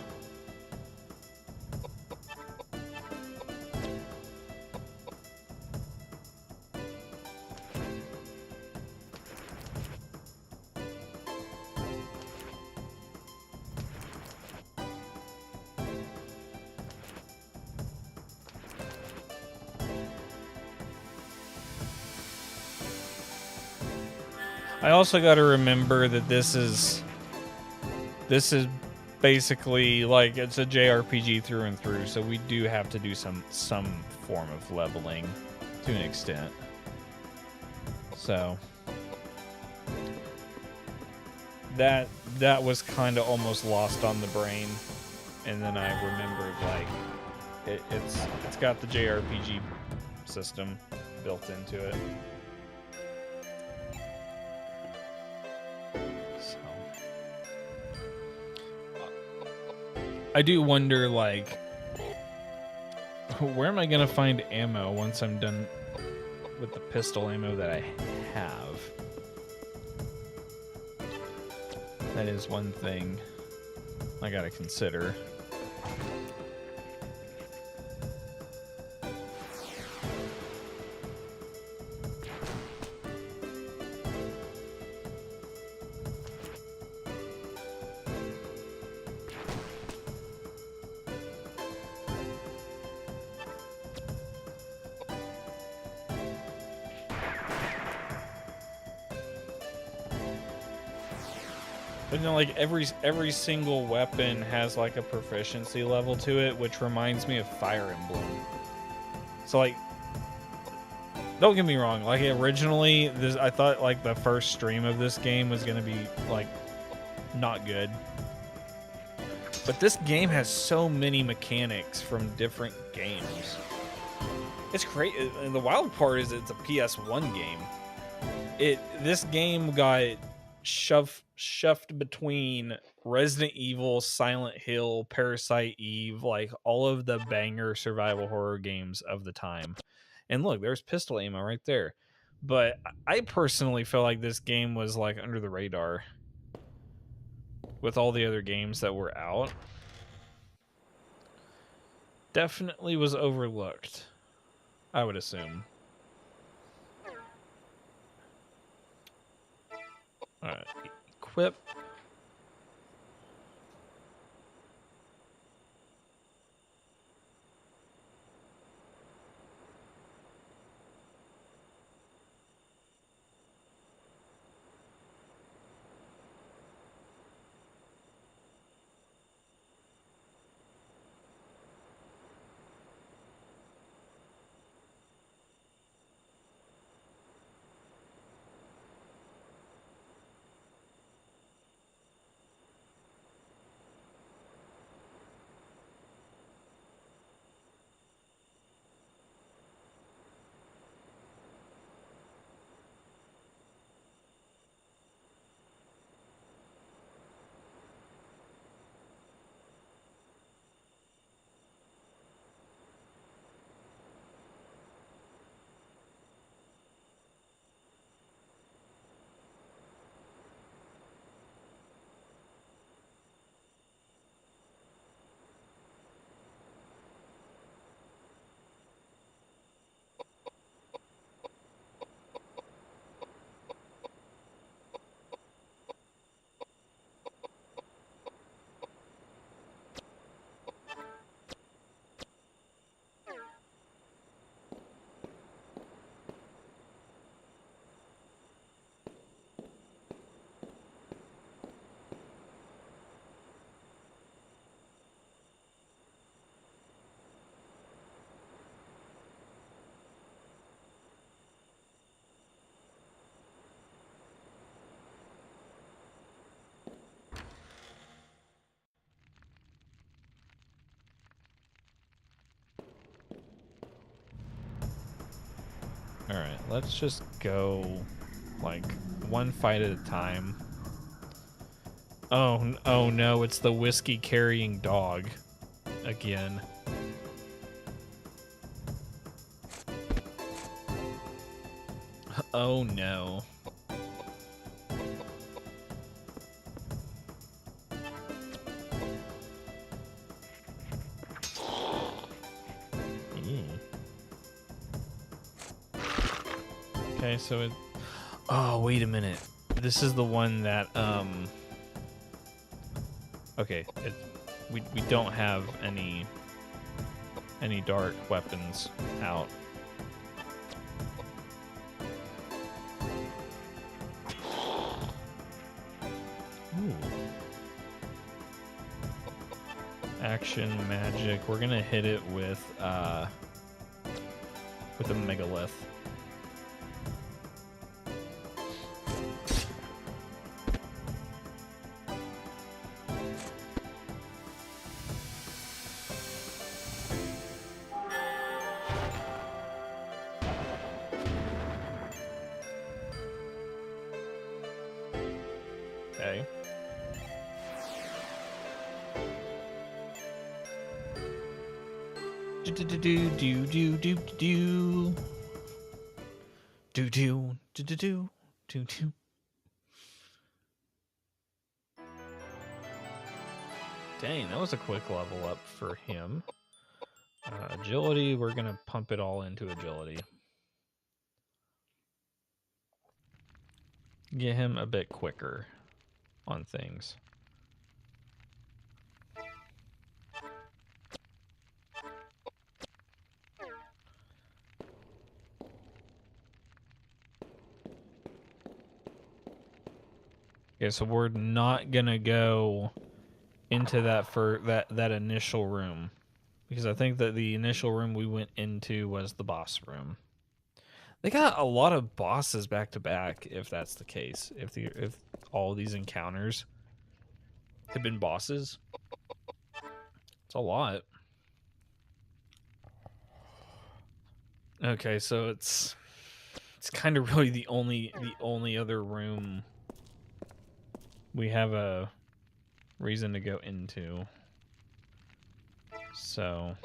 I also got to remember that this is basically like it's a JRPG through and through, so we do have to do some form of leveling to an extent. So that was kind of almost lost on the brain, and then I remembered like it's got the JRPG system built into it. I do wonder, like, where am I going to find ammo once I'm done with the pistol ammo that I have? That is one thing I got to consider. But you know, like every single weapon has like a proficiency level to it, which reminds me of Fire Emblem. So like, don't get me wrong, like originally I thought like the first stream of this game was gonna be like not good. But this game has so many mechanics from different games. It's great. And the wild part is it's a PS1 game. This game got shoved between Resident Evil, Silent Hill, Parasite Eve, like all of the banger survival horror games of the time. And look, there's pistol ammo right there. But I personally feel like this game was like under the radar with all the other games that were out. Definitely was overlooked, I would assume. Alright, equip. Alright, let's just go, like, one fight at a time. Oh no, it's the whiskey-carrying dog. Again. Oh no. Okay, so it... Oh, wait a minute. This is the one that, Okay, we don't have any dark weapons out. Ooh. Action, magic. We're gonna hit it with a megalith. Okay. Dang, that was a quick level up for him. Agility, we're gonna pump it all into agility. Get him a bit quicker on things. Okay, so we're not gonna go into that for that initial room, because I think that the initial room we went into was the boss room. They got a lot of bosses back to back, if that's the case. If all these encounters have been bosses, it's a lot. Okay, so it's kind of really the only other room we have a reason to go into. So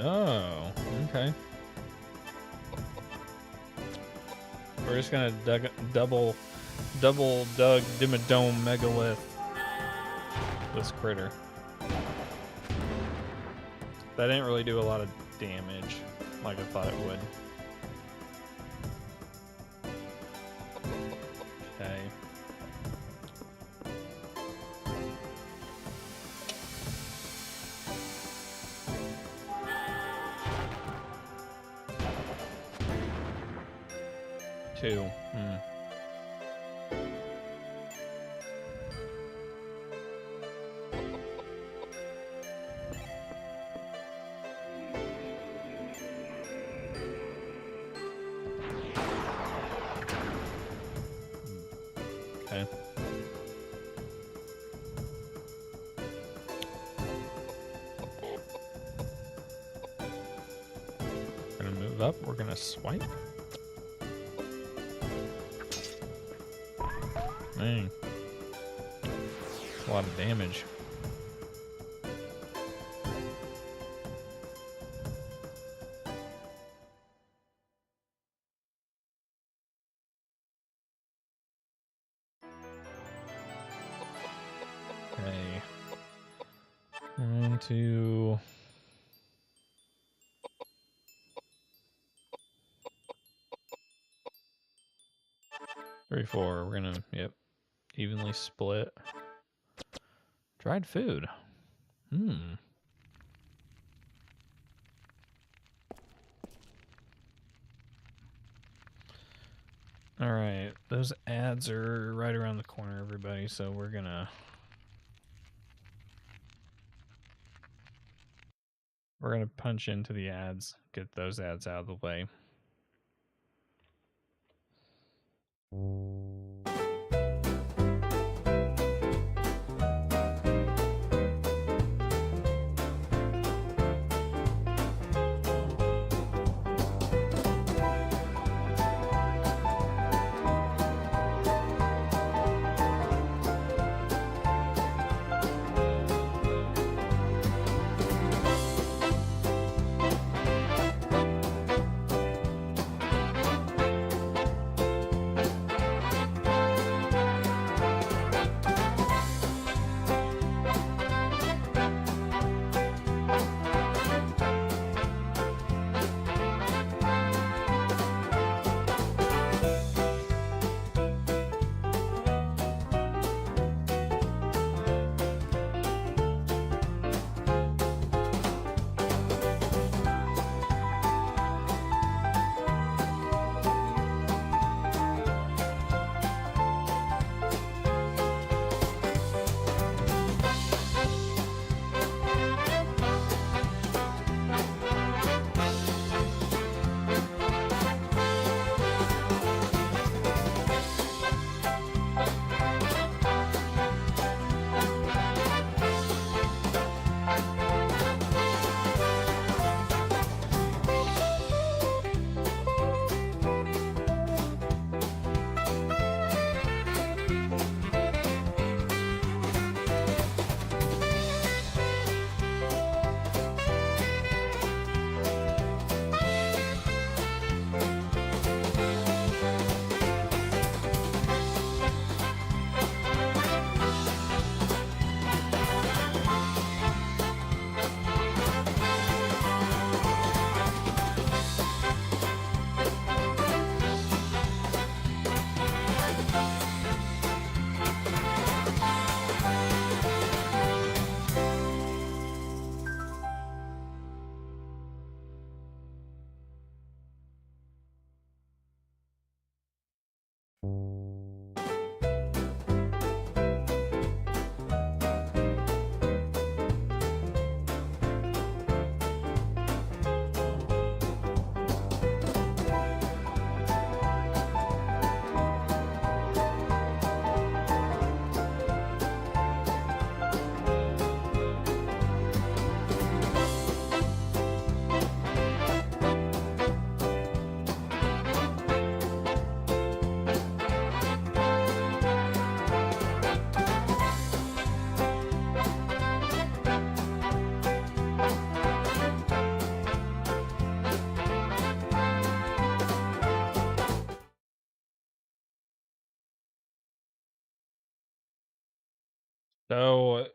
oh, okay. We're just gonna double Doug Dimmadome Megalith this critter. That didn't really do a lot of damage like I thought it would. Okay. Two. Okay. We're gonna move up. We're gonna swipe. Dang. A lot of damage. 1, 2. Three, 4. We're gonna, evenly split. Dried food. All right, those ads are right around the corner, everybody. So we're gonna punch into the ads, get those ads out of the way. So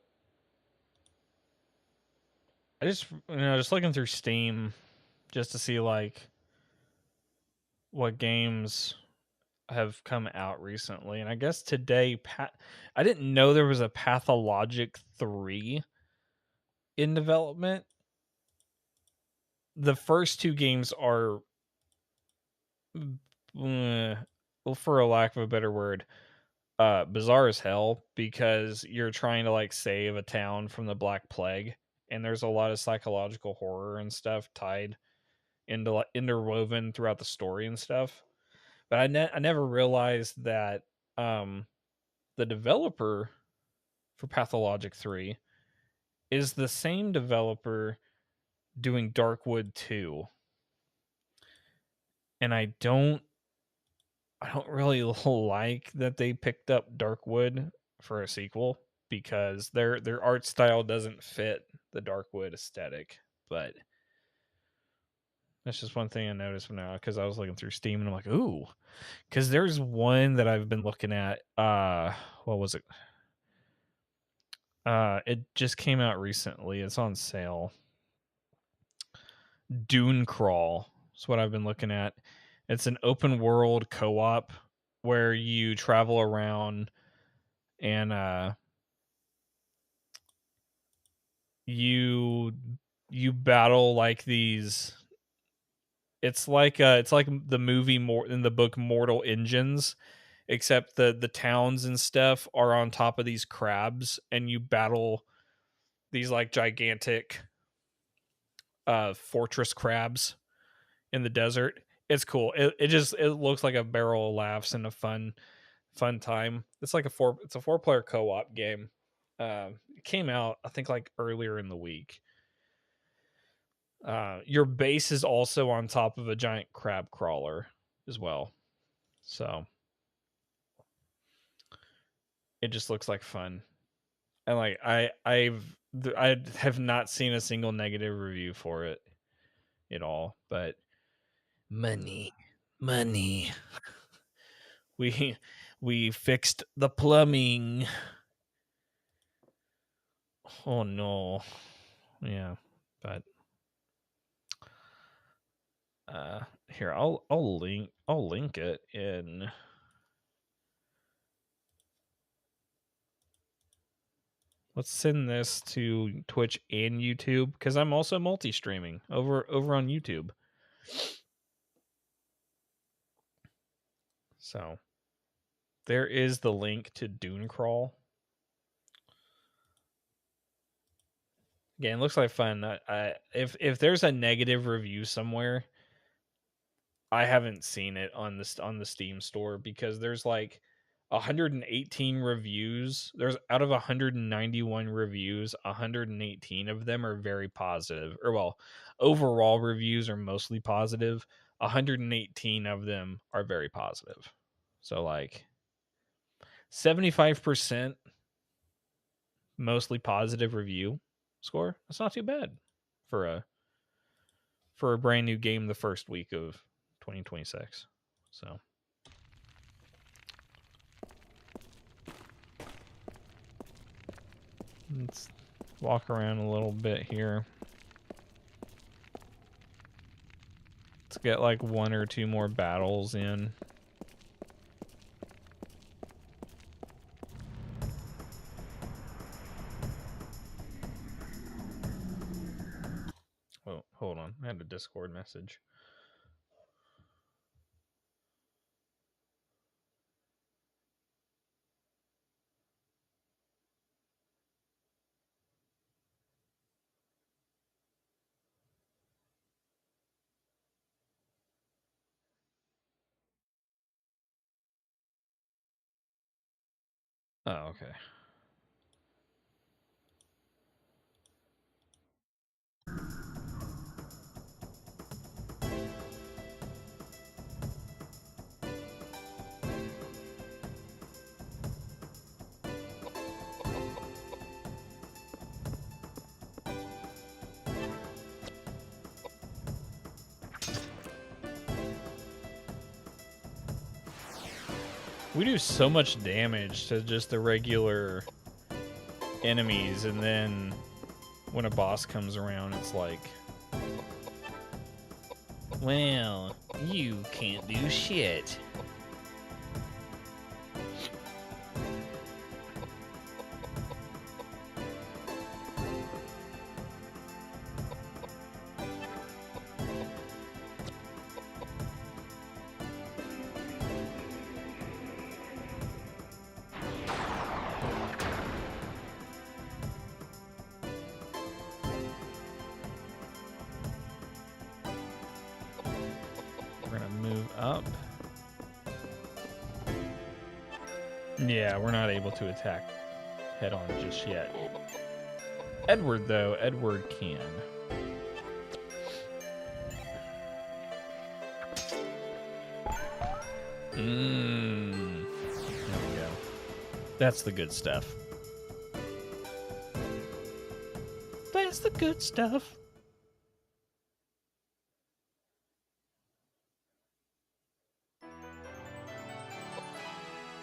I just looking through Steam just to see like what games have come out recently, and I guess today I didn't know there was a Pathologic 3 in development. The first two games are well, for a lack of a better word, bizarre as hell, because you're trying to like save a town from the Black Plague, and there's a lot of psychological horror and stuff tied into interwoven throughout the story and stuff. But I never realized that the developer for Pathologic 3 is the same developer doing Darkwood 2. And I don't really like that they picked up Darkwood for a sequel, because their art style doesn't fit the Darkwood aesthetic. But that's just one thing I noticed because I was looking through Steam and I'm like, ooh, because there's one that I've been looking at. What was it? It just came out recently. It's on sale. Dune Crawl is what I've been looking at. It's an open world co-op where you travel around and you battle like these. It's like the movie more in the book Mortal Engines, except the towns and stuff are on top of these crabs, and you battle these like gigantic fortress crabs in the desert. It's cool. It looks like a barrel of laughs and a fun time. It's like a 4-player co-op game. It came out I think like earlier in the week. Your base is also on top of a giant crab crawler as well. So it just looks like fun. And like I have not seen a single negative review for it at all, but money. We fixed the plumbing. Oh no. Yeah, but here I'll link it in. Let's send this to Twitch and YouTube because I'm also multi-streaming over on YouTube. So there is the link to Dune Crawl. Again, looks like fun. If there's a negative review somewhere, I haven't seen it on the Steam store because there's like 118 reviews. There's out of 191 reviews, 118 of them are very positive. Or well, overall reviews are mostly positive. 118 of them are very positive. So like 75% mostly positive review score. That's not too bad for a brand new game the first week of 2026. So let's walk around a little bit here. Let's get like 1 or 2 more battles in. Oh, hold on. I had a Discord message. Oh, okay. We do so much damage to just the regular enemies, and then when a boss comes around, it's like, well, you can't do shit. Yeah, we're not able to attack head on just yet. Edward, though, Edward can. There we go. That's the good stuff. That's the good stuff.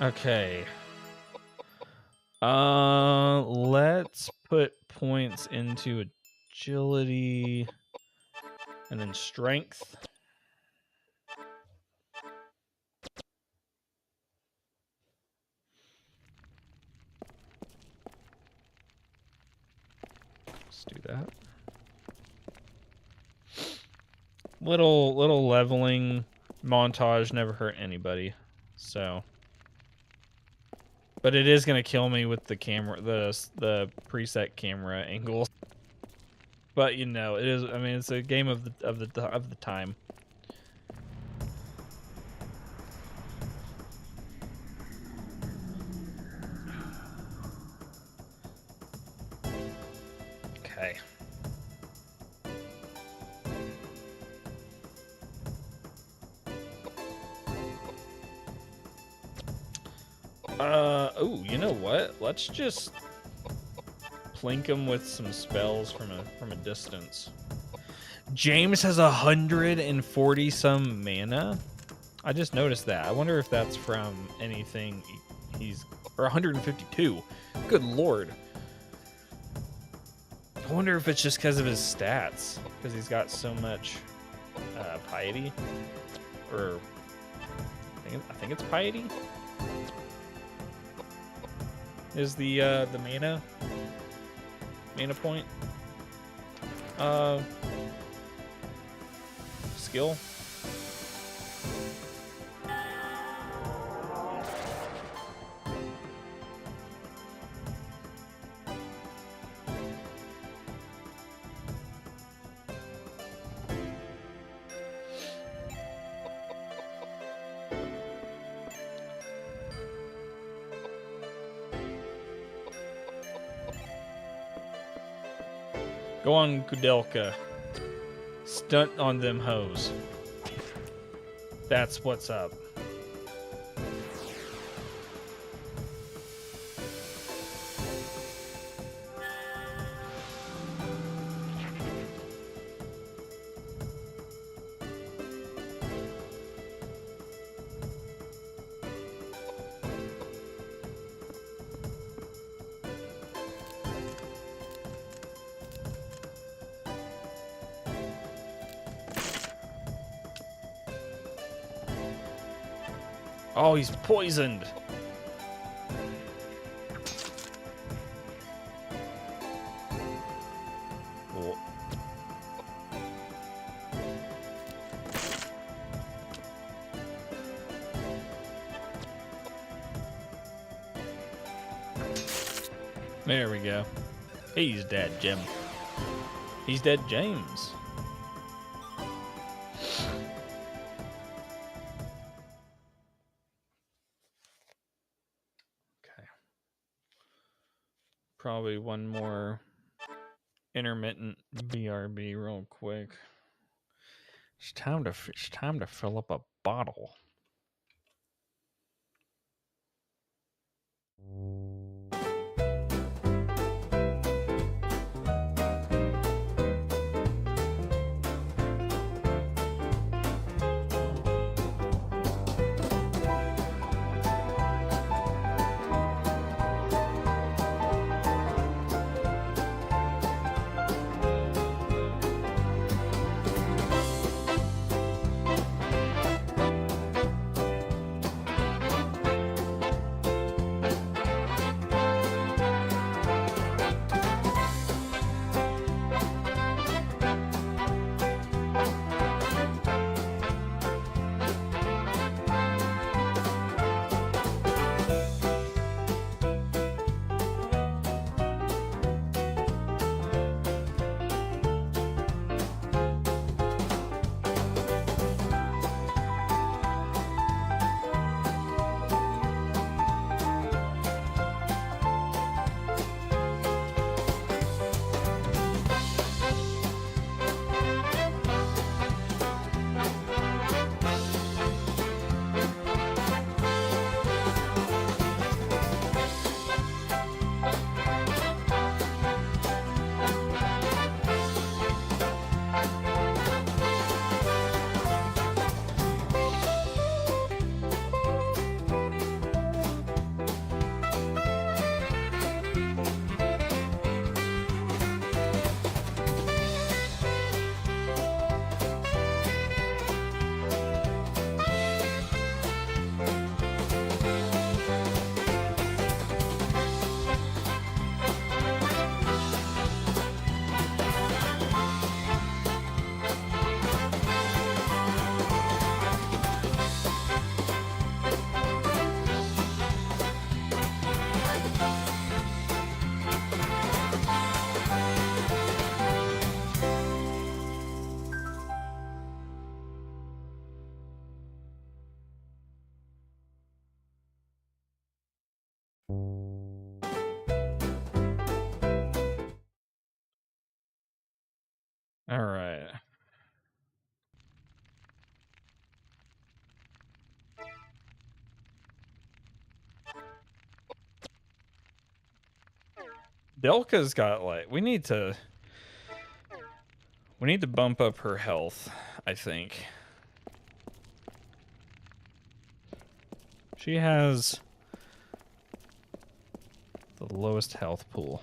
Okay. Let's put points into agility and then strength. Let's do that. Little leveling montage never hurt anybody. So, but it is gonna kill me with the camera, the preset camera angles. But you know, it is. I mean, it's a game of the time. Okay. Oh, you know what? Let's just plink him with some spells from a distance. James has 140 some mana. I just noticed that. I wonder if that's from anything he's, or 152. Good lord. I wonder if it's just because of his stats, because he's got so much piety, or I think it's piety. Is the mana point skill? Go on, Kudelka. Stunt on them hoes. That's what's up. Oh, he's poisoned. Cool. There we go. He's dead, Jim. He's dead, James. Probably one more intermittent BRB real quick. It's time to fill up a bottle. All right. Delka's got like we need to bump up her health, I think. She has the lowest health pool.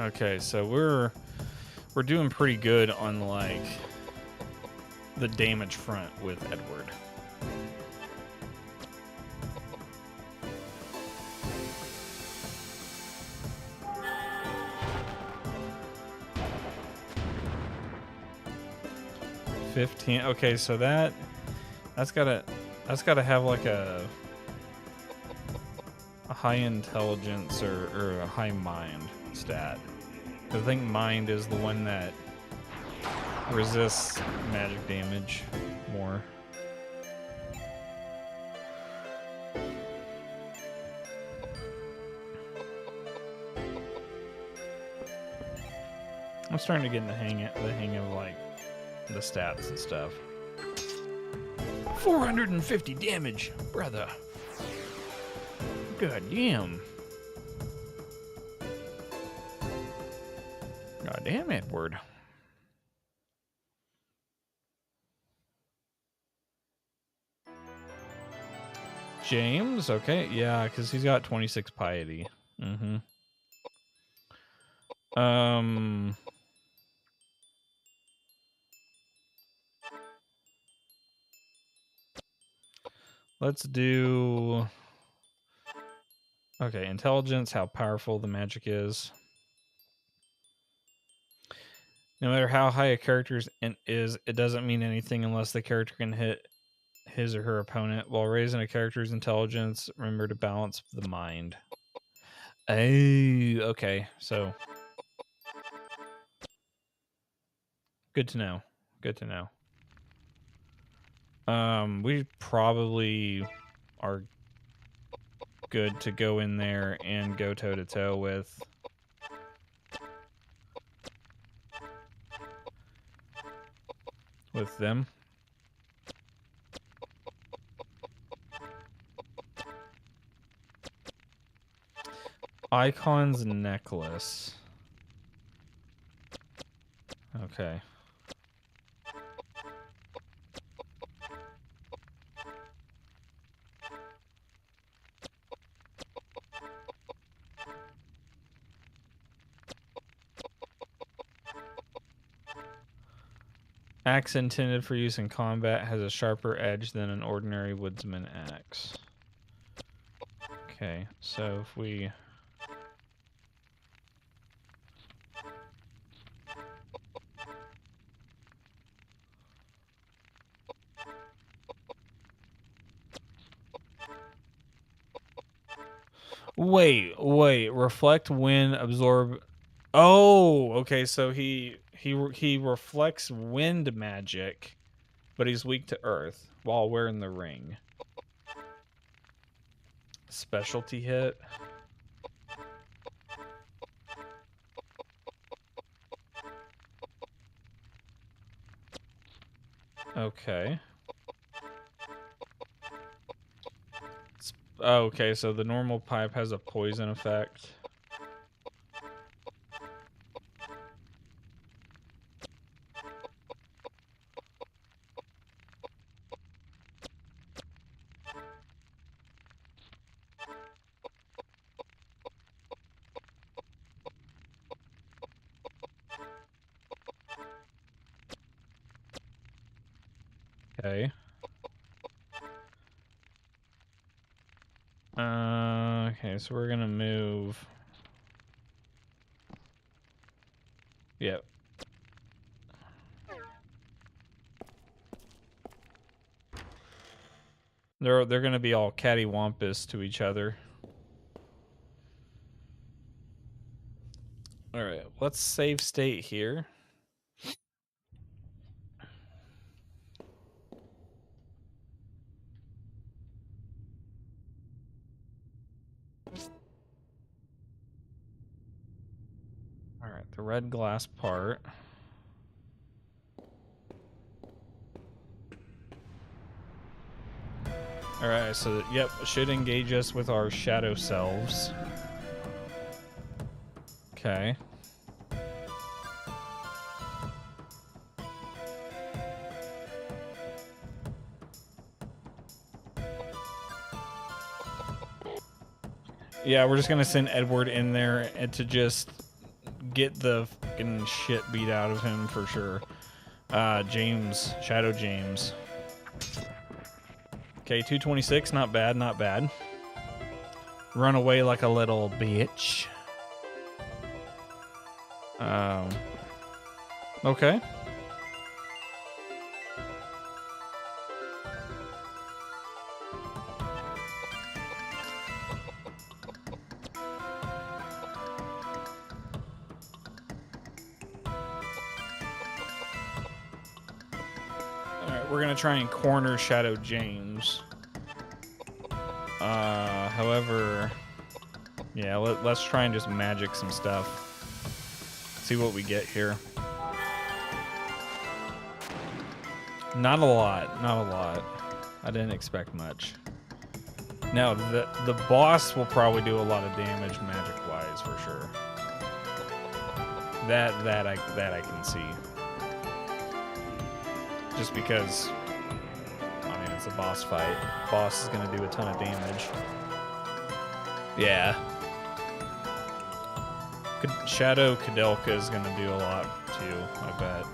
Okay, so we're doing pretty good on like the damage front with Edward. $15. Okay, so that's gotta have like a high intelligence or a high mind stat. I think mind is the one that resists magic damage more. I'm starting to get in the hang of like the stats and stuff. 450 damage, brother. God damn. God damn, Edward. James, okay, yeah, because he's got 26 piety. Let's do... Okay, intelligence, how powerful the magic is. No matter how high a character's is, it doesn't mean anything unless the character can hit his or her opponent. While raising a character's intelligence, remember to balance the mind. Oh, okay, so... Good to know. Good to know. We probably are good to go in there and go toe-to-toe with them. Icon's necklace. Okay. Axe intended for use in combat has a sharper edge than an ordinary woodsman axe. Okay, so if we... Wait, reflect, wind, absorb... Oh, okay, so he reflects wind magic, but he's weak to earth while wearing the ring. Specialty hit. Okay. Oh, okay, so the normal pipe has a poison effect. Okay. Okay, so we're gonna move. Yep. They're gonna be all cattywampus to each other. All right, let's save state here. All right, the red glass part. All right, so yep, should engage us with our shadow selves. Okay. Yeah, we're just gonna send Edward in there and to just get the fucking shit beat out of him for sure. James, Shadow James. Okay, 226, not bad, not bad. Run away like a little bitch. Okay. We're gonna try and corner Shadow James. However, yeah, let's try and just magic some stuff. See what we get here. Not a lot, not a lot. I didn't expect much. Now the boss will probably do a lot of damage magic-wise for sure. That I can see. Just because, I mean, it's a boss fight. Boss is going to do a ton of damage. Yeah. Shadow Kadelka is going to do a lot too, I bet.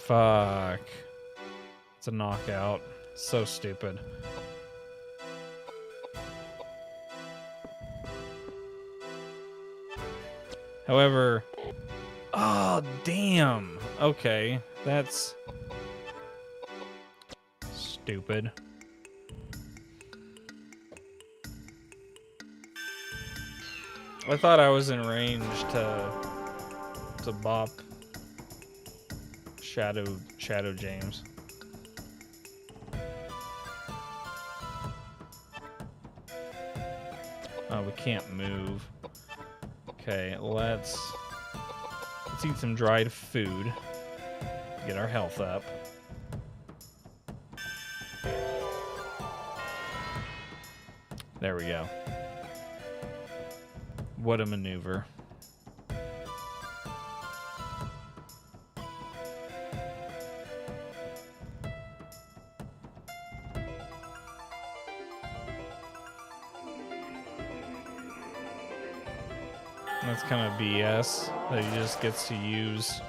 Fuck. It's a knockout. So stupid. However, oh damn. Okay, that's stupid. I thought I was in range to bop Shadow James. Oh, we can't move. Okay, let's eat some dried food. Get our health up. There we go. What a maneuver. That's kind of BS that he just gets to use.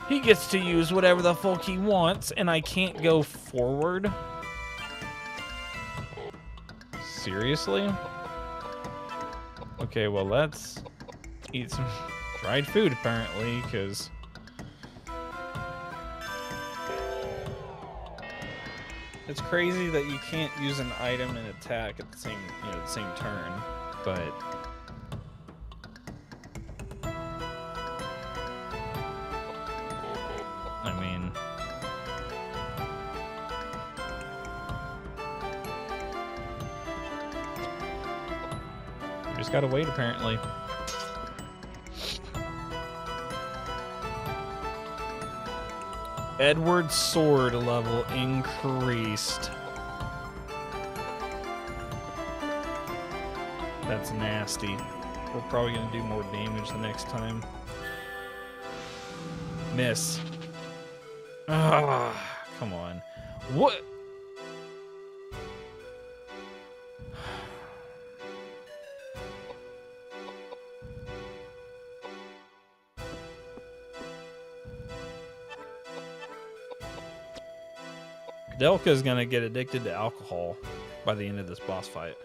He gets to use whatever the fuck he wants, and I can't go forward? Seriously? Okay, well, let's eat some dried food, apparently, because... It's crazy that you can't use an item and attack at the same, the same turn, but I mean, you just gotta wait apparently. Edward's sword level increased. That's nasty. We're probably going to do more damage the next time. Miss. Ah, come on. What? Delka is going to get addicted to alcohol by the end of this boss fight.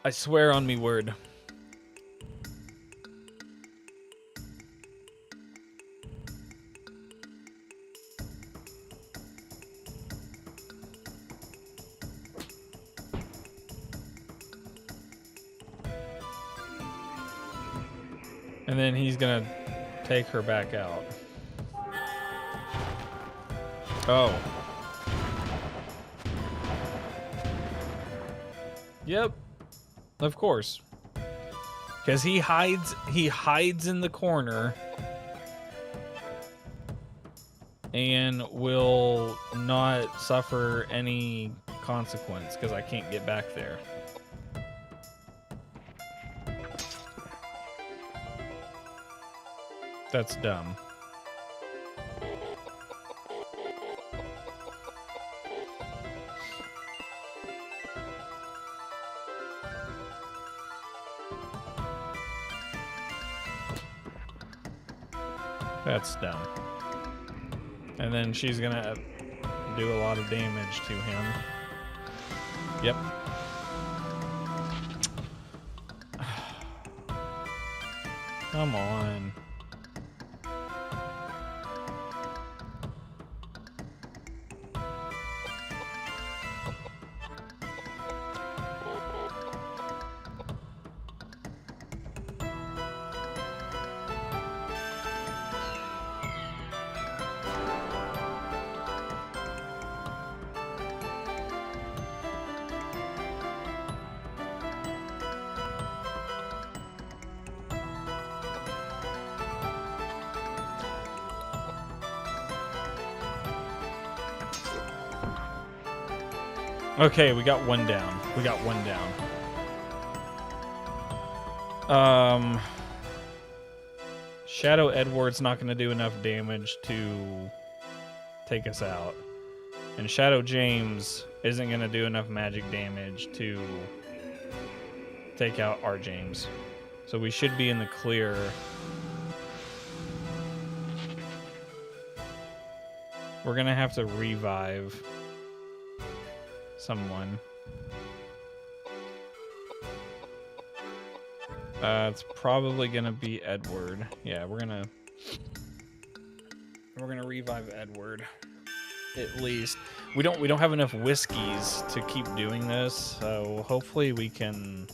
I swear on me word. And then he's gonna take her back out. Oh. Yep. Of course. Because he hides in the corner and will not suffer any consequence because I can't get back there. That's dumb. That's dumb. And then she's gonna do a lot of damage to him. Yep. Come on. Okay, we got one down. We got one down. Shadow Edward's not going to do enough damage to take us out. And Shadow James isn't going to do enough magic damage to take out our James. So we should be in the clear. We're going to have to revive someone. It's probably gonna be Edward. Yeah, we're gonna revive Edward. At least we don't have enough whiskeys to keep doing this, so hopefully we can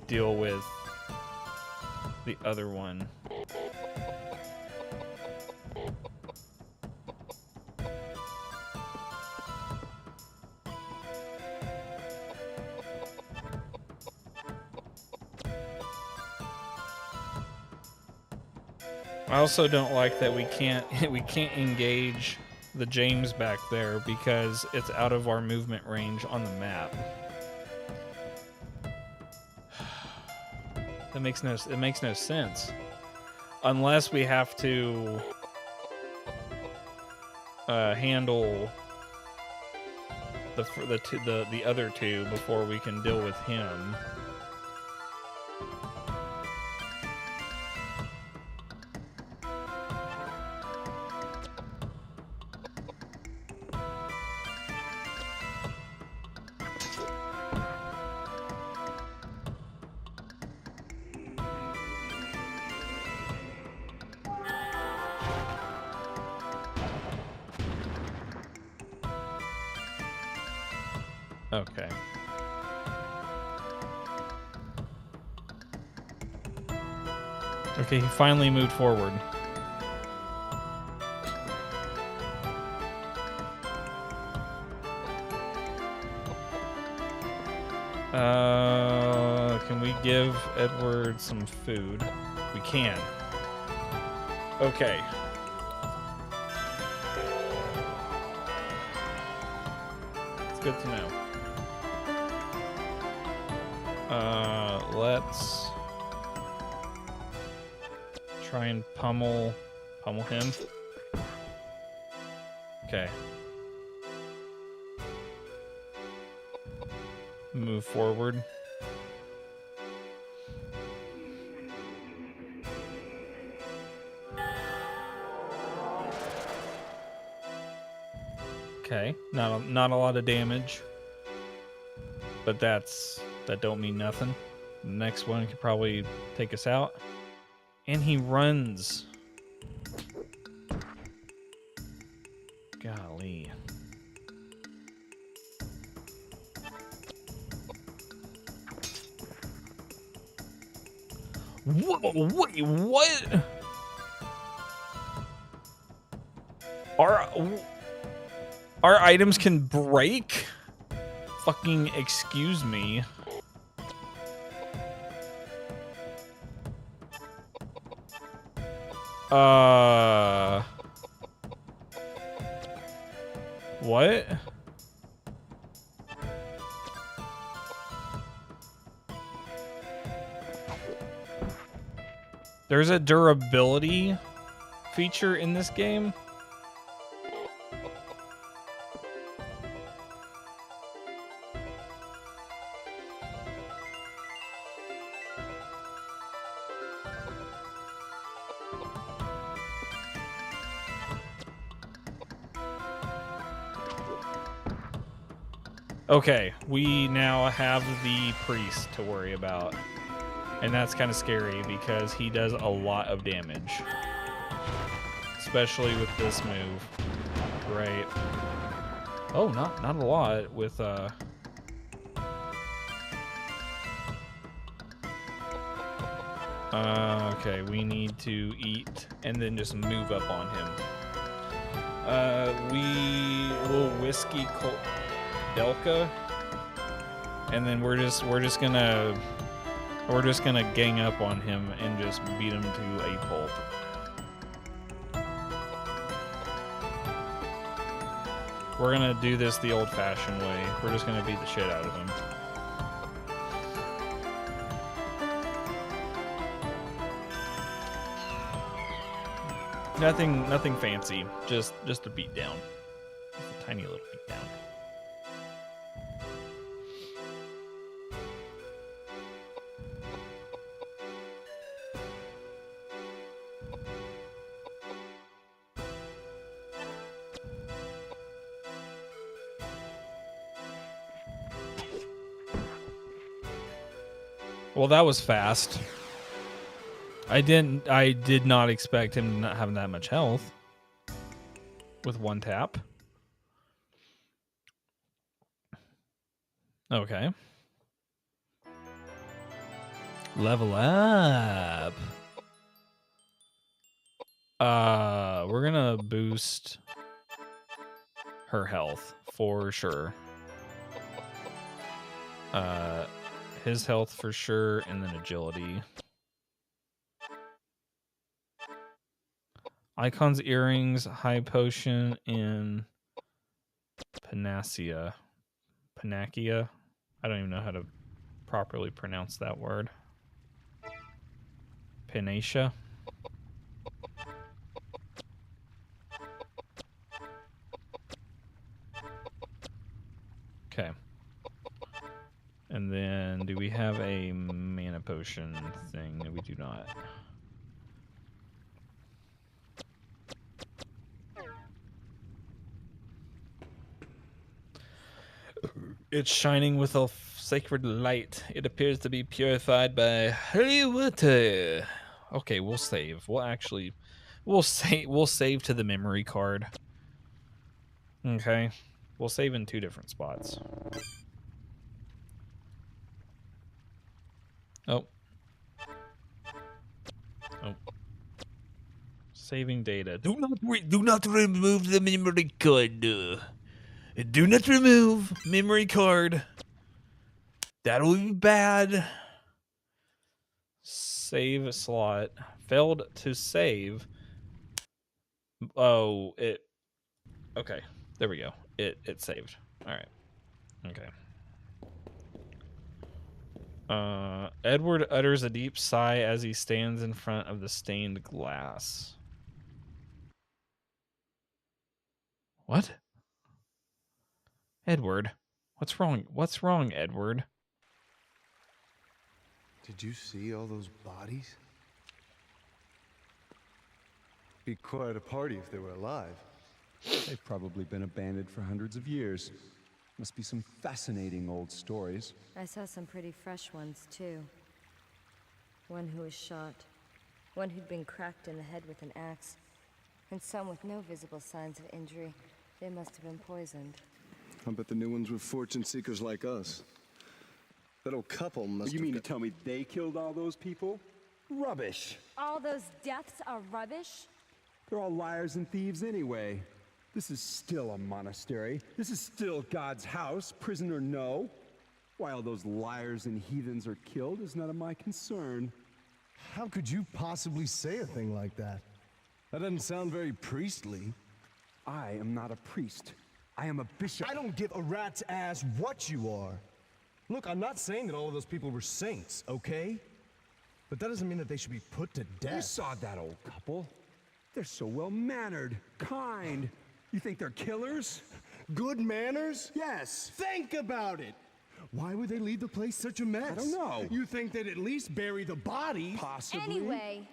deal with the other one. I also don't like that we can't engage the James back there because it's out of our movement range on the map. It makes no sense. Unless we have to handle the other two before we can deal with him. Okay. Okay, he finally moved forward. Can we give Edward some food? We can. Okay. good to know. Let's try and pummel him. Okay. Move forward. Okay, not a lot of damage, but that don't mean nothing. The next one could probably take us out, and he runs. Golly. Whoa, wait, what? Our items can break? Fucking excuse me. What? There's a durability feature in this game? Okay, we now have the priest to worry about. And that's kind of scary because he does a lot of damage. Especially with this move. Right. Oh, not a lot with okay, we need to eat and then just move up on him. We will whiskey Delka, and then we're just gonna gang up on him and just beat him to a pulp. We're gonna do this the old-fashioned way. We're just gonna beat the shit out of him. Nothing fancy. Just a beat down. Just a tiny little beat down. Well, that was fast. I did not expect him to not have that much health with one tap. Okay. Level up. We're gonna boost her health for sure. His health for sure, and then agility. Icon's earrings, high potion, and panacea. Panacea? I don't even know how to properly pronounce that word. Panacea? Okay. And then, do we have a mana potion thing? No, we do not. It's shining with a sacred light. It appears to be purified by holy water. Okay, we'll save. We'll save to the memory card. Okay. We'll save in 2 different spots. Oh. Oh. Saving data. Do not remove the memory card. Do not remove memory card. That'll be bad. Save slot. Failed to save. Oh, it. Okay, there we go. It saved. All right. Okay. Edward utters a deep sigh as he stands in front of the stained glass. What? Edward, what's wrong? What's wrong, Edward? Did you see all those bodies? Be quite a party if they were alive. They've probably been abandoned for hundreds of years. Must be some fascinating old stories. I saw some pretty fresh ones, too. One who was shot, one who'd been cracked in the head with an axe, and some with no visible signs of injury. They must have been poisoned. I bet the new ones were fortune seekers like us. That old couple must You mean to tell me they killed all those people? Rubbish. All those deaths are rubbish? They're all liars and thieves anyway. This is still a monastery. This is still God's house, prison or no. Why all those liars and heathens are killed is none of my concern. How could you possibly say a thing like that? That doesn't sound very priestly. I am not a priest. I am a bishop. I don't give a rat's ass what you are. Look, I'm not saying that all of those people were saints, okay? But that doesn't mean that they should be put to death. You saw that old couple. They're so well-mannered, kind. You think they're killers? Good manners? Yes. Think about it. Why would they leave the place such a mess? I don't know. You think they'd at least bury the body? Possibly. Anyway,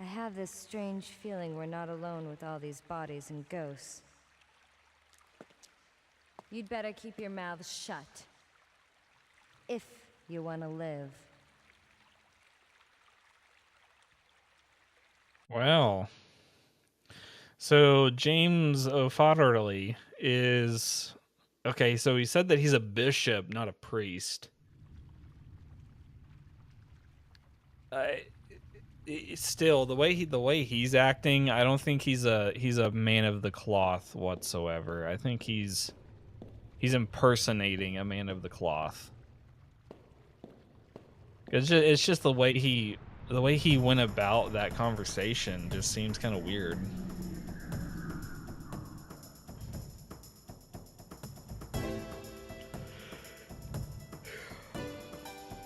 I have this strange feeling we're not alone with all these bodies and ghosts. You'd better keep your mouth shut. If you want to live. Well, so James O'Fodderly is okay. So he said that he's a bishop, not a priest. Still, the way he's acting, I don't think he's a man of the cloth whatsoever. I think he's impersonating a man of the cloth. It's just the way he went about that conversation just seems kind of weird.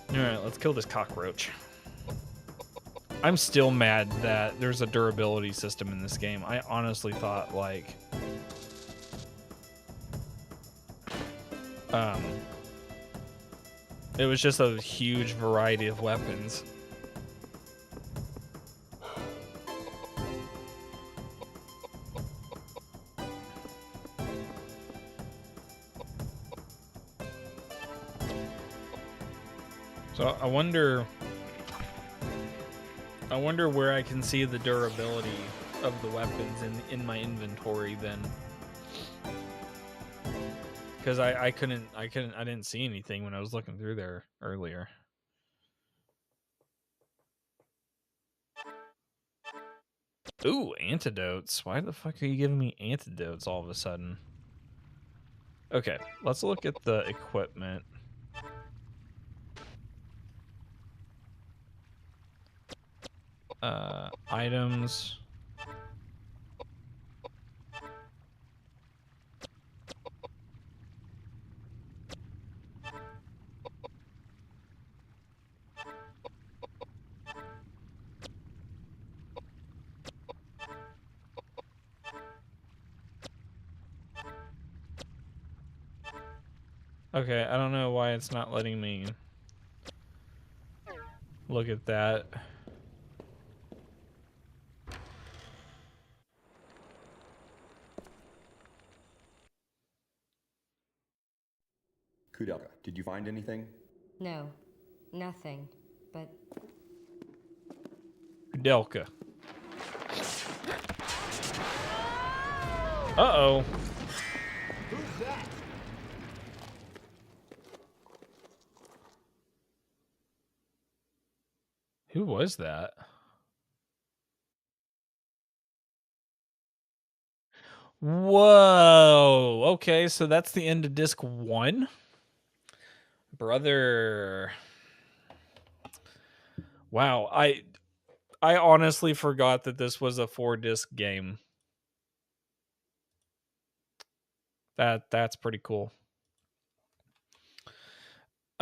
All right, let's kill this cockroach. I'm still mad that there's a durability system in this game. I honestly thought like it was just a huge variety of weapons. So I wonder where I can see the durability of the weapons in my inventory then. Because I didn't see anything when I was looking through there earlier. Ooh, antidotes. Why the fuck are you giving me antidotes all of a sudden? Okay, let's look at the equipment. Items. Okay, I don't know why it's not letting me look at that. Kudelka, did you find anything? No, nothing, but... Kudelka. Uh-oh. Who's that? Who was that? Whoa. Okay, so that's the end of disc 1. Brother. Wow, I honestly forgot that this was a 4-disc game. That's pretty cool.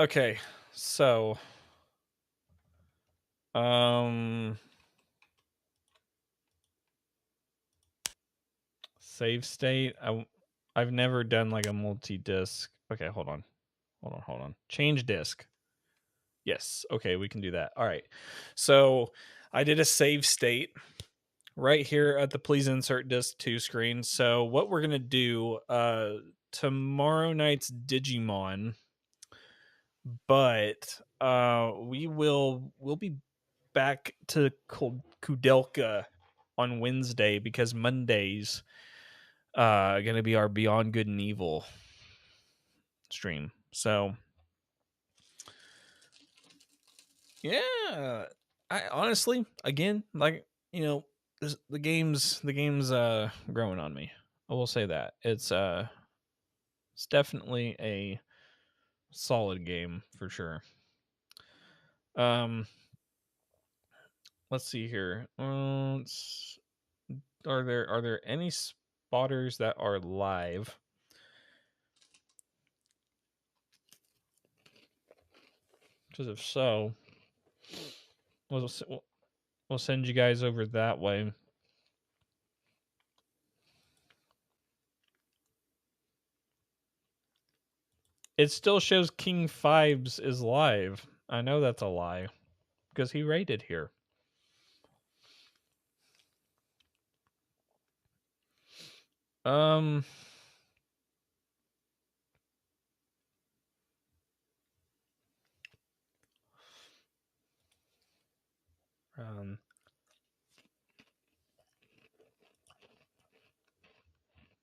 Okay, so save state. I've never done like a multi-disc. Okay, hold on. Change disc. Yes. Okay, we can do that. All right. So I did a save state right here at the please insert disc 2 screen. So what we're gonna do tomorrow night's Digimon, but we'll be back to Kudelka on Wednesday because Monday's gonna be our Beyond Good and Evil stream. So yeah, I honestly, again, like, you know, the game's growing on me. I will say that it's definitely a solid game for sure. Let's see here. Are there any spotters that are live? Because if so, we'll send you guys over that way. It still shows King Fibes is live. I know that's a lie because he rated here.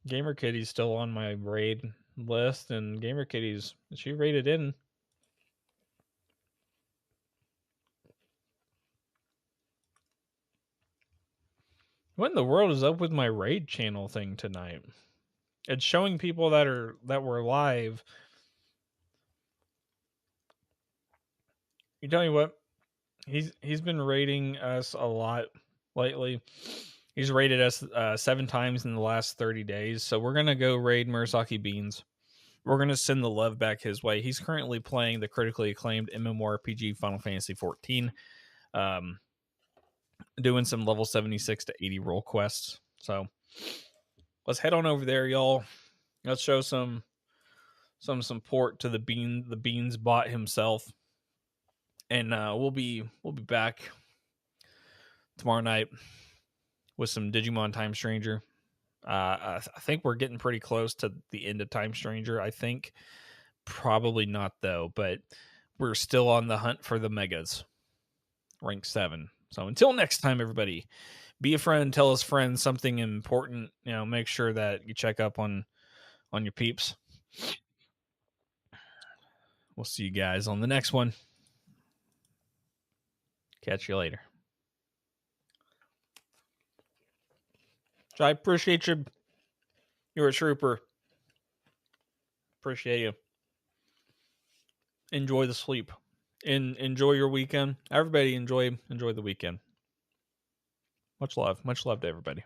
Gamer Kitty's still on my raid list, and Gamer Kitty's, she rated in. What in the world is up with my raid channel thing tonight? It's showing people that were live. You tell me what, he's been rating us a lot lately. He's rated us 7 times in the last 30 days. So we're gonna go raid Murasaki Beans. We're gonna send the love back his way. He's currently playing the critically acclaimed MMORPG Final Fantasy XIV. Doing some level 76 to 80 role quests. So let's head on over there, y'all. Let's show some support to the Beans bot himself. And we'll be back tomorrow night with some Digimon Time Stranger. I think we're getting pretty close to the end of Time Stranger. I think probably not though, but we're still on the hunt for the Megas, rank 7. So until next time, everybody, be a friend, tell us friends something important. You know, make sure that you check up on your peeps. We'll see you guys on the next one. Catch you later. So I appreciate you. You're a trooper. Appreciate you. Enjoy the sleep. Enjoy your weekend. Everybody enjoy the weekend. Much love to everybody.